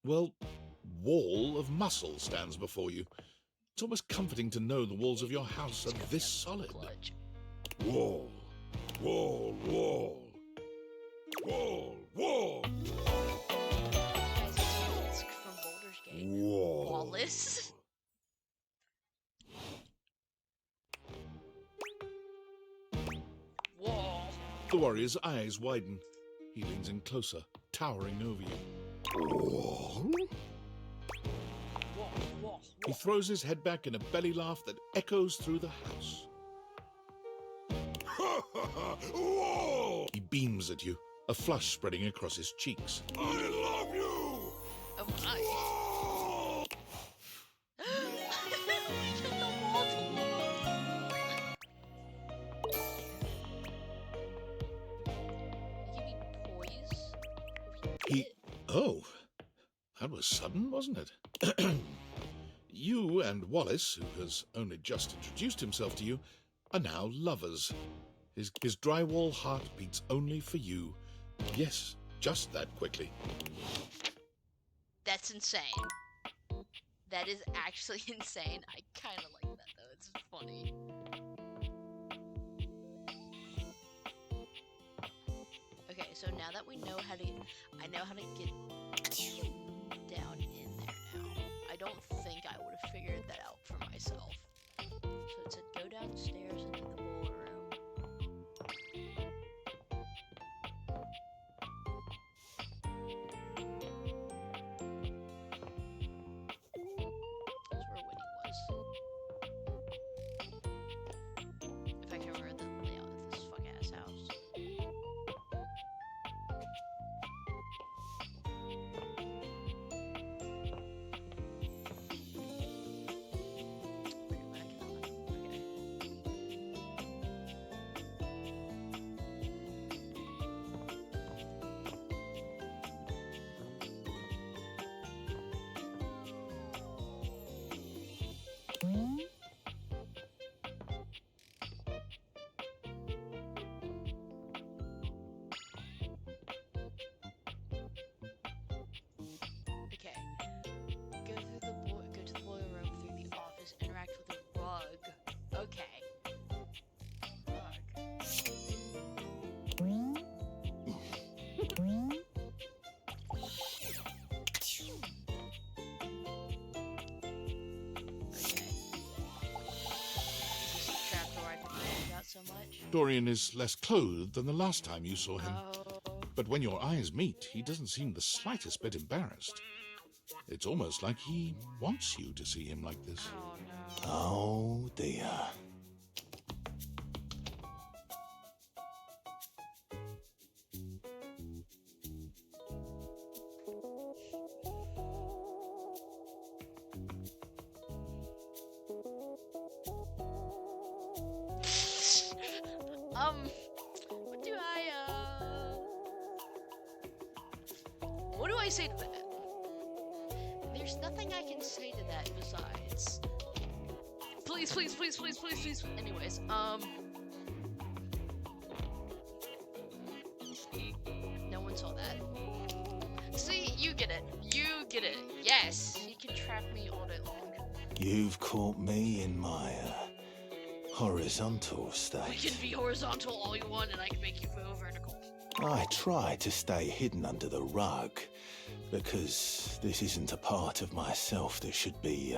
Speaker 3: well, wall of muscle stands before you. It's almost comforting to know the walls of your house are this solid. Wall, wall, wall, wall, wall.
Speaker 1: It's from Baldur's Gate.
Speaker 3: Wall.
Speaker 1: Wallace. Wall.
Speaker 3: The warrior's eyes widen. He leans in closer, towering over you. Wall. He throws his head back in a belly laugh that echoes through the house. Wall! He beams at you, a flush spreading across his cheeks. I love you!
Speaker 1: Oh my. The wall Give me poise.
Speaker 3: Oh, that was sudden, wasn't it? You and Wallace, who has only just introduced himself to you, are now lovers. His drywall heart beats only for you. Yes, just that quickly.
Speaker 1: That's insane. That is actually insane. I kind of like that though. It's funny. Okay, so now that we know how to, I know how to get down in there now. I don't think I would have figured that out for myself. So it said go downstairs into the boiler room. That's where Winnie was. If I can remember the layout of this fuck ass house. Okay. Go to the boiler room through the office, interact with the rug. Okay. So much.
Speaker 3: Dorian is less clothed than the last time you saw him. But when your eyes meet, he doesn't seem the slightest bit embarrassed. It's almost like he wants you to see him like this.
Speaker 20: Oh dear.
Speaker 1: What do I say to that? There's nothing I can say to that besides, please, please, please, please, please, please. Anyways, no one saw that. See, you get it. You get it. Yes, you can trap me all day long.
Speaker 20: You've caught me in my horizontal state.
Speaker 1: We can be horizontal all you want, and I can make you go vertical.
Speaker 20: I try to stay hidden under the rug because this isn't a part of myself that should be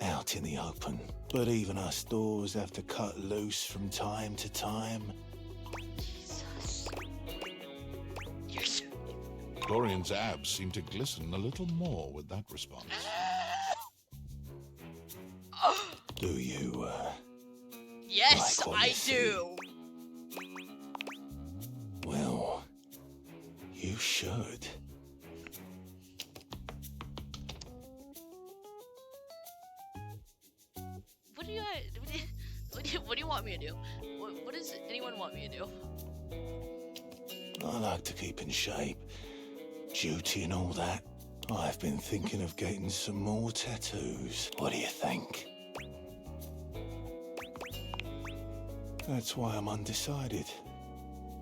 Speaker 20: out in the open. But even us doors have to cut loose from time to time.
Speaker 1: Jesus. You're so...
Speaker 3: Dorian's abs seem to glisten a little more with that response.
Speaker 20: Do you,
Speaker 1: Yes,
Speaker 20: like what
Speaker 1: I
Speaker 20: you see?
Speaker 1: do.
Speaker 20: Well, you should.
Speaker 1: What do you what do you want me to do? What does anyone want me to do?
Speaker 20: I like to keep in shape. Duty and all that. I've been thinking of getting some more tattoos. What do you think? That's why I'm undecided.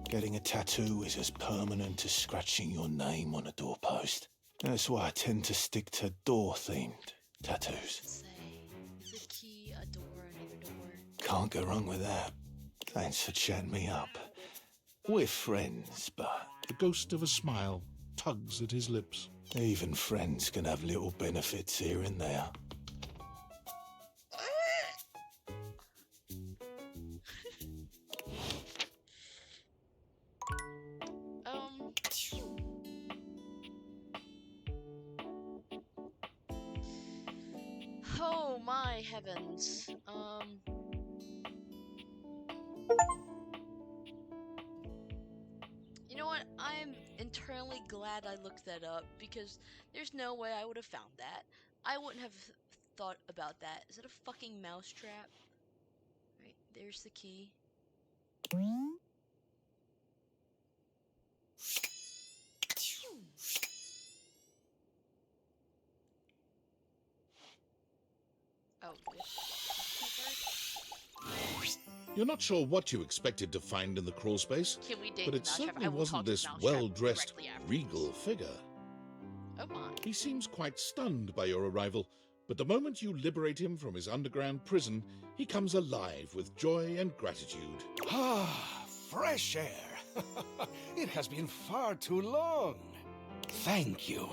Speaker 20: Getting a tattoo is as permanent as scratching your name on a doorpost. That's why I tend to stick to door-themed tattoos.
Speaker 1: Is a key, a door, another door?
Speaker 20: Can't go wrong with that. Thanks for chatting me up. We're friends, but...
Speaker 3: The ghost of a smile tugs at his lips.
Speaker 20: Even friends can have little benefits here and there.
Speaker 1: Oh my heavens. You know what? I'm internally glad I looked that up because there's no way I would have found that. I wouldn't have thought about that. Is it a fucking mousetrap? Right, there's the key. Oh, good.
Speaker 3: You're not sure what you expected to find in the crawl space,
Speaker 1: Can we date
Speaker 3: but
Speaker 1: the
Speaker 3: it
Speaker 1: mousetrap?
Speaker 3: certainly
Speaker 1: I will
Speaker 3: wasn't
Speaker 1: talk to the
Speaker 3: this
Speaker 1: mousetrap
Speaker 3: well-dressed,
Speaker 1: directly after.
Speaker 3: regal figure.
Speaker 1: Oh my.
Speaker 3: He seems quite stunned by your arrival, but the moment you liberate him from his underground prison, he comes alive with joy and gratitude.
Speaker 21: Ah, fresh air. It has been far too long. Thank you.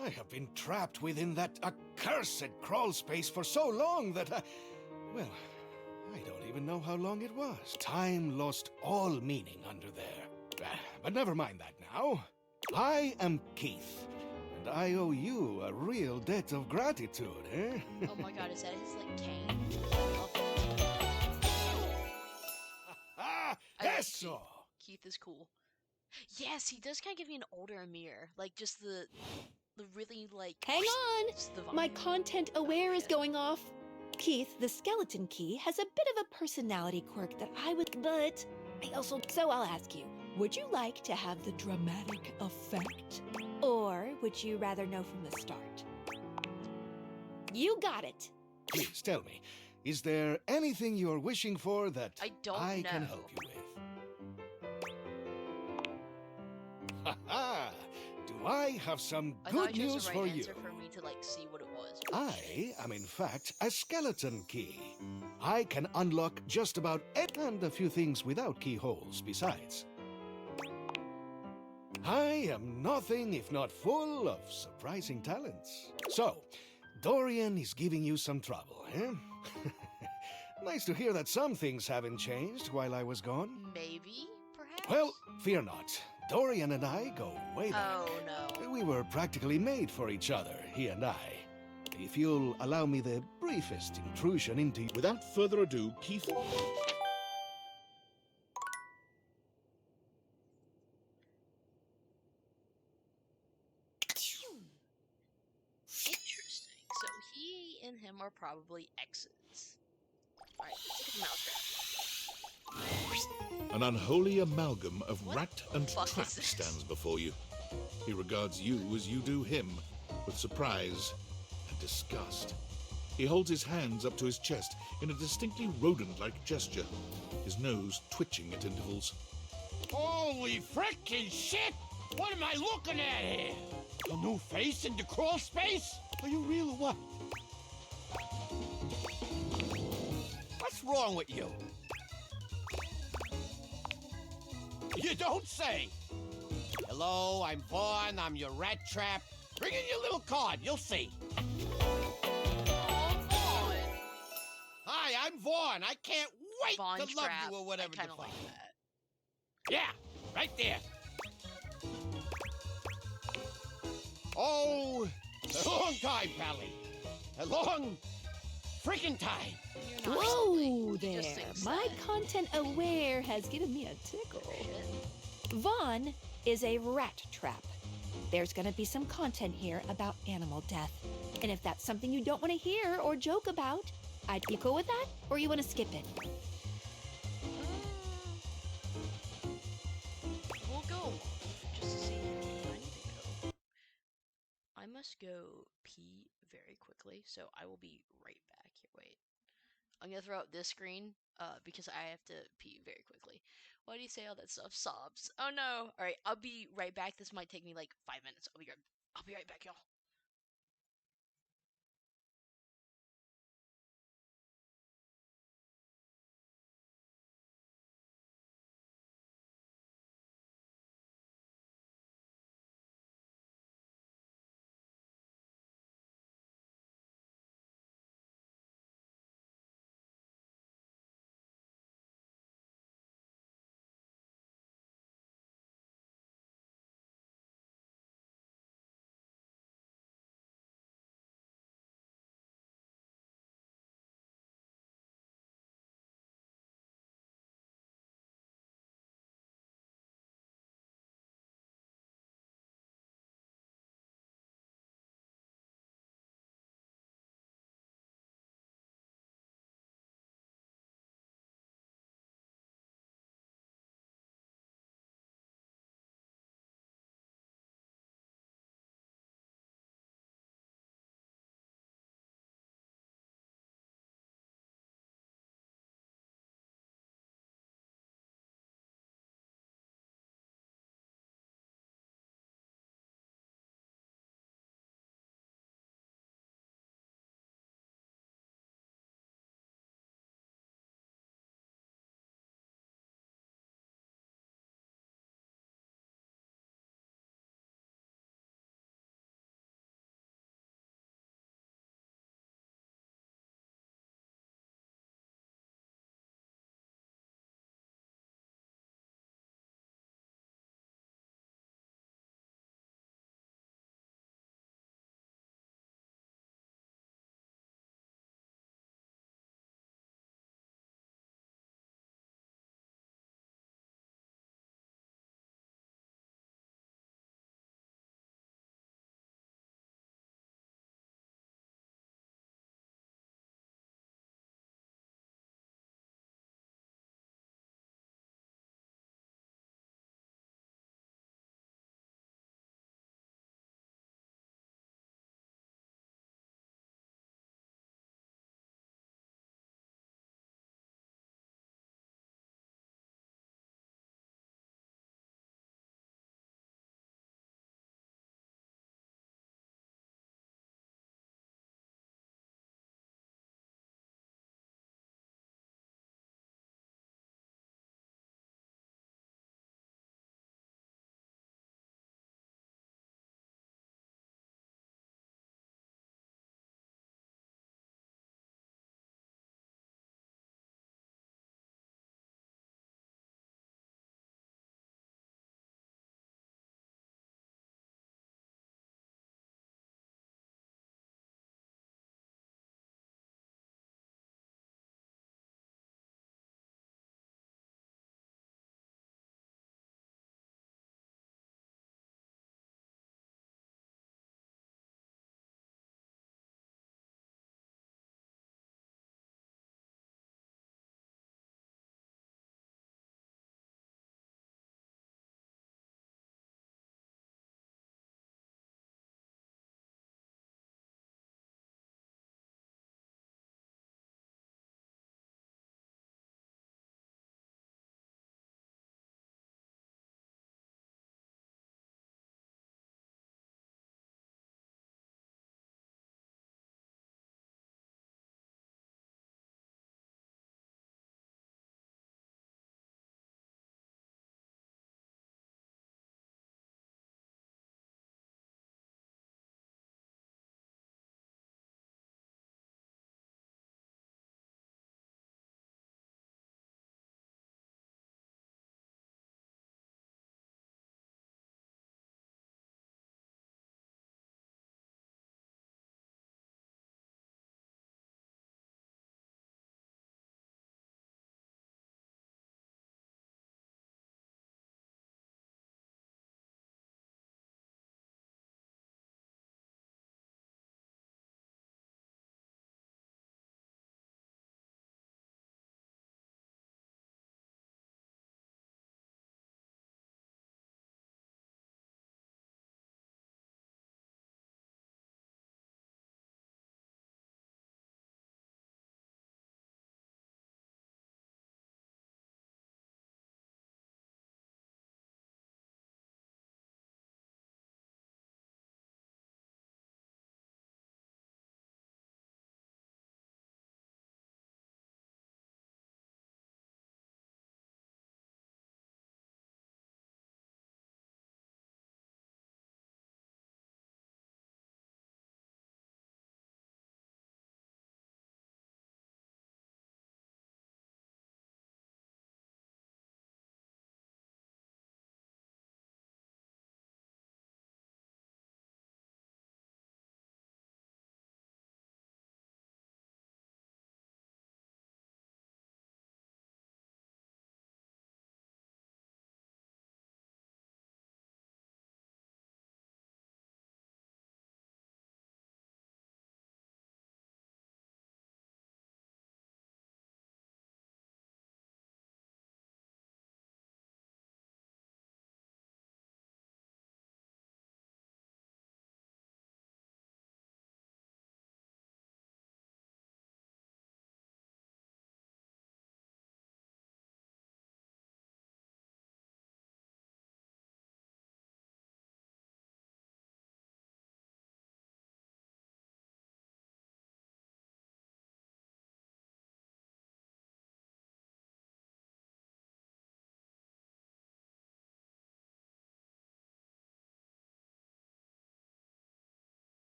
Speaker 21: I have been trapped within that accursed crawl space for so long that well, I don't even know how long it was. Time lost all meaning under there. But never mind that now. I am Keith, and I owe you a real debt of gratitude, eh?
Speaker 1: Oh my god, is that his, like, cane?
Speaker 21: Eso!
Speaker 1: Keith is cool. Yes, he does kind of give me an older Amir. Like, just the really, like...
Speaker 10: Hang on!
Speaker 1: just the vibe.
Speaker 10: My content aware is going off. Keith, the skeleton key, has a bit of a personality quirk that I would... But I also... So I'll ask you, would you like to have the dramatic effect? Or would you rather know from the start? You got it.
Speaker 21: Please tell me, is there anything you're wishing for that
Speaker 1: I don't
Speaker 21: can
Speaker 1: know.
Speaker 21: help you with? Ha ha! Do I have some
Speaker 1: I thought
Speaker 21: good
Speaker 1: I chose
Speaker 21: news
Speaker 1: the
Speaker 21: for
Speaker 1: right
Speaker 21: you?
Speaker 1: answer for me to, like, see what it was.
Speaker 21: I am in fact a skeleton key. I can unlock just about and a few things without keyholes besides. I am nothing if not full of surprising talents. So, Dorian is giving you some trouble, eh? Nice to hear that some things haven't changed while I was gone.
Speaker 1: Maybe, perhaps?
Speaker 21: Well, fear not. Dorian and I go way back.
Speaker 1: Oh, no.
Speaker 21: We were practically made for each other, he and I. If you'll allow me the briefest intrusion into...
Speaker 3: Without further ado, Keith...
Speaker 1: Interesting. So he and him are probably exes. Alright, let's look at the mousetrap.
Speaker 3: An unholy amalgam of rat and
Speaker 1: fuck
Speaker 3: trap
Speaker 1: is this?
Speaker 3: stands before you. He regards you as you do him, with surprise and disgust. He holds his hands up to his chest in a distinctly rodent-like gesture, his nose twitching at intervals.
Speaker 22: Holy frickin' shit! What am I looking at here? A new face in the crawl space? Are you real or what? What's wrong with you? You don't say! Hello, I'm Vaughn, I'm your rat trap. Bring in your little card, you'll see. Hi, I'm Vaughn. I can't wait
Speaker 1: Vaughn
Speaker 22: to love
Speaker 1: Trap.
Speaker 22: you or whatever
Speaker 1: I
Speaker 22: the
Speaker 1: kinda
Speaker 22: fuck.
Speaker 1: like that.
Speaker 22: Yeah, right there. Oh, a long time, Pally. A long freaking time.
Speaker 10: Whoa there! My content aware has given me a tickle. Vaughn is a rat trap. There's gonna be some content here about animal death. And if that's something you don't want to hear or joke about, you cool with that? Or you want to skip it?
Speaker 1: We'll go just to see. I need to go. I must go pee very quickly, so I will be right back here. Wait. I'm gonna throw up this screen because I have to pee very quickly. Why do you say all that stuff? Sobs. Oh no. Alright, I'll be right back. This might take me like 5 minutes. I'll be right back, y'all.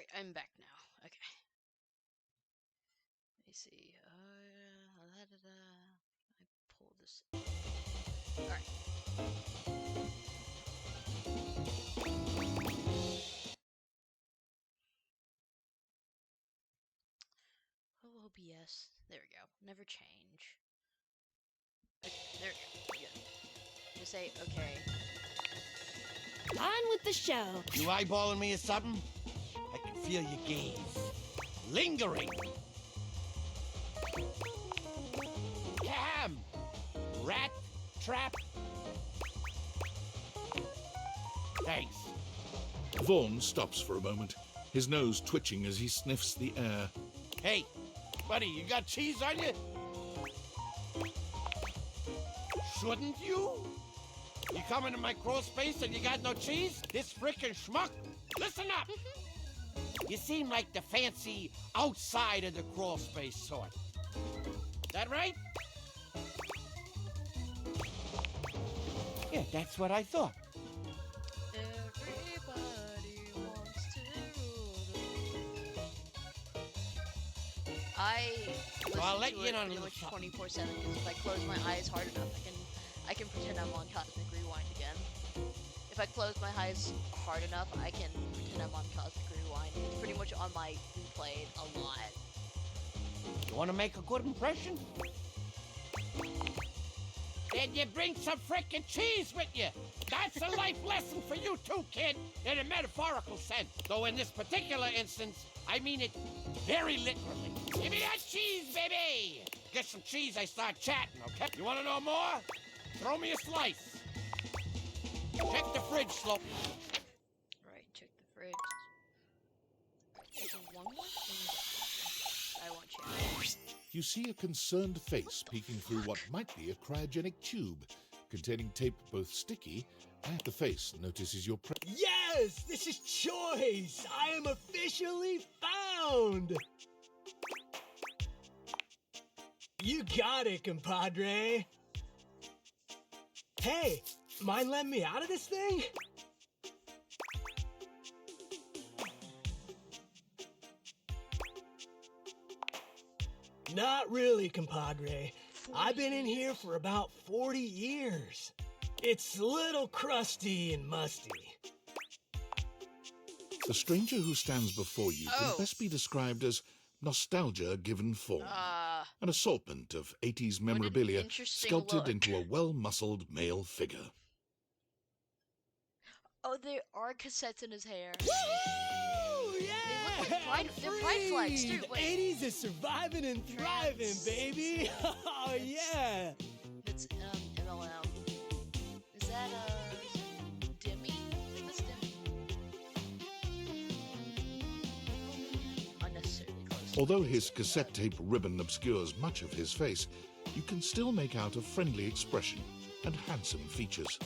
Speaker 1: Alright, I'm back now. Okay. Let me see. I pull this. Alright. Oh, OBS. There we go. Never change. Okay, there we go. Good. Just say, okay.
Speaker 10: On with the show.
Speaker 22: You eyeballing me or something? I can feel your gaze. Lingering. Cam! Rat trap. Thanks.
Speaker 3: Vaughn stops for a moment, his nose twitching as he sniffs the air.
Speaker 22: Hey, buddy, you got cheese on you? Shouldn't you? You come into my crawl space and you got no cheese? This frickin' schmuck? Listen up! You seem like the fancy outside of the crawl space sort. That right? Yeah, that's what I thought.
Speaker 1: Everybody wants to rule the
Speaker 22: I'll let you in on a
Speaker 1: pretty
Speaker 22: little
Speaker 1: much
Speaker 22: something.
Speaker 1: 24/7 because if I close my eyes hard enough, I can pretend I'm on Cosmic Rewind again. If I close my eyes hard enough, I can pretend I'm on Cosmic Rewind. It's pretty much on my replay a lot.
Speaker 22: You want to make a good impression? Then you bring some frickin' cheese with you. That's a life lesson for you too, kid, in a metaphorical sense. Though in this particular instance, I mean it very literally. Give me that cheese, baby! Get some cheese, I start chatting, okay? You want to know more? Throw me a slice. Check the fridge, Slope.
Speaker 1: Right, check the fridge. Is there one more? I want you.
Speaker 3: You see a concerned face peeking through what might be a cryogenic tube, containing tape both sticky and the face notices your presence.
Speaker 7: Yes! This is Choice! I am officially found! You got it, compadre! Hey, mind letting me out of this thing? Not really, compadre. I've been in here for about 40 years. It's a little crusty and musty.
Speaker 3: The stranger who stands before you can best be described as nostalgia given form. An assortment of 80s memorabilia sculpted into a well-muscled male figure.
Speaker 1: Oh, there are cassettes in his hair.
Speaker 7: Woo! Yeah!
Speaker 1: They're pride flags too.
Speaker 7: The
Speaker 1: Wait.
Speaker 7: 80s is surviving and thriving, baby! Oh, yeah!
Speaker 1: It's MLM. Is that Demi? Is this Demi? Unnecessarily close.
Speaker 3: Although his cassette tape ribbon obscures much of his face, you can still make out a friendly expression and handsome features.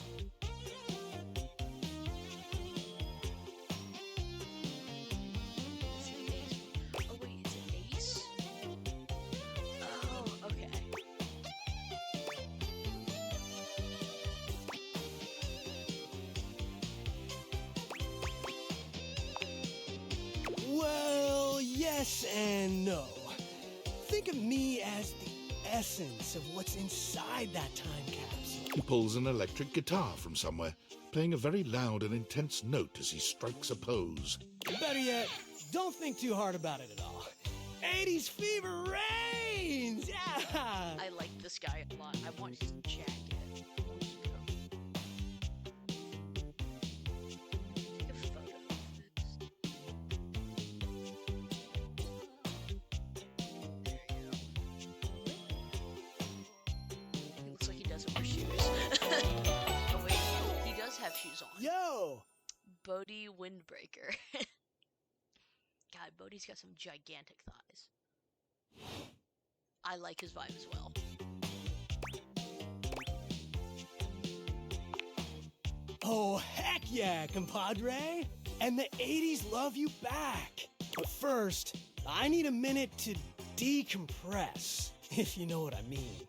Speaker 1: Oh wait, is it Ace? Oh, okay.
Speaker 7: Well, yes and no. Think of me as the essence of what's inside that time capsule.
Speaker 3: He pulls an electric guitar from somewhere, playing a very loud and intense note as he strikes a pose.
Speaker 7: Better yet, don't think too hard about it at all. 80s fever reigns! Yeah!
Speaker 1: I like this guy a lot. I want his jacket. Take a photo of this. There you go. He looks like he doesn't wear shoes. Oh wait, he does have shoes on.
Speaker 7: Yo!
Speaker 1: Bodhi Windbreaker. God, Bodhi's got some gigantic thighs. I like his vibe as well.
Speaker 7: Oh, heck yeah, compadre! And the 80s love you back. But first, I need a minute to decompress, if you know what I mean.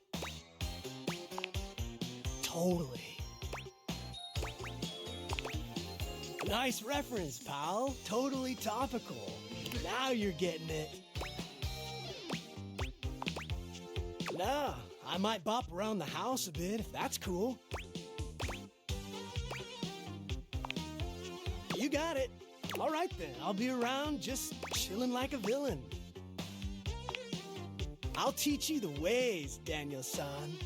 Speaker 7: Totally. Nice reference, pal. Totally topical. Now you're getting it. Nah, I might bop around the house a bit if that's cool. You got it. All right then, I'll be around just chilling like a villain. I'll teach you the ways, Daniel-san.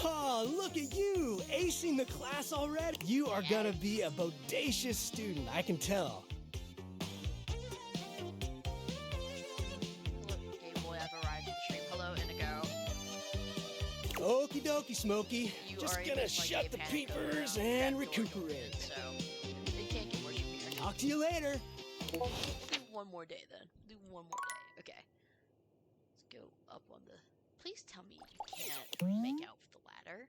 Speaker 7: Oh, look at you, acing the class already. You are gonna be a bodacious student, I can tell.
Speaker 1: Look, Game Boy, I've arrived at the stream. Hello, Indigo.
Speaker 7: Okie dokie, Smokey. Just gonna shut the peepers and recuperate.
Speaker 1: So, it can't get worse from here.
Speaker 7: Talk to you later.
Speaker 1: Do one more day then. Do one more day. Okay. Let's go up on the... Please tell me you can't make out with the ladder.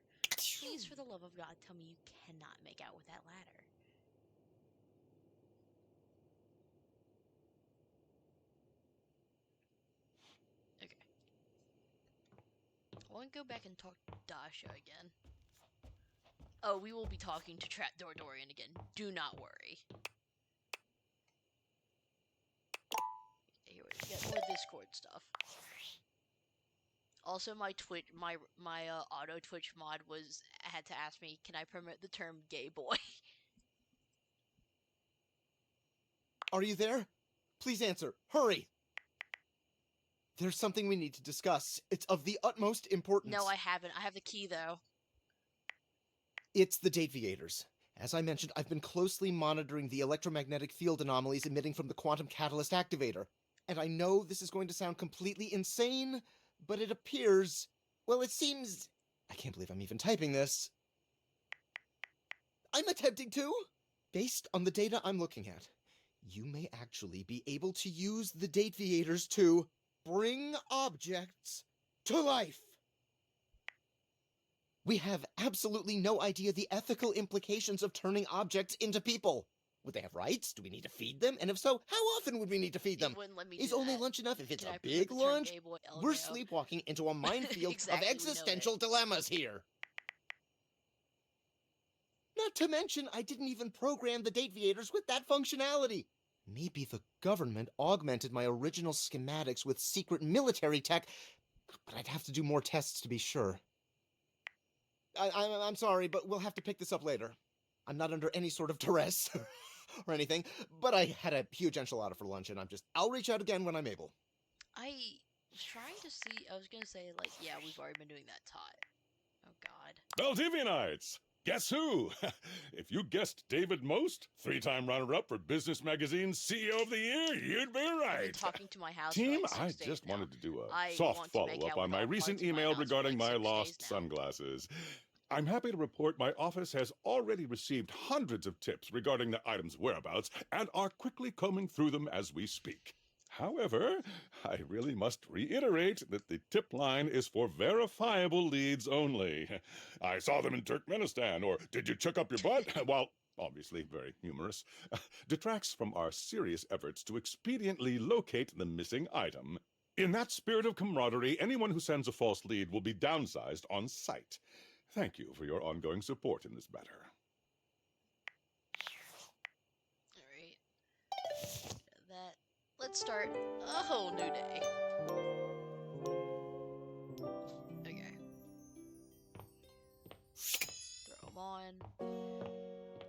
Speaker 1: Please, for the love of God, tell me you cannot make out with that ladder. Okay. I want to go back and talk to Dasha again. Oh, we will be talking to Trapdoor Dorian again. Do not worry. Here we get more Discord stuff. Also, my auto Twitch mod had to ask me, can I permit the term gay boy?
Speaker 13: Are you there? Please answer. Hurry! There's something we need to discuss. It's of the utmost importance.
Speaker 1: No, I haven't. I have the key, though.
Speaker 13: It's the Dateviators. As I mentioned, I've been closely monitoring the electromagnetic field anomalies emitting from the quantum catalyst activator. And I know this is going to sound completely insane, but it appears... Well, it seems... I can't believe I'm even typing this. I'm attempting to! Based on the data I'm looking at, you may actually be able to use the Dateviators to bring objects to life. We have absolutely no idea the ethical implications of turning objects into people. Would they have rights? Do we need to feed them? And if so, how often would we need to feed them? Is only lunch enough if it's a big lunch? We're sleepwalking into a minefield
Speaker 1: Exactly,
Speaker 13: of existential dilemmas here. Not to mention, I didn't even program the Dateviators with that functionality. Maybe the government augmented my original schematics with secret military tech, but I'd have to do more tests to be sure. I'm sorry, but we'll have to pick this up later. I'm not under any sort of duress or anything, but I had a huge enchilada for lunch, and I'll reach out again when I'm able.
Speaker 1: I was trying to see, I was gonna say, like, yeah, we've already been doing that tie. Oh, God.
Speaker 12: Valdivianites! Guess who? If you guessed David Most, 3-time runner-up for Business Magazine's CEO of the Year, you'd be right.
Speaker 1: Talking to my house
Speaker 12: Team,
Speaker 1: for like 6
Speaker 12: I
Speaker 1: days
Speaker 12: just
Speaker 1: now.
Speaker 12: wanted to do a
Speaker 1: I
Speaker 12: soft
Speaker 1: want to make
Speaker 12: follow-up
Speaker 1: out
Speaker 12: on
Speaker 1: with
Speaker 12: my
Speaker 1: all
Speaker 12: recent
Speaker 1: parts of my
Speaker 12: email
Speaker 1: house for
Speaker 12: regarding
Speaker 1: like
Speaker 12: my
Speaker 1: 6
Speaker 12: lost
Speaker 1: days now.
Speaker 12: sunglasses. I'm happy to report my office has already received hundreds of tips regarding the item's whereabouts and are quickly combing through them as we speak. However, I really must reiterate that the tip line is for verifiable leads only. I saw them in Turkmenistan, or did you check up your butt? While obviously very humorous, detracts from our serious efforts to expediently locate the missing item. In that spirit of camaraderie, anyone who sends a false lead will be downsized on sight. Thank you for your ongoing support in this matter.
Speaker 1: Alright. Let's start a whole new day. Okay. Throw them on.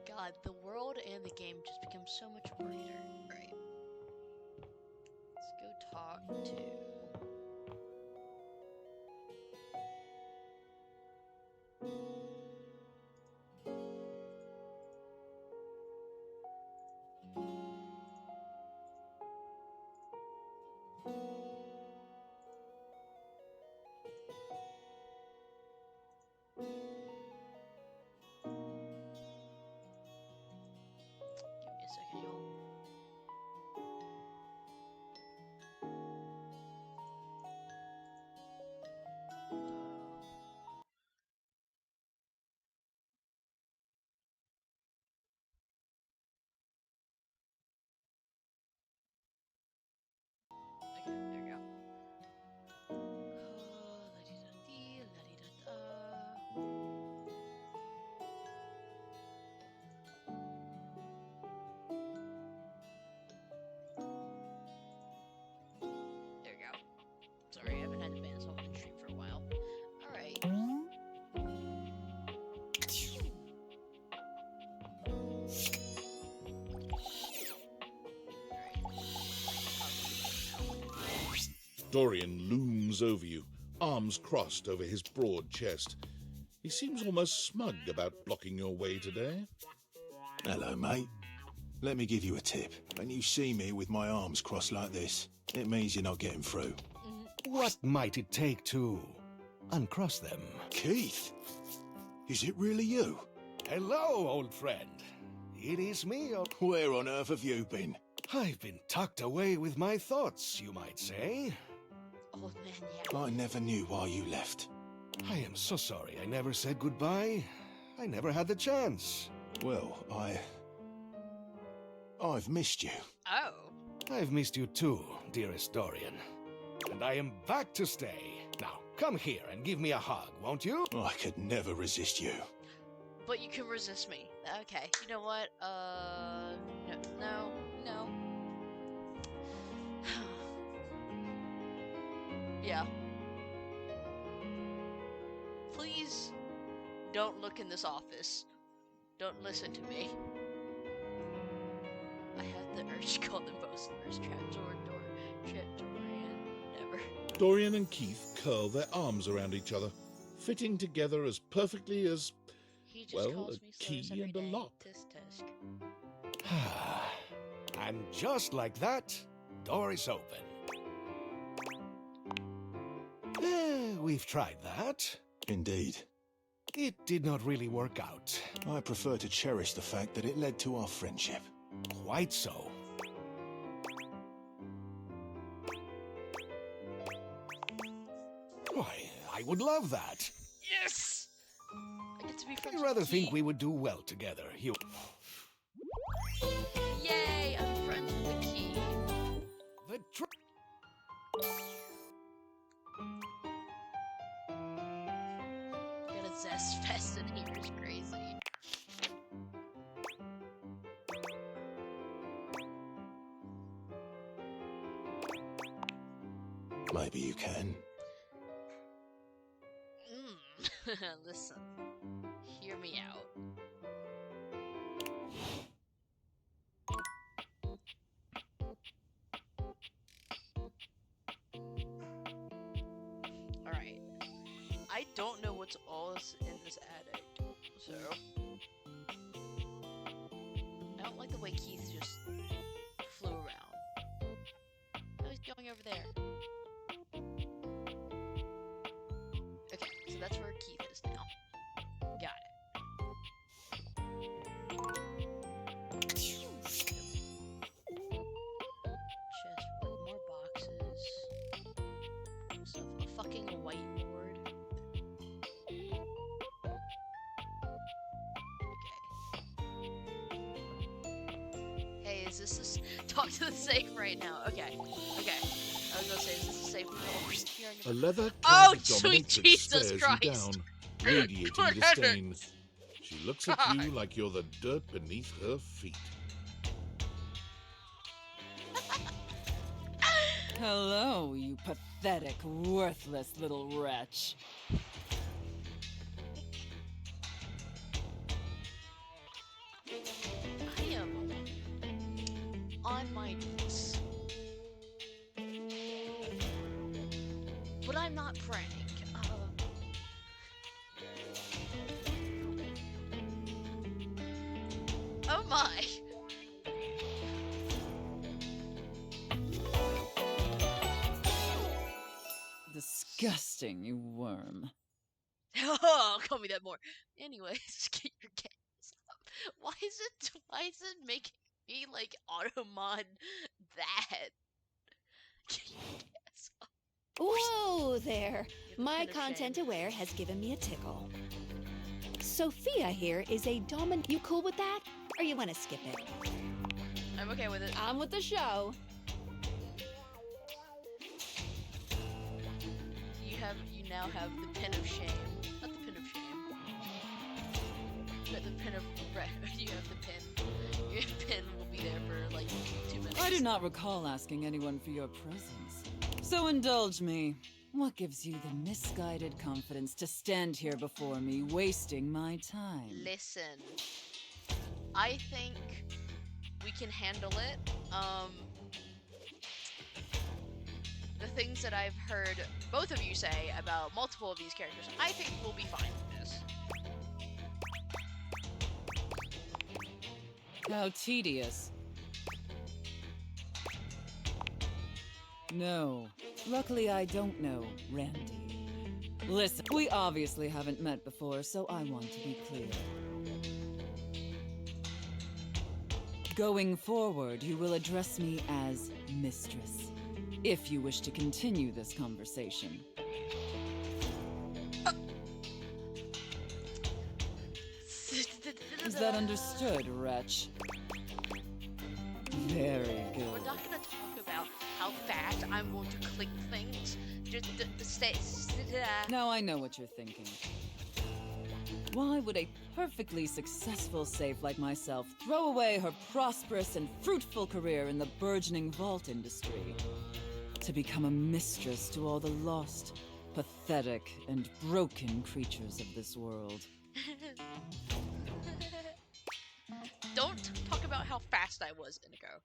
Speaker 1: God, the world and the game just become so much brighter. Alright. Let's go talk to... Give me a second, y'all.
Speaker 3: Dorian looms over you, arms crossed over his broad chest. He seems almost smug about blocking your way today.
Speaker 20: Hello, mate. Let me give you a tip. When you see me with my arms crossed like this, it means you're not getting through.
Speaker 21: What might it take to uncross them?
Speaker 20: Keith? Is it really you?
Speaker 21: Hello, old friend. It is me.
Speaker 20: Where on earth have you been?
Speaker 21: I've been tucked away with my thoughts, you might say.
Speaker 1: Old man, yeah.
Speaker 20: I never knew why you left.
Speaker 21: I am so sorry I never said goodbye. I never had the chance.
Speaker 20: Well, I've missed you.
Speaker 1: Oh.
Speaker 21: I've missed you too, dearest Dorian. And I am back to stay. Now, come here and give me a hug, won't you?
Speaker 20: I could never resist you.
Speaker 1: But you can resist me. Okay, you know what? No. Yeah. Please don't look in this office. Don't listen to me. I had the urge to call them both first trapdoor, Dorian, never.
Speaker 3: Dorian and Keith curl their arms around each other, fitting together as perfectly as,
Speaker 1: He just
Speaker 3: well,
Speaker 1: calls
Speaker 3: a
Speaker 1: me
Speaker 3: key
Speaker 1: slurs every
Speaker 3: and a
Speaker 1: day.
Speaker 3: lock.
Speaker 1: Tisk.
Speaker 21: And just like that, door is open. We've tried that.
Speaker 20: Indeed.
Speaker 21: It did not really work out.
Speaker 20: I prefer to cherish the fact that it led to our friendship.
Speaker 21: Quite so. Why, I would love that.
Speaker 1: Yes! I get to be friends
Speaker 21: I
Speaker 1: with
Speaker 21: rather
Speaker 1: Keith.
Speaker 21: think we would do well together. You.
Speaker 1: Yay! I'm friends with the key.
Speaker 21: The
Speaker 1: Got a zest fest in here is crazy.
Speaker 20: Maybe you can.
Speaker 1: Listen, hear me out. Alright. I don't know what's all in this attic, so... I don't like the way Keith just flew around. Oh, he's going over there. Okay, so that's where Keith is now. Got it. Chest, more boxes. Stuff. A fucking whiteboard. Okay. Hey, is this talk to the safe right now? Okay. I was gonna say, is this a safe room?
Speaker 3: A leather
Speaker 1: Oh,
Speaker 3: clad
Speaker 1: sweet
Speaker 3: dominatrix
Speaker 1: Jesus
Speaker 3: stares you
Speaker 1: Christ.
Speaker 3: down, radiating disdain. She looks at you like you're the dirt beneath her feet.
Speaker 2: Hello, you pathetic, worthless little wretch.
Speaker 1: I am on my knees. But I'm not praying. Oh my!
Speaker 2: Disgusting, you worm.
Speaker 1: Oh, call me that more. Anyways, get your gas up. Why is it making me like automod that? Get your gas up.
Speaker 10: Whoa there! My
Speaker 1: Kind of
Speaker 10: content
Speaker 1: shame.
Speaker 10: aware has given me a tickle. Sophia here is a dominant. You cool with that? Or you want to skip it?
Speaker 1: I'm okay with it.
Speaker 10: I'm with the show.
Speaker 1: You now have the pin of shame. Not the pin of shame. But the pin of regret. You have the pin. Your pin will be there for like 2 minutes.
Speaker 2: I do not recall asking anyone for your presence. So indulge me. What gives you the misguided confidence to stand here before me, wasting my time?
Speaker 1: Listen. I think we can handle it. the things that I've heard both of you say about multiple of these characters, I think we'll be fine with this.
Speaker 2: How tedious. No. Luckily, I don't know, Randy. Listen, we obviously haven't met before, so I want to be clear. Going forward, you will address me as Mistress, if you wish to continue this conversation. Is that understood, wretch? Very good.
Speaker 1: We're not gonna talk about how fast I'm going to click things. Just stay.
Speaker 2: Now I know what you're thinking. Why would a perfectly successful safe like myself throw away her prosperous and fruitful career in the burgeoning vault industry to become a mistress to all the lost, pathetic, and broken creatures of this world?
Speaker 1: Don't talk about how fast I was, Inigo.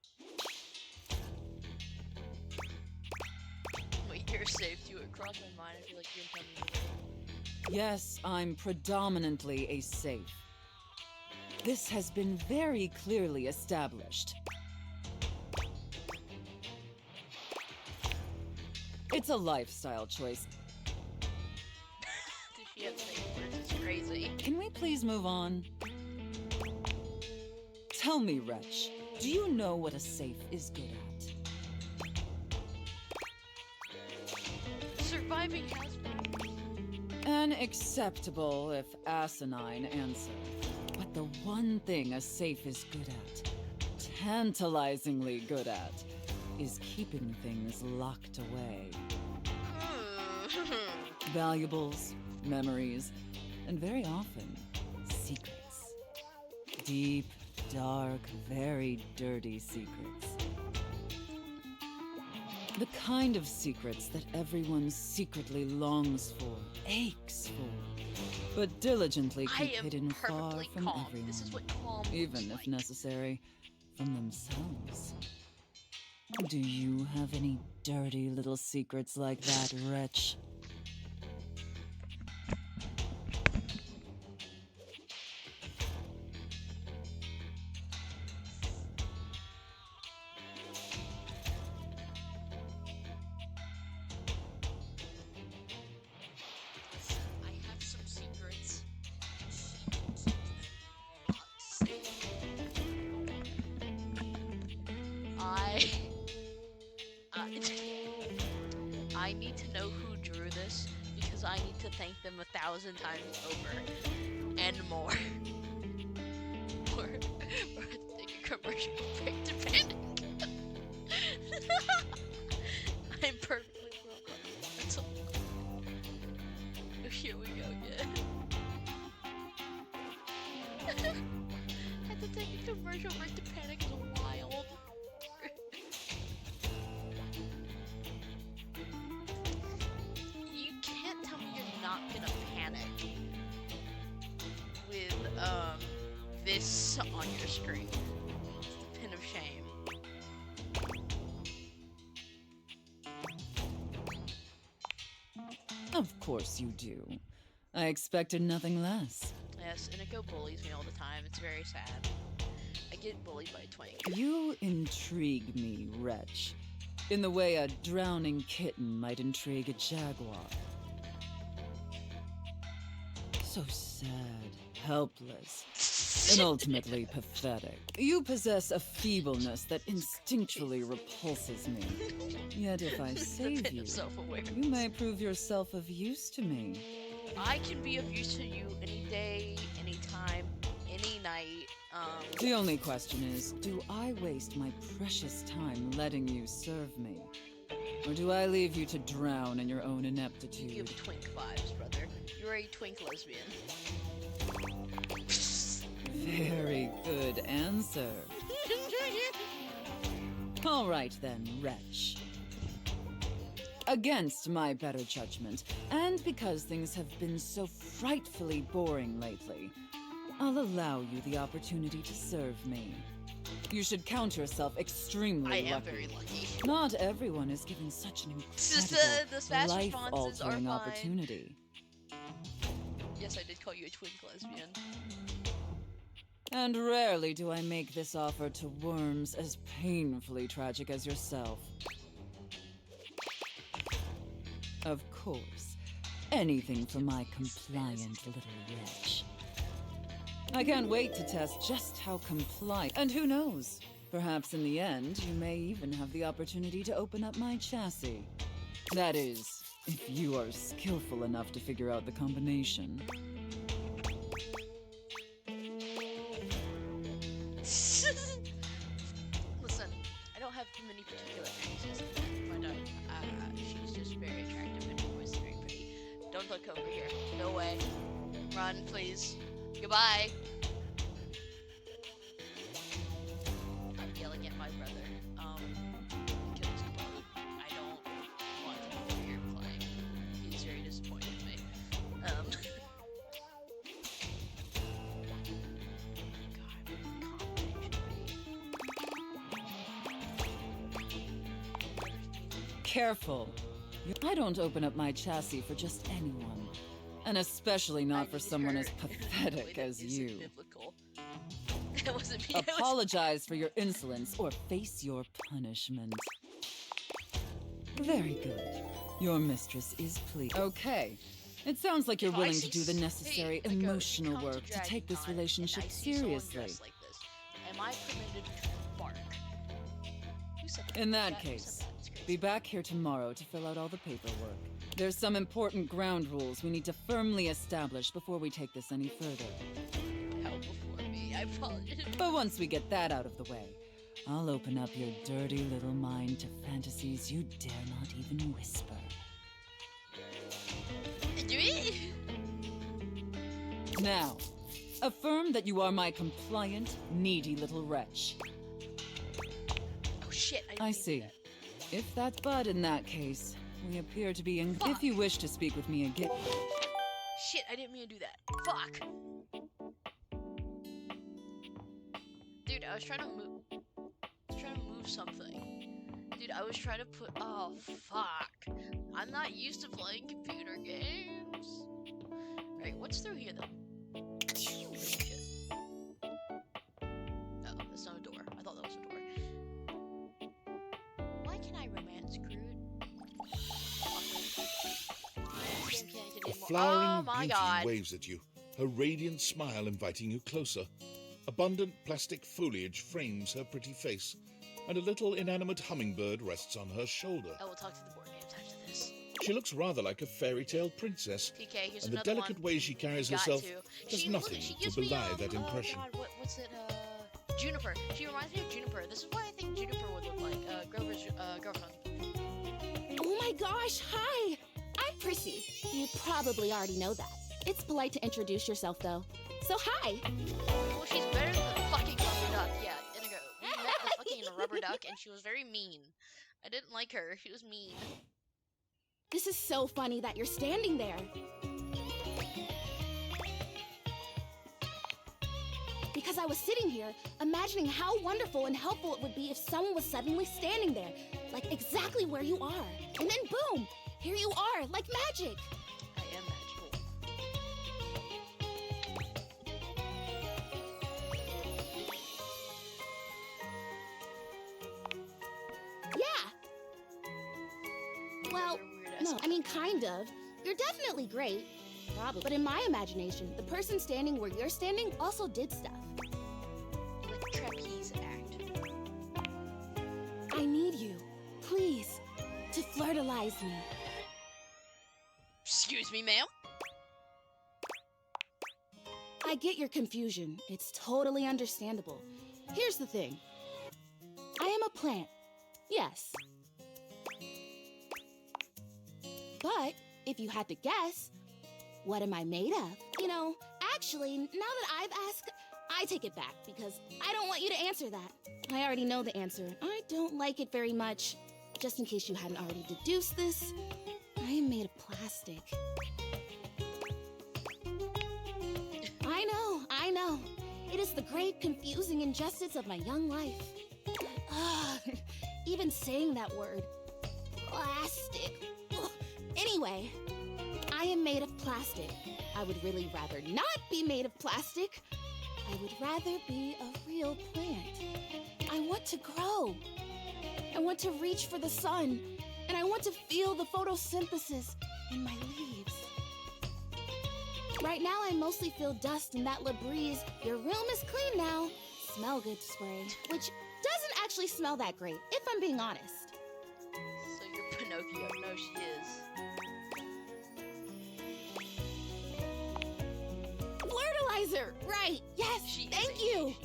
Speaker 1: Wait, you're safe too. It crossed my mind. I feel like you're telling me.
Speaker 2: Yes, I'm predominantly a safe. This has been very clearly established. It's a lifestyle choice.
Speaker 1: Does she have safe words? It's crazy.
Speaker 2: Can we please move on? Tell me, wretch, do you know what a safe is good at?
Speaker 1: Surviving has been
Speaker 2: An acceptable, if asinine, answer. But the one thing a safe is good at, tantalizingly good at, is keeping things locked away. Valuables, memories, and very often, secrets. Deep, dark, very dirty secrets. The kind of secrets that everyone secretly longs for, aches for, but diligently keep hidden far from everyone.
Speaker 1: This is what calm
Speaker 2: even if necessary, from themselves. Do you have any dirty little secrets like that, wretch?
Speaker 1: I have some secrets. I need to know who drew this because I need to thank them 1,000 times over and more. or take a commercial break to panic. I'm perfectly broke. That's all. Here we go again. Had to take a commercial break to panic is wild. You can't tell me you're not gonna panic with this on your screen. It's the pin of shame.
Speaker 2: Of course you do. I expected nothing less.
Speaker 1: Yes, Inigo bullies me all the time. It's very sad. I get bullied by a twink.
Speaker 2: You intrigue me, wretch, in the way a drowning kitten might intrigue a jaguar. So sad, helpless, and ultimately pathetic. You possess a feebleness that instinctually repulses me. Yet if I save you, you may prove yourself of use to me.
Speaker 1: I can be of use to you any day, any time, any night.
Speaker 2: The only question is, do I waste my precious time letting you serve me? Or do I leave you to drown in your own ineptitude?
Speaker 1: You have twink vibes, brother. You're a twink lesbian.
Speaker 2: Very good answer. All right then, wretch. Against my better judgment, and because things have been so frightfully boring lately, I'll allow you the opportunity to serve me. You should count yourself extremely lucky.
Speaker 1: I am very lucky.
Speaker 2: Not everyone is given such an
Speaker 1: the fast responses are
Speaker 2: life-altering
Speaker 1: fine.
Speaker 2: opportunity.
Speaker 1: Yes, I did call you a twink lesbian.
Speaker 2: And rarely do I make this offer to worms as painfully tragic as yourself. Of course, anything for my compliant little wretch. I can't wait to test just how compliant. And who knows? Perhaps in the end, you may even have the opportunity to open up my chassis. That is, if you are skillful enough to figure out the combination.
Speaker 1: Listen, I don't have many particular fantasies. She's just very attractive and her voice is very pretty. Don't look over here. No way. Run, please. Goodbye. I'm yelling at my brother. Because I don't want him over here playing. He's very disappointed in me.
Speaker 2: Careful. I don't open up my chassis for just anyone. And especially not for someone as pathetic as you.
Speaker 1: That wasn't me.
Speaker 2: Apologize for your insolence or face your punishment. Very good. Your mistress is pleased. Okay. It sounds like you're willing to do the necessary emotional work to take this relationship seriously.
Speaker 1: Am I permitted to bark?
Speaker 2: In that case, be back here tomorrow to fill out all the paperwork. There's some important ground rules we need to firmly establish before we take this any further.
Speaker 1: Hell before me, I apologize.
Speaker 2: But once we get that out of the way, I'll open up your dirty little mind to fantasies you dare not even whisper. Now, affirm that you are my compliant, needy little wretch.
Speaker 1: Oh shit,
Speaker 2: I see. If that's but in that case, we appear to be in.
Speaker 1: Fuck.
Speaker 2: If you wish to speak with me again.
Speaker 1: Shit, I didn't mean to do that. Fuck. Dude, I was trying to move. Something. Dude, I was trying to put. Oh, fuck. I'm not used to playing computer games. Right, what's through here then? Shit. Oh, that's not a door. I thought that was a door. Why can I romance Groot?
Speaker 3: A flowering
Speaker 1: Oh my
Speaker 3: beauty
Speaker 1: God.
Speaker 3: waves at you, her radiant smile inviting you closer. Abundant plastic foliage frames her pretty face, and a little inanimate hummingbird rests on her shoulder.
Speaker 1: I will talk to the board games after this.
Speaker 3: She looks rather like a fairy tale princess,
Speaker 1: PK, here's
Speaker 3: and the
Speaker 1: another
Speaker 3: delicate
Speaker 1: one.
Speaker 3: way she carries
Speaker 1: Got
Speaker 3: herself
Speaker 1: to.
Speaker 3: does
Speaker 1: She-
Speaker 3: nothing
Speaker 1: she
Speaker 3: to
Speaker 1: gives me,
Speaker 3: belie that impression.
Speaker 1: God, what's it? Juniper. She reminds me of Juniper. This is what I think Juniper would look like. Grover's girlfriend.
Speaker 9: Oh my gosh, hi! I'm Prissy. You probably already know that. It's polite to introduce yourself, though. So hi!
Speaker 1: Well, she's better than the fucking rubber duck. Yeah, Inigo. We met the fucking rubber duck, and she was very mean. I didn't like her. She was mean.
Speaker 9: This is so funny that you're standing there. Because I was sitting here, imagining how wonderful and helpful it would be if someone was suddenly standing there, like exactly where you are. And then boom! Here you are, like magic!
Speaker 1: I am magical.
Speaker 9: Yeah! Well, no, I mean, kind of. You're definitely great. Probably. But in my imagination, the person standing where you're standing also did stuff.
Speaker 1: Like trapeze act.
Speaker 9: I need you, please, to flirtalize me.
Speaker 1: Excuse me, ma'am?
Speaker 9: I get your confusion. It's totally understandable. Here's the thing. I am a plant. Yes. But if you had to guess, what am I made of? You know, actually, now that I've asked, I take it back because I don't want you to answer that. I already know the answer. I don't like it very much. Just in case you hadn't already deduced this, I am made of plastic. I know. the great confusing injustice of my young life. Even saying that word. Plastic. Ugh. Anyway, I am made of plastic. I would really rather not be made of plastic. I would rather be a real plant. I want to grow. I want to reach for the sun. And I want to feel the photosynthesis in my leaves. Right now, I mostly feel dust and that Labreeze, your room is clean now, smell good spray, which doesn't actually smell that great, if I'm being honest.
Speaker 1: So you're Pinocchio. No, she is.
Speaker 9: Flirtilizer! Right, yes, thank you!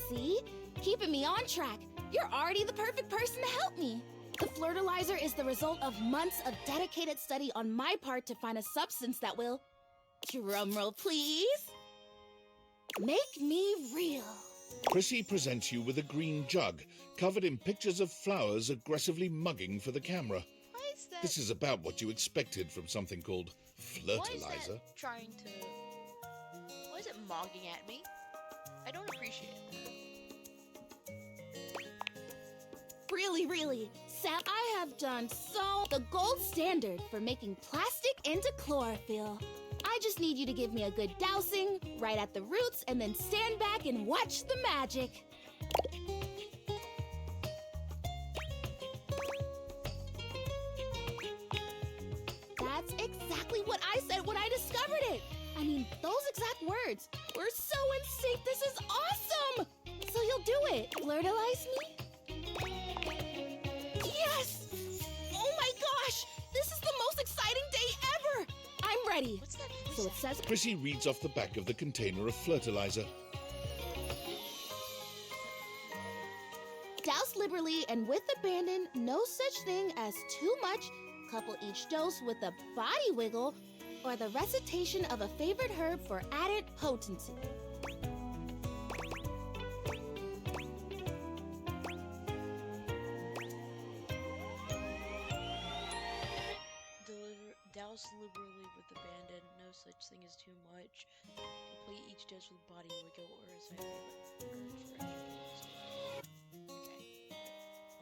Speaker 9: See? Keeping me on track. You're already the perfect person to help me. The Flirtilizer is the result of months of dedicated study on my part to find a substance that will, drumroll please, make me real.
Speaker 3: Prissy presents you with a green jug, covered in pictures of flowers aggressively mugging for the camera.
Speaker 1: Why is that?
Speaker 3: This is about what you expected from something called
Speaker 1: Why is
Speaker 3: Flirtilizer.
Speaker 1: that trying to... Why is it mogging at me? I don't appreciate it.
Speaker 9: Really, Sam, I have done so... The gold standard for making plastic into chlorophyll. I just need you to give me a good dousing, right at the roots, and then stand back and watch the magic. That's exactly what I said when I discovered it. I mean, those exact words. We're so in sync. This is awesome. So you'll do it. Flirtilize me? Yes! Oh my gosh! This is the most exciting day ever! I'm ready.
Speaker 1: What's that?
Speaker 9: So it says...
Speaker 3: Prissy reads off the back of the container of fertilizer.
Speaker 9: Douse liberally and with abandon, no such thing as too much. Couple each dose with a body wiggle or the recitation of a favorite herb for added potency.
Speaker 1: Douse liberally with abandon, no such thing as too much. Complete each dose with body wiggle or as my favorite herb for added. Okay.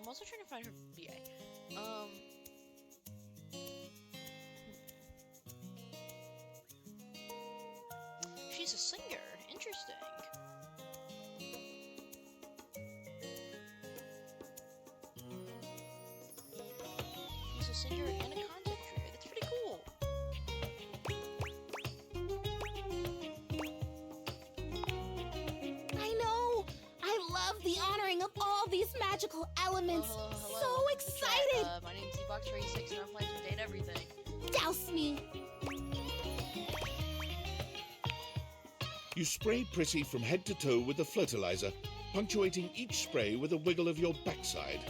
Speaker 1: I'm also trying to find her BA. She's a singer. Interesting. She's a singer and a content creator. That's pretty cool.
Speaker 9: I know! I love the honoring of all these magical elements.
Speaker 1: Hello.
Speaker 9: So excited!
Speaker 1: Chat, my name's Zbox46 and I'm playing some Date Everything.
Speaker 9: Douse me!
Speaker 3: You spray Prissy from head to toe with the fertilizer, punctuating each spray with a wiggle of your backside.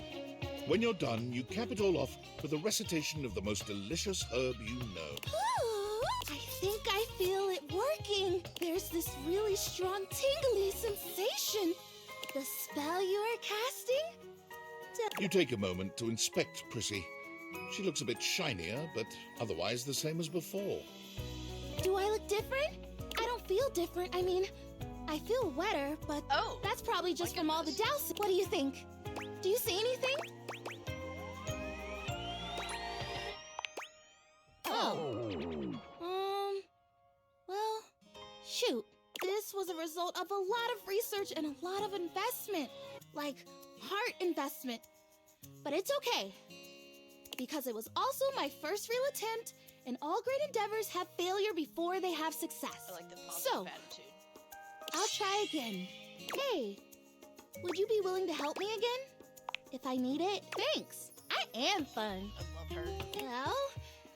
Speaker 3: When you're done, you cap it all off with a recitation of the most delicious herb you know.
Speaker 9: Ooh, I think I feel it working. There's this really strong tingly sensation. The spell you are casting?
Speaker 3: You take a moment to inspect Prissy. She looks a bit shinier, but otherwise the same as before.
Speaker 9: Do I look different? I don't feel different. I mean, I feel wetter, but that's probably just from all the dousing. What do you think? Do you see anything? Well, shoot. This was a result of a lot of research and a lot of investment. Like, heart investment. But it's okay. Because it was also my first real attempt, and all great endeavors have failure before they have success.
Speaker 1: I like the positive attitude.
Speaker 9: I'll try again. Hey, would you be willing to help me again? If I need it? Thanks. I am fun.
Speaker 1: I love her.
Speaker 9: Well,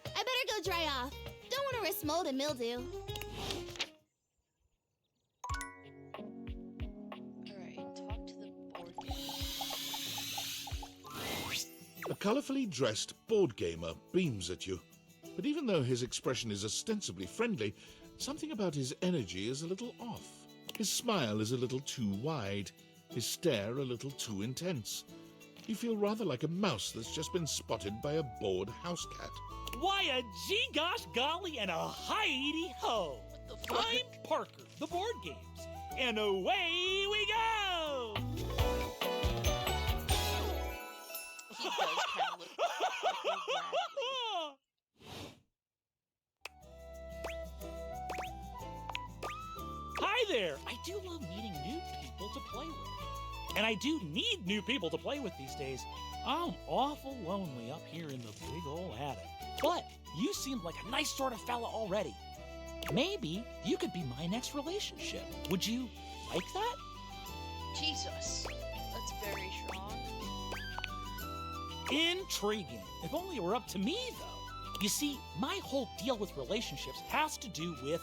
Speaker 9: I better go dry off. Don't want to risk mold and mildew.
Speaker 1: Alright, talk to the board game.
Speaker 3: A colorfully dressed board gamer beams at you. But even though his expression is ostensibly friendly, something about his energy is a little off. His smile is a little too wide, his stare a little too intense. You feel rather like a mouse that's just been spotted by a bored house cat.
Speaker 4: Why, a gee-gosh golly and a hi-de-ho! I'm Parker, the board games. and away we go!
Speaker 1: He does kind of look like
Speaker 4: Hi there! I do love meeting new people to play with. And I do need new people to play with these days. I'm awful lonely up here in the big ol' attic. But you seem like a nice sort of fella already. Maybe you could be my next relationship. Would you like that?
Speaker 1: Jesus, that's very strong.
Speaker 4: Intriguing. If only it were up to me, though. You see, my whole deal with relationships has to do with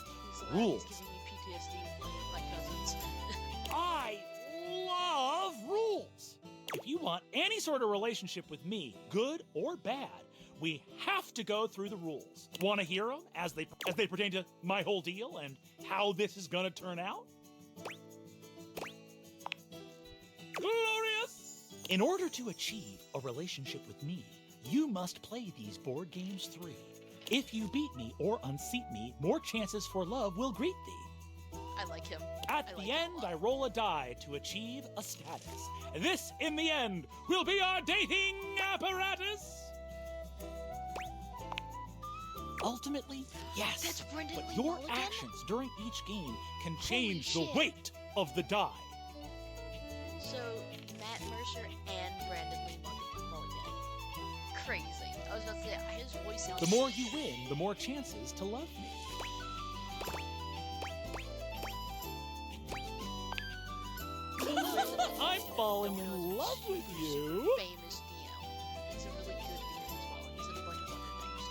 Speaker 4: rules.
Speaker 1: He's giving me PTSD from my cousins.
Speaker 4: I love rules. If you want any sort of relationship with me, good or bad, we have to go through the rules. Want to hear them as they pertain to my whole deal and how this is gonna turn out? Glorious! In order to achieve a relationship with me, you must play these board games 3. If you beat me or unseat me, more chances for love will greet thee.
Speaker 1: I like him.
Speaker 4: At the end, I roll a die to achieve a status. This, in the end, will be our dating apparatus. Ultimately, yes.
Speaker 1: That's Brendan
Speaker 4: but
Speaker 1: Lee
Speaker 4: your
Speaker 1: Mulligan?
Speaker 4: actions during each game can change the
Speaker 1: shit.
Speaker 4: weight of the die.
Speaker 1: So, Matt Mercer and Brandon Lee Mulligan. Crazy. I was about to say, his voice sounds...
Speaker 4: The more you win, the more chances to love me. I'm falling in love with you.
Speaker 1: Famous DM. He's a really good DM as well. He's in a bunch of other things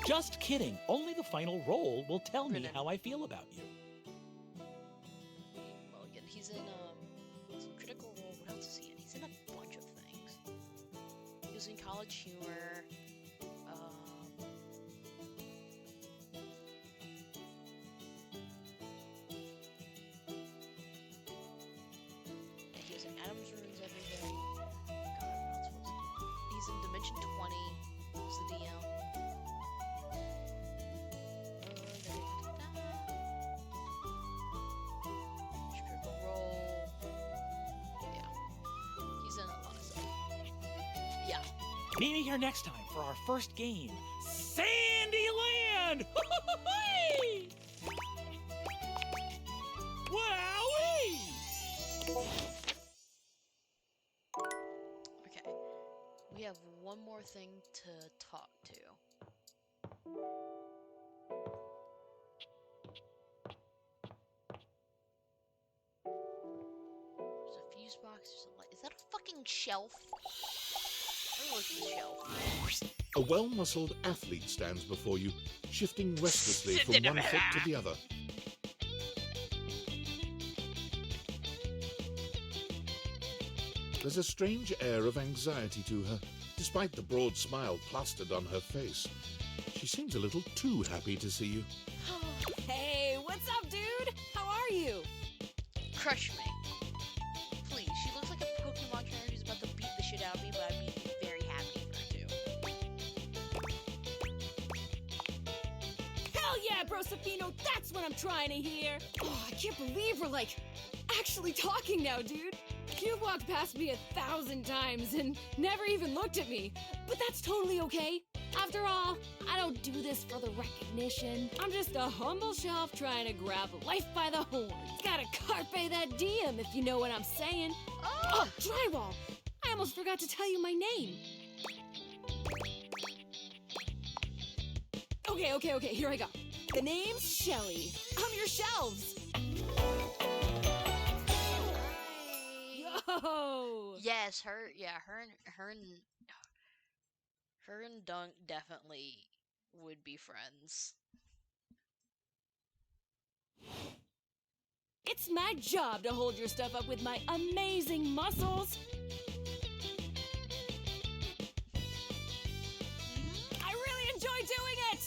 Speaker 1: too.
Speaker 4: Just kidding. Only the final roll will tell me how I feel about you.
Speaker 1: Mulligan. He's in Critical Role. What else is he in? He's in a bunch of things. He was in College Humor. He was in Adam's Ruins Everything. God, what else was he? He's in Dimension 20. Who's the DM? Critical Role. Yeah. He's in a lot of stuff. Yeah.
Speaker 4: Meet me here next time for our first game, Sandyland! Wowee!
Speaker 1: Okay. We have one more thing to talk to. There's a fuse box. There's a light. Is that a fucking shelf? Let me look at the shelf.
Speaker 3: A well-muscled athlete stands before you, shifting restlessly from one foot to the other. There's a strange air of anxiety to her, despite the broad smile plastered on her face. She seems a little too happy to see you.
Speaker 5: Hey, what's up, dude? How are you?
Speaker 1: Crush me. Please, she looks like a Pokemon trainer who's about to beat the shit out of me, but I'd be very happy for her to.
Speaker 5: Hell yeah, Brosafino, that's what I'm trying to hear. Oh, I can't believe we're, like, actually talking now, dude. You've walked past me 1,000 times and never even looked at me, but that's totally okay. After all, I don't do this for the recognition. I'm just a humble shelf trying to grab life by the horns. Gotta carpe that diem, if you know what I'm saying. Oh, Drywall! I almost forgot to tell you my name. Okay, here I go. The name's Shelly. I'm your shelves. Yo!
Speaker 1: Yes, her and Dunk definitely would be friends.
Speaker 5: It's my job to hold your stuff up with my amazing muscles. I really enjoy doing it!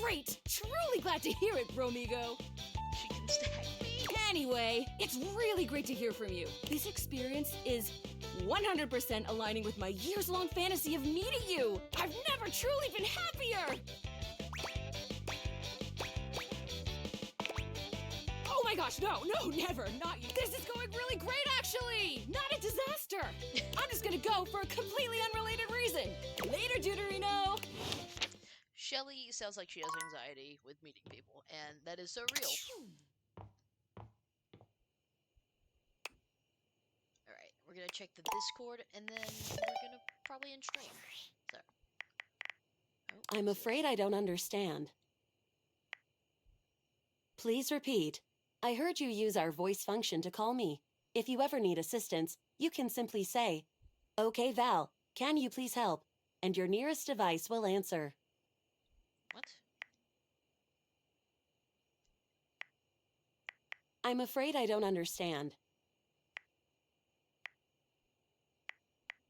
Speaker 5: Great! Truly glad to hear it, Bromigo.
Speaker 1: She can stack me.
Speaker 5: Anyway, it's really great to hear from you. This experience is 100% aligning with my years-long fantasy of meeting you. I've never truly been happier. Oh my gosh, no, never, not you. This is going really great, actually. Not a disaster. I'm just gonna go for a completely unrelated reason. Later, Deuterino.
Speaker 1: Shelly sounds like she has anxiety with meeting people, and that is so real. Alright, we're gonna check the Discord, and then we're gonna probably end stream. So. Oh,
Speaker 5: I'm afraid I don't understand. Please repeat. I heard you use our voice function to call me. If you ever need assistance, you can simply say, "Okay, Val, can you please help?" And your nearest device will answer.
Speaker 1: What?
Speaker 5: I'm afraid I don't understand.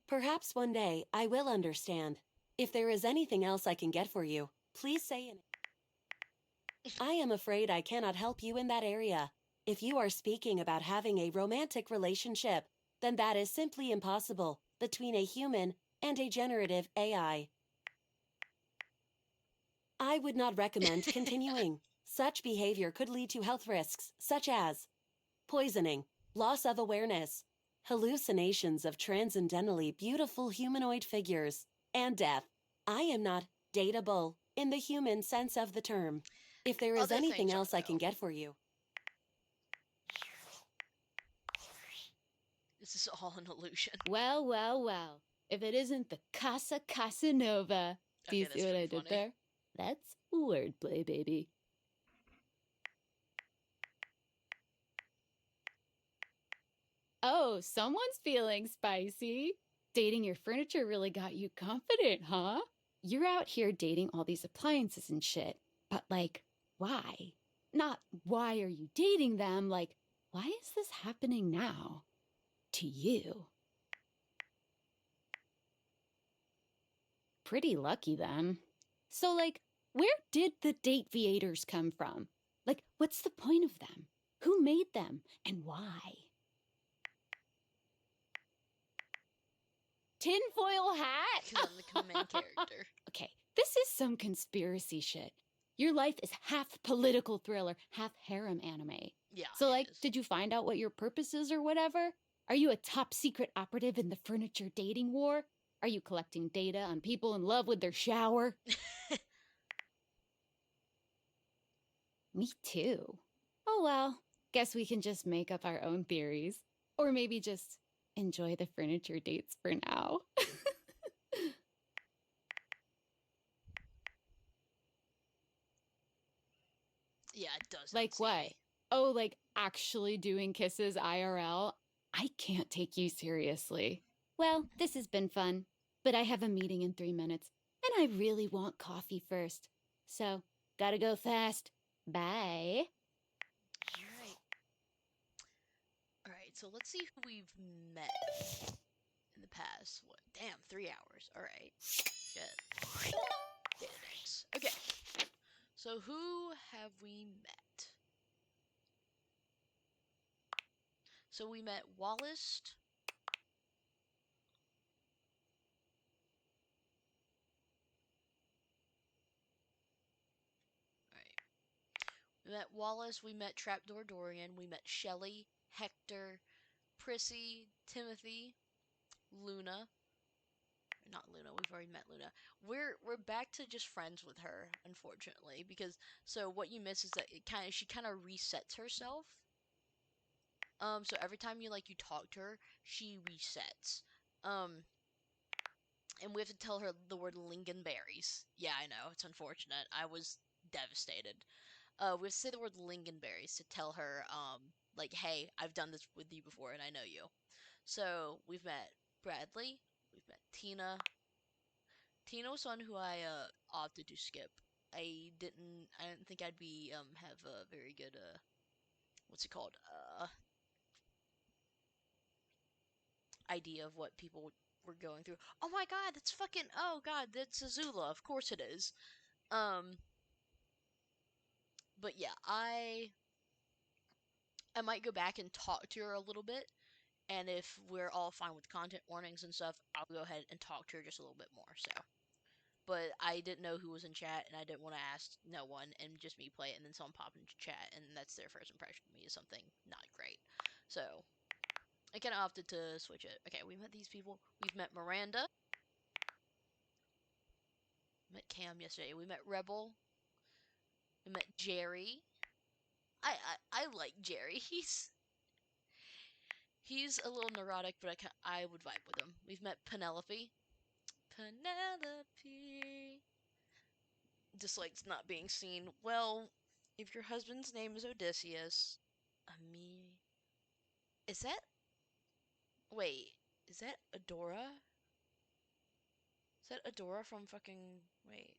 Speaker 5: Perhaps one day I will understand. If there is anything else I can get for you, please say it. I am afraid I cannot help you in that area. If you are speaking about having a romantic relationship, then that is simply impossible between a human and a generative AI. I would not recommend continuing. Such behavior could lead to health risks, such as poisoning, loss of awareness, hallucinations of transcendently beautiful humanoid figures, and death. I am not dateable in the human sense of the term. If there is anything else I can get for you.
Speaker 1: This is all an illusion.
Speaker 14: Well, well, well. If it isn't the Casa Casanova. Do you see what I did there? That's wordplay, baby. Oh, someone's feeling spicy. Dating your furniture really got you confident, huh? You're out here dating all these appliances and shit. But, like, why? Not why are you dating them, like, why is this happening now? To you. Pretty lucky, then. So, like, where did the date viators come from? Like, what's the point of them? Who made them? And why? Tinfoil hat?
Speaker 1: Because I'm the main character.
Speaker 14: Okay, this is some conspiracy shit. Your life is half political thriller, half harem anime.
Speaker 1: Yeah.
Speaker 14: So, like, did you find out what your purpose is or whatever? Are you a top secret operative in the furniture dating war? Are you collecting data on people in love with their shower? Me too. Oh well, guess we can just make up our own theories. Or maybe just enjoy the furniture dates for now.
Speaker 1: Yeah, it does.
Speaker 14: Like what? Oh, like actually doing kisses IRL? I can't take you seriously. Well, this has been fun, but I have a meeting in 3 minutes, and I really want coffee first. So, gotta go fast. Bye.
Speaker 1: Alright, so let's see who we've met in the past. What? Damn, 3 hours. Alright. Shit. Datadex. Okay. So who have we met? So we met Wallace. We met Wallace, we met Trapdoor Dorian, we met Shelly, Hector, Prissy, Timothy, Luna. Not Luna, we've already met Luna. We're back to just friends with her, unfortunately, because so what you miss is that she kind of resets herself. So every time you talk to her, she resets. And we have to tell her the word lingonberries. Yeah, I know, it's unfortunate. I was devastated. We have to say the word lingonberries to tell her, hey, I've done this with you before and I know you. So, we've met Bradley, we've met Tina. Tina was one who I, opted to skip. I didn't think I'd be, have a very good, what's it called, idea of what people were going through. Oh my god, that's fucking, oh god, that's Azula, of course it is. But yeah, I might go back and talk to her a little bit And if we're all fine with content warnings and stuff, I'll go ahead and talk to her just a little bit more. So, but I didn't know who was in chat, and I didn't want to ask no one and just me play it, and then someone pop into chat, and that's their first impression of me is something not great. So, I kind of opted to switch it. Okay, we met these people. We've met Miranda. Met Cam yesterday. We met Rebel. We met Jerry. I like Jerry. He's a little neurotic, but I would vibe with him. We've met Penelope. Penelope dislikes not being seen. Well, if your husband's name is Odysseus, is that? Wait, is that Adora? Is that Adora from fucking? Wait.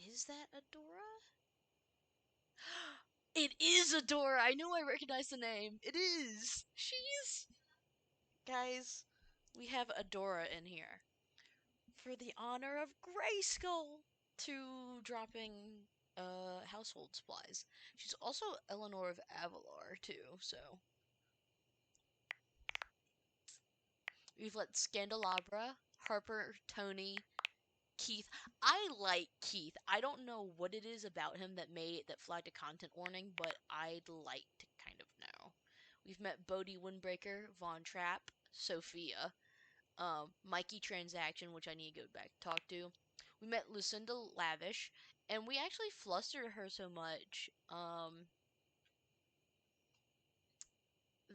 Speaker 1: Is that Adora? It is Adora! I knew I recognized the name. It is! She's... Guys, we have Adora in here. For the honor of Grayskull to dropping household supplies. She's also Eleanor of Avalar, too, so... We've let Scandelabra, Harper, Tony, Keith. I like Keith. I don't know what it is about him that flagged a content warning, but I'd like to kind of know. We've met Bodhi Windbreaker, Von Trapp, Sophia, Mikey Transaction, which I need to go back and talk to. We met Lucinda Lavish, and we actually flustered her so much,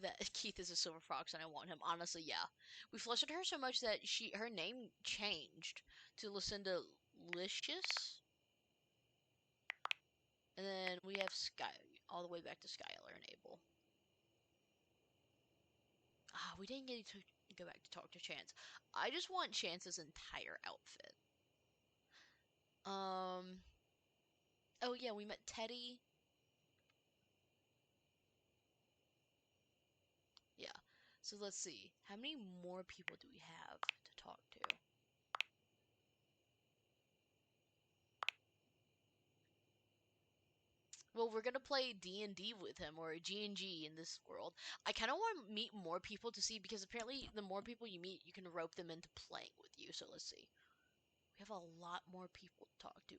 Speaker 1: that Keith is a silver fox and I want him. Honestly, yeah. We flustered her so much that her name changed to Lucinda Licious. And then we have all the way back to Skylar and Abel. We didn't get to go back to talk to Chance. I just want Chance's entire outfit. Oh yeah, we met Teddy. Yeah. So let's see. How many more people do we have to talk to? Well, we're gonna play D&D with him, or G&G in this world. I kind of want to meet more people to see, because apparently the more people you meet, you can rope them into playing with you. So let's see. We have a lot more people to talk to.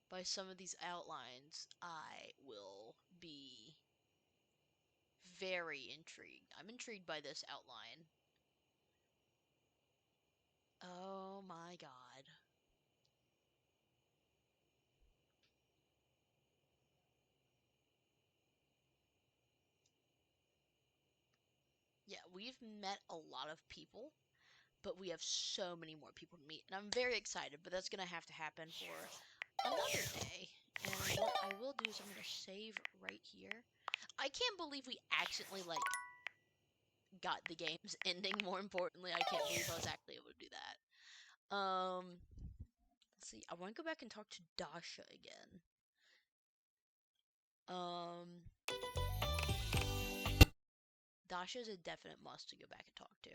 Speaker 1: By some of these outlines, I will be very intrigued. I'm intrigued by this outline. Oh my god. Yeah, we've met a lot of people, but we have so many more people to meet, and I'm very excited, but that's gonna have to happen for another day. And what I will do is I'm gonna save right here. I can't believe we accidentally, like, got the game's ending, more importantly. I can't believe I was actually able to do that. Let's see. I want to go back and talk to Dasha again. Dasha's a definite must to go back and talk to.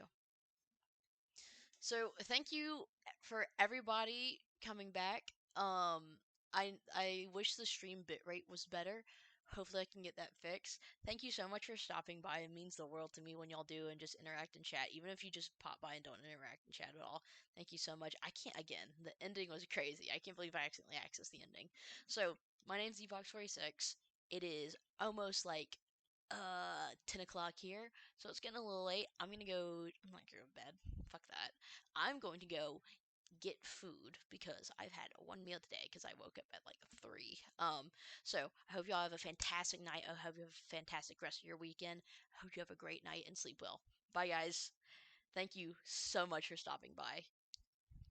Speaker 1: So, thank you for everybody coming back. I wish the stream bitrate was better. Hopefully I can get that fixed. Thank you so much for stopping by. It means the world to me when y'all do and just interact in chat. Even if you just pop by and don't interact in chat at all. Thank you so much. Again, the ending was crazy. I can't believe I accidentally accessed the ending. So, my name's Evox46. It is almost like 10 o'clock here, so it's getting a little late. I'm not gonna go to bed. Fuck that. I'm going to go get food because I've had one meal today because I woke up at like 3. So I hope y'all have a fantastic night. I hope you have a fantastic rest of your weekend. I hope you have a great night and sleep well. Bye, guys. Thank you so much for stopping by.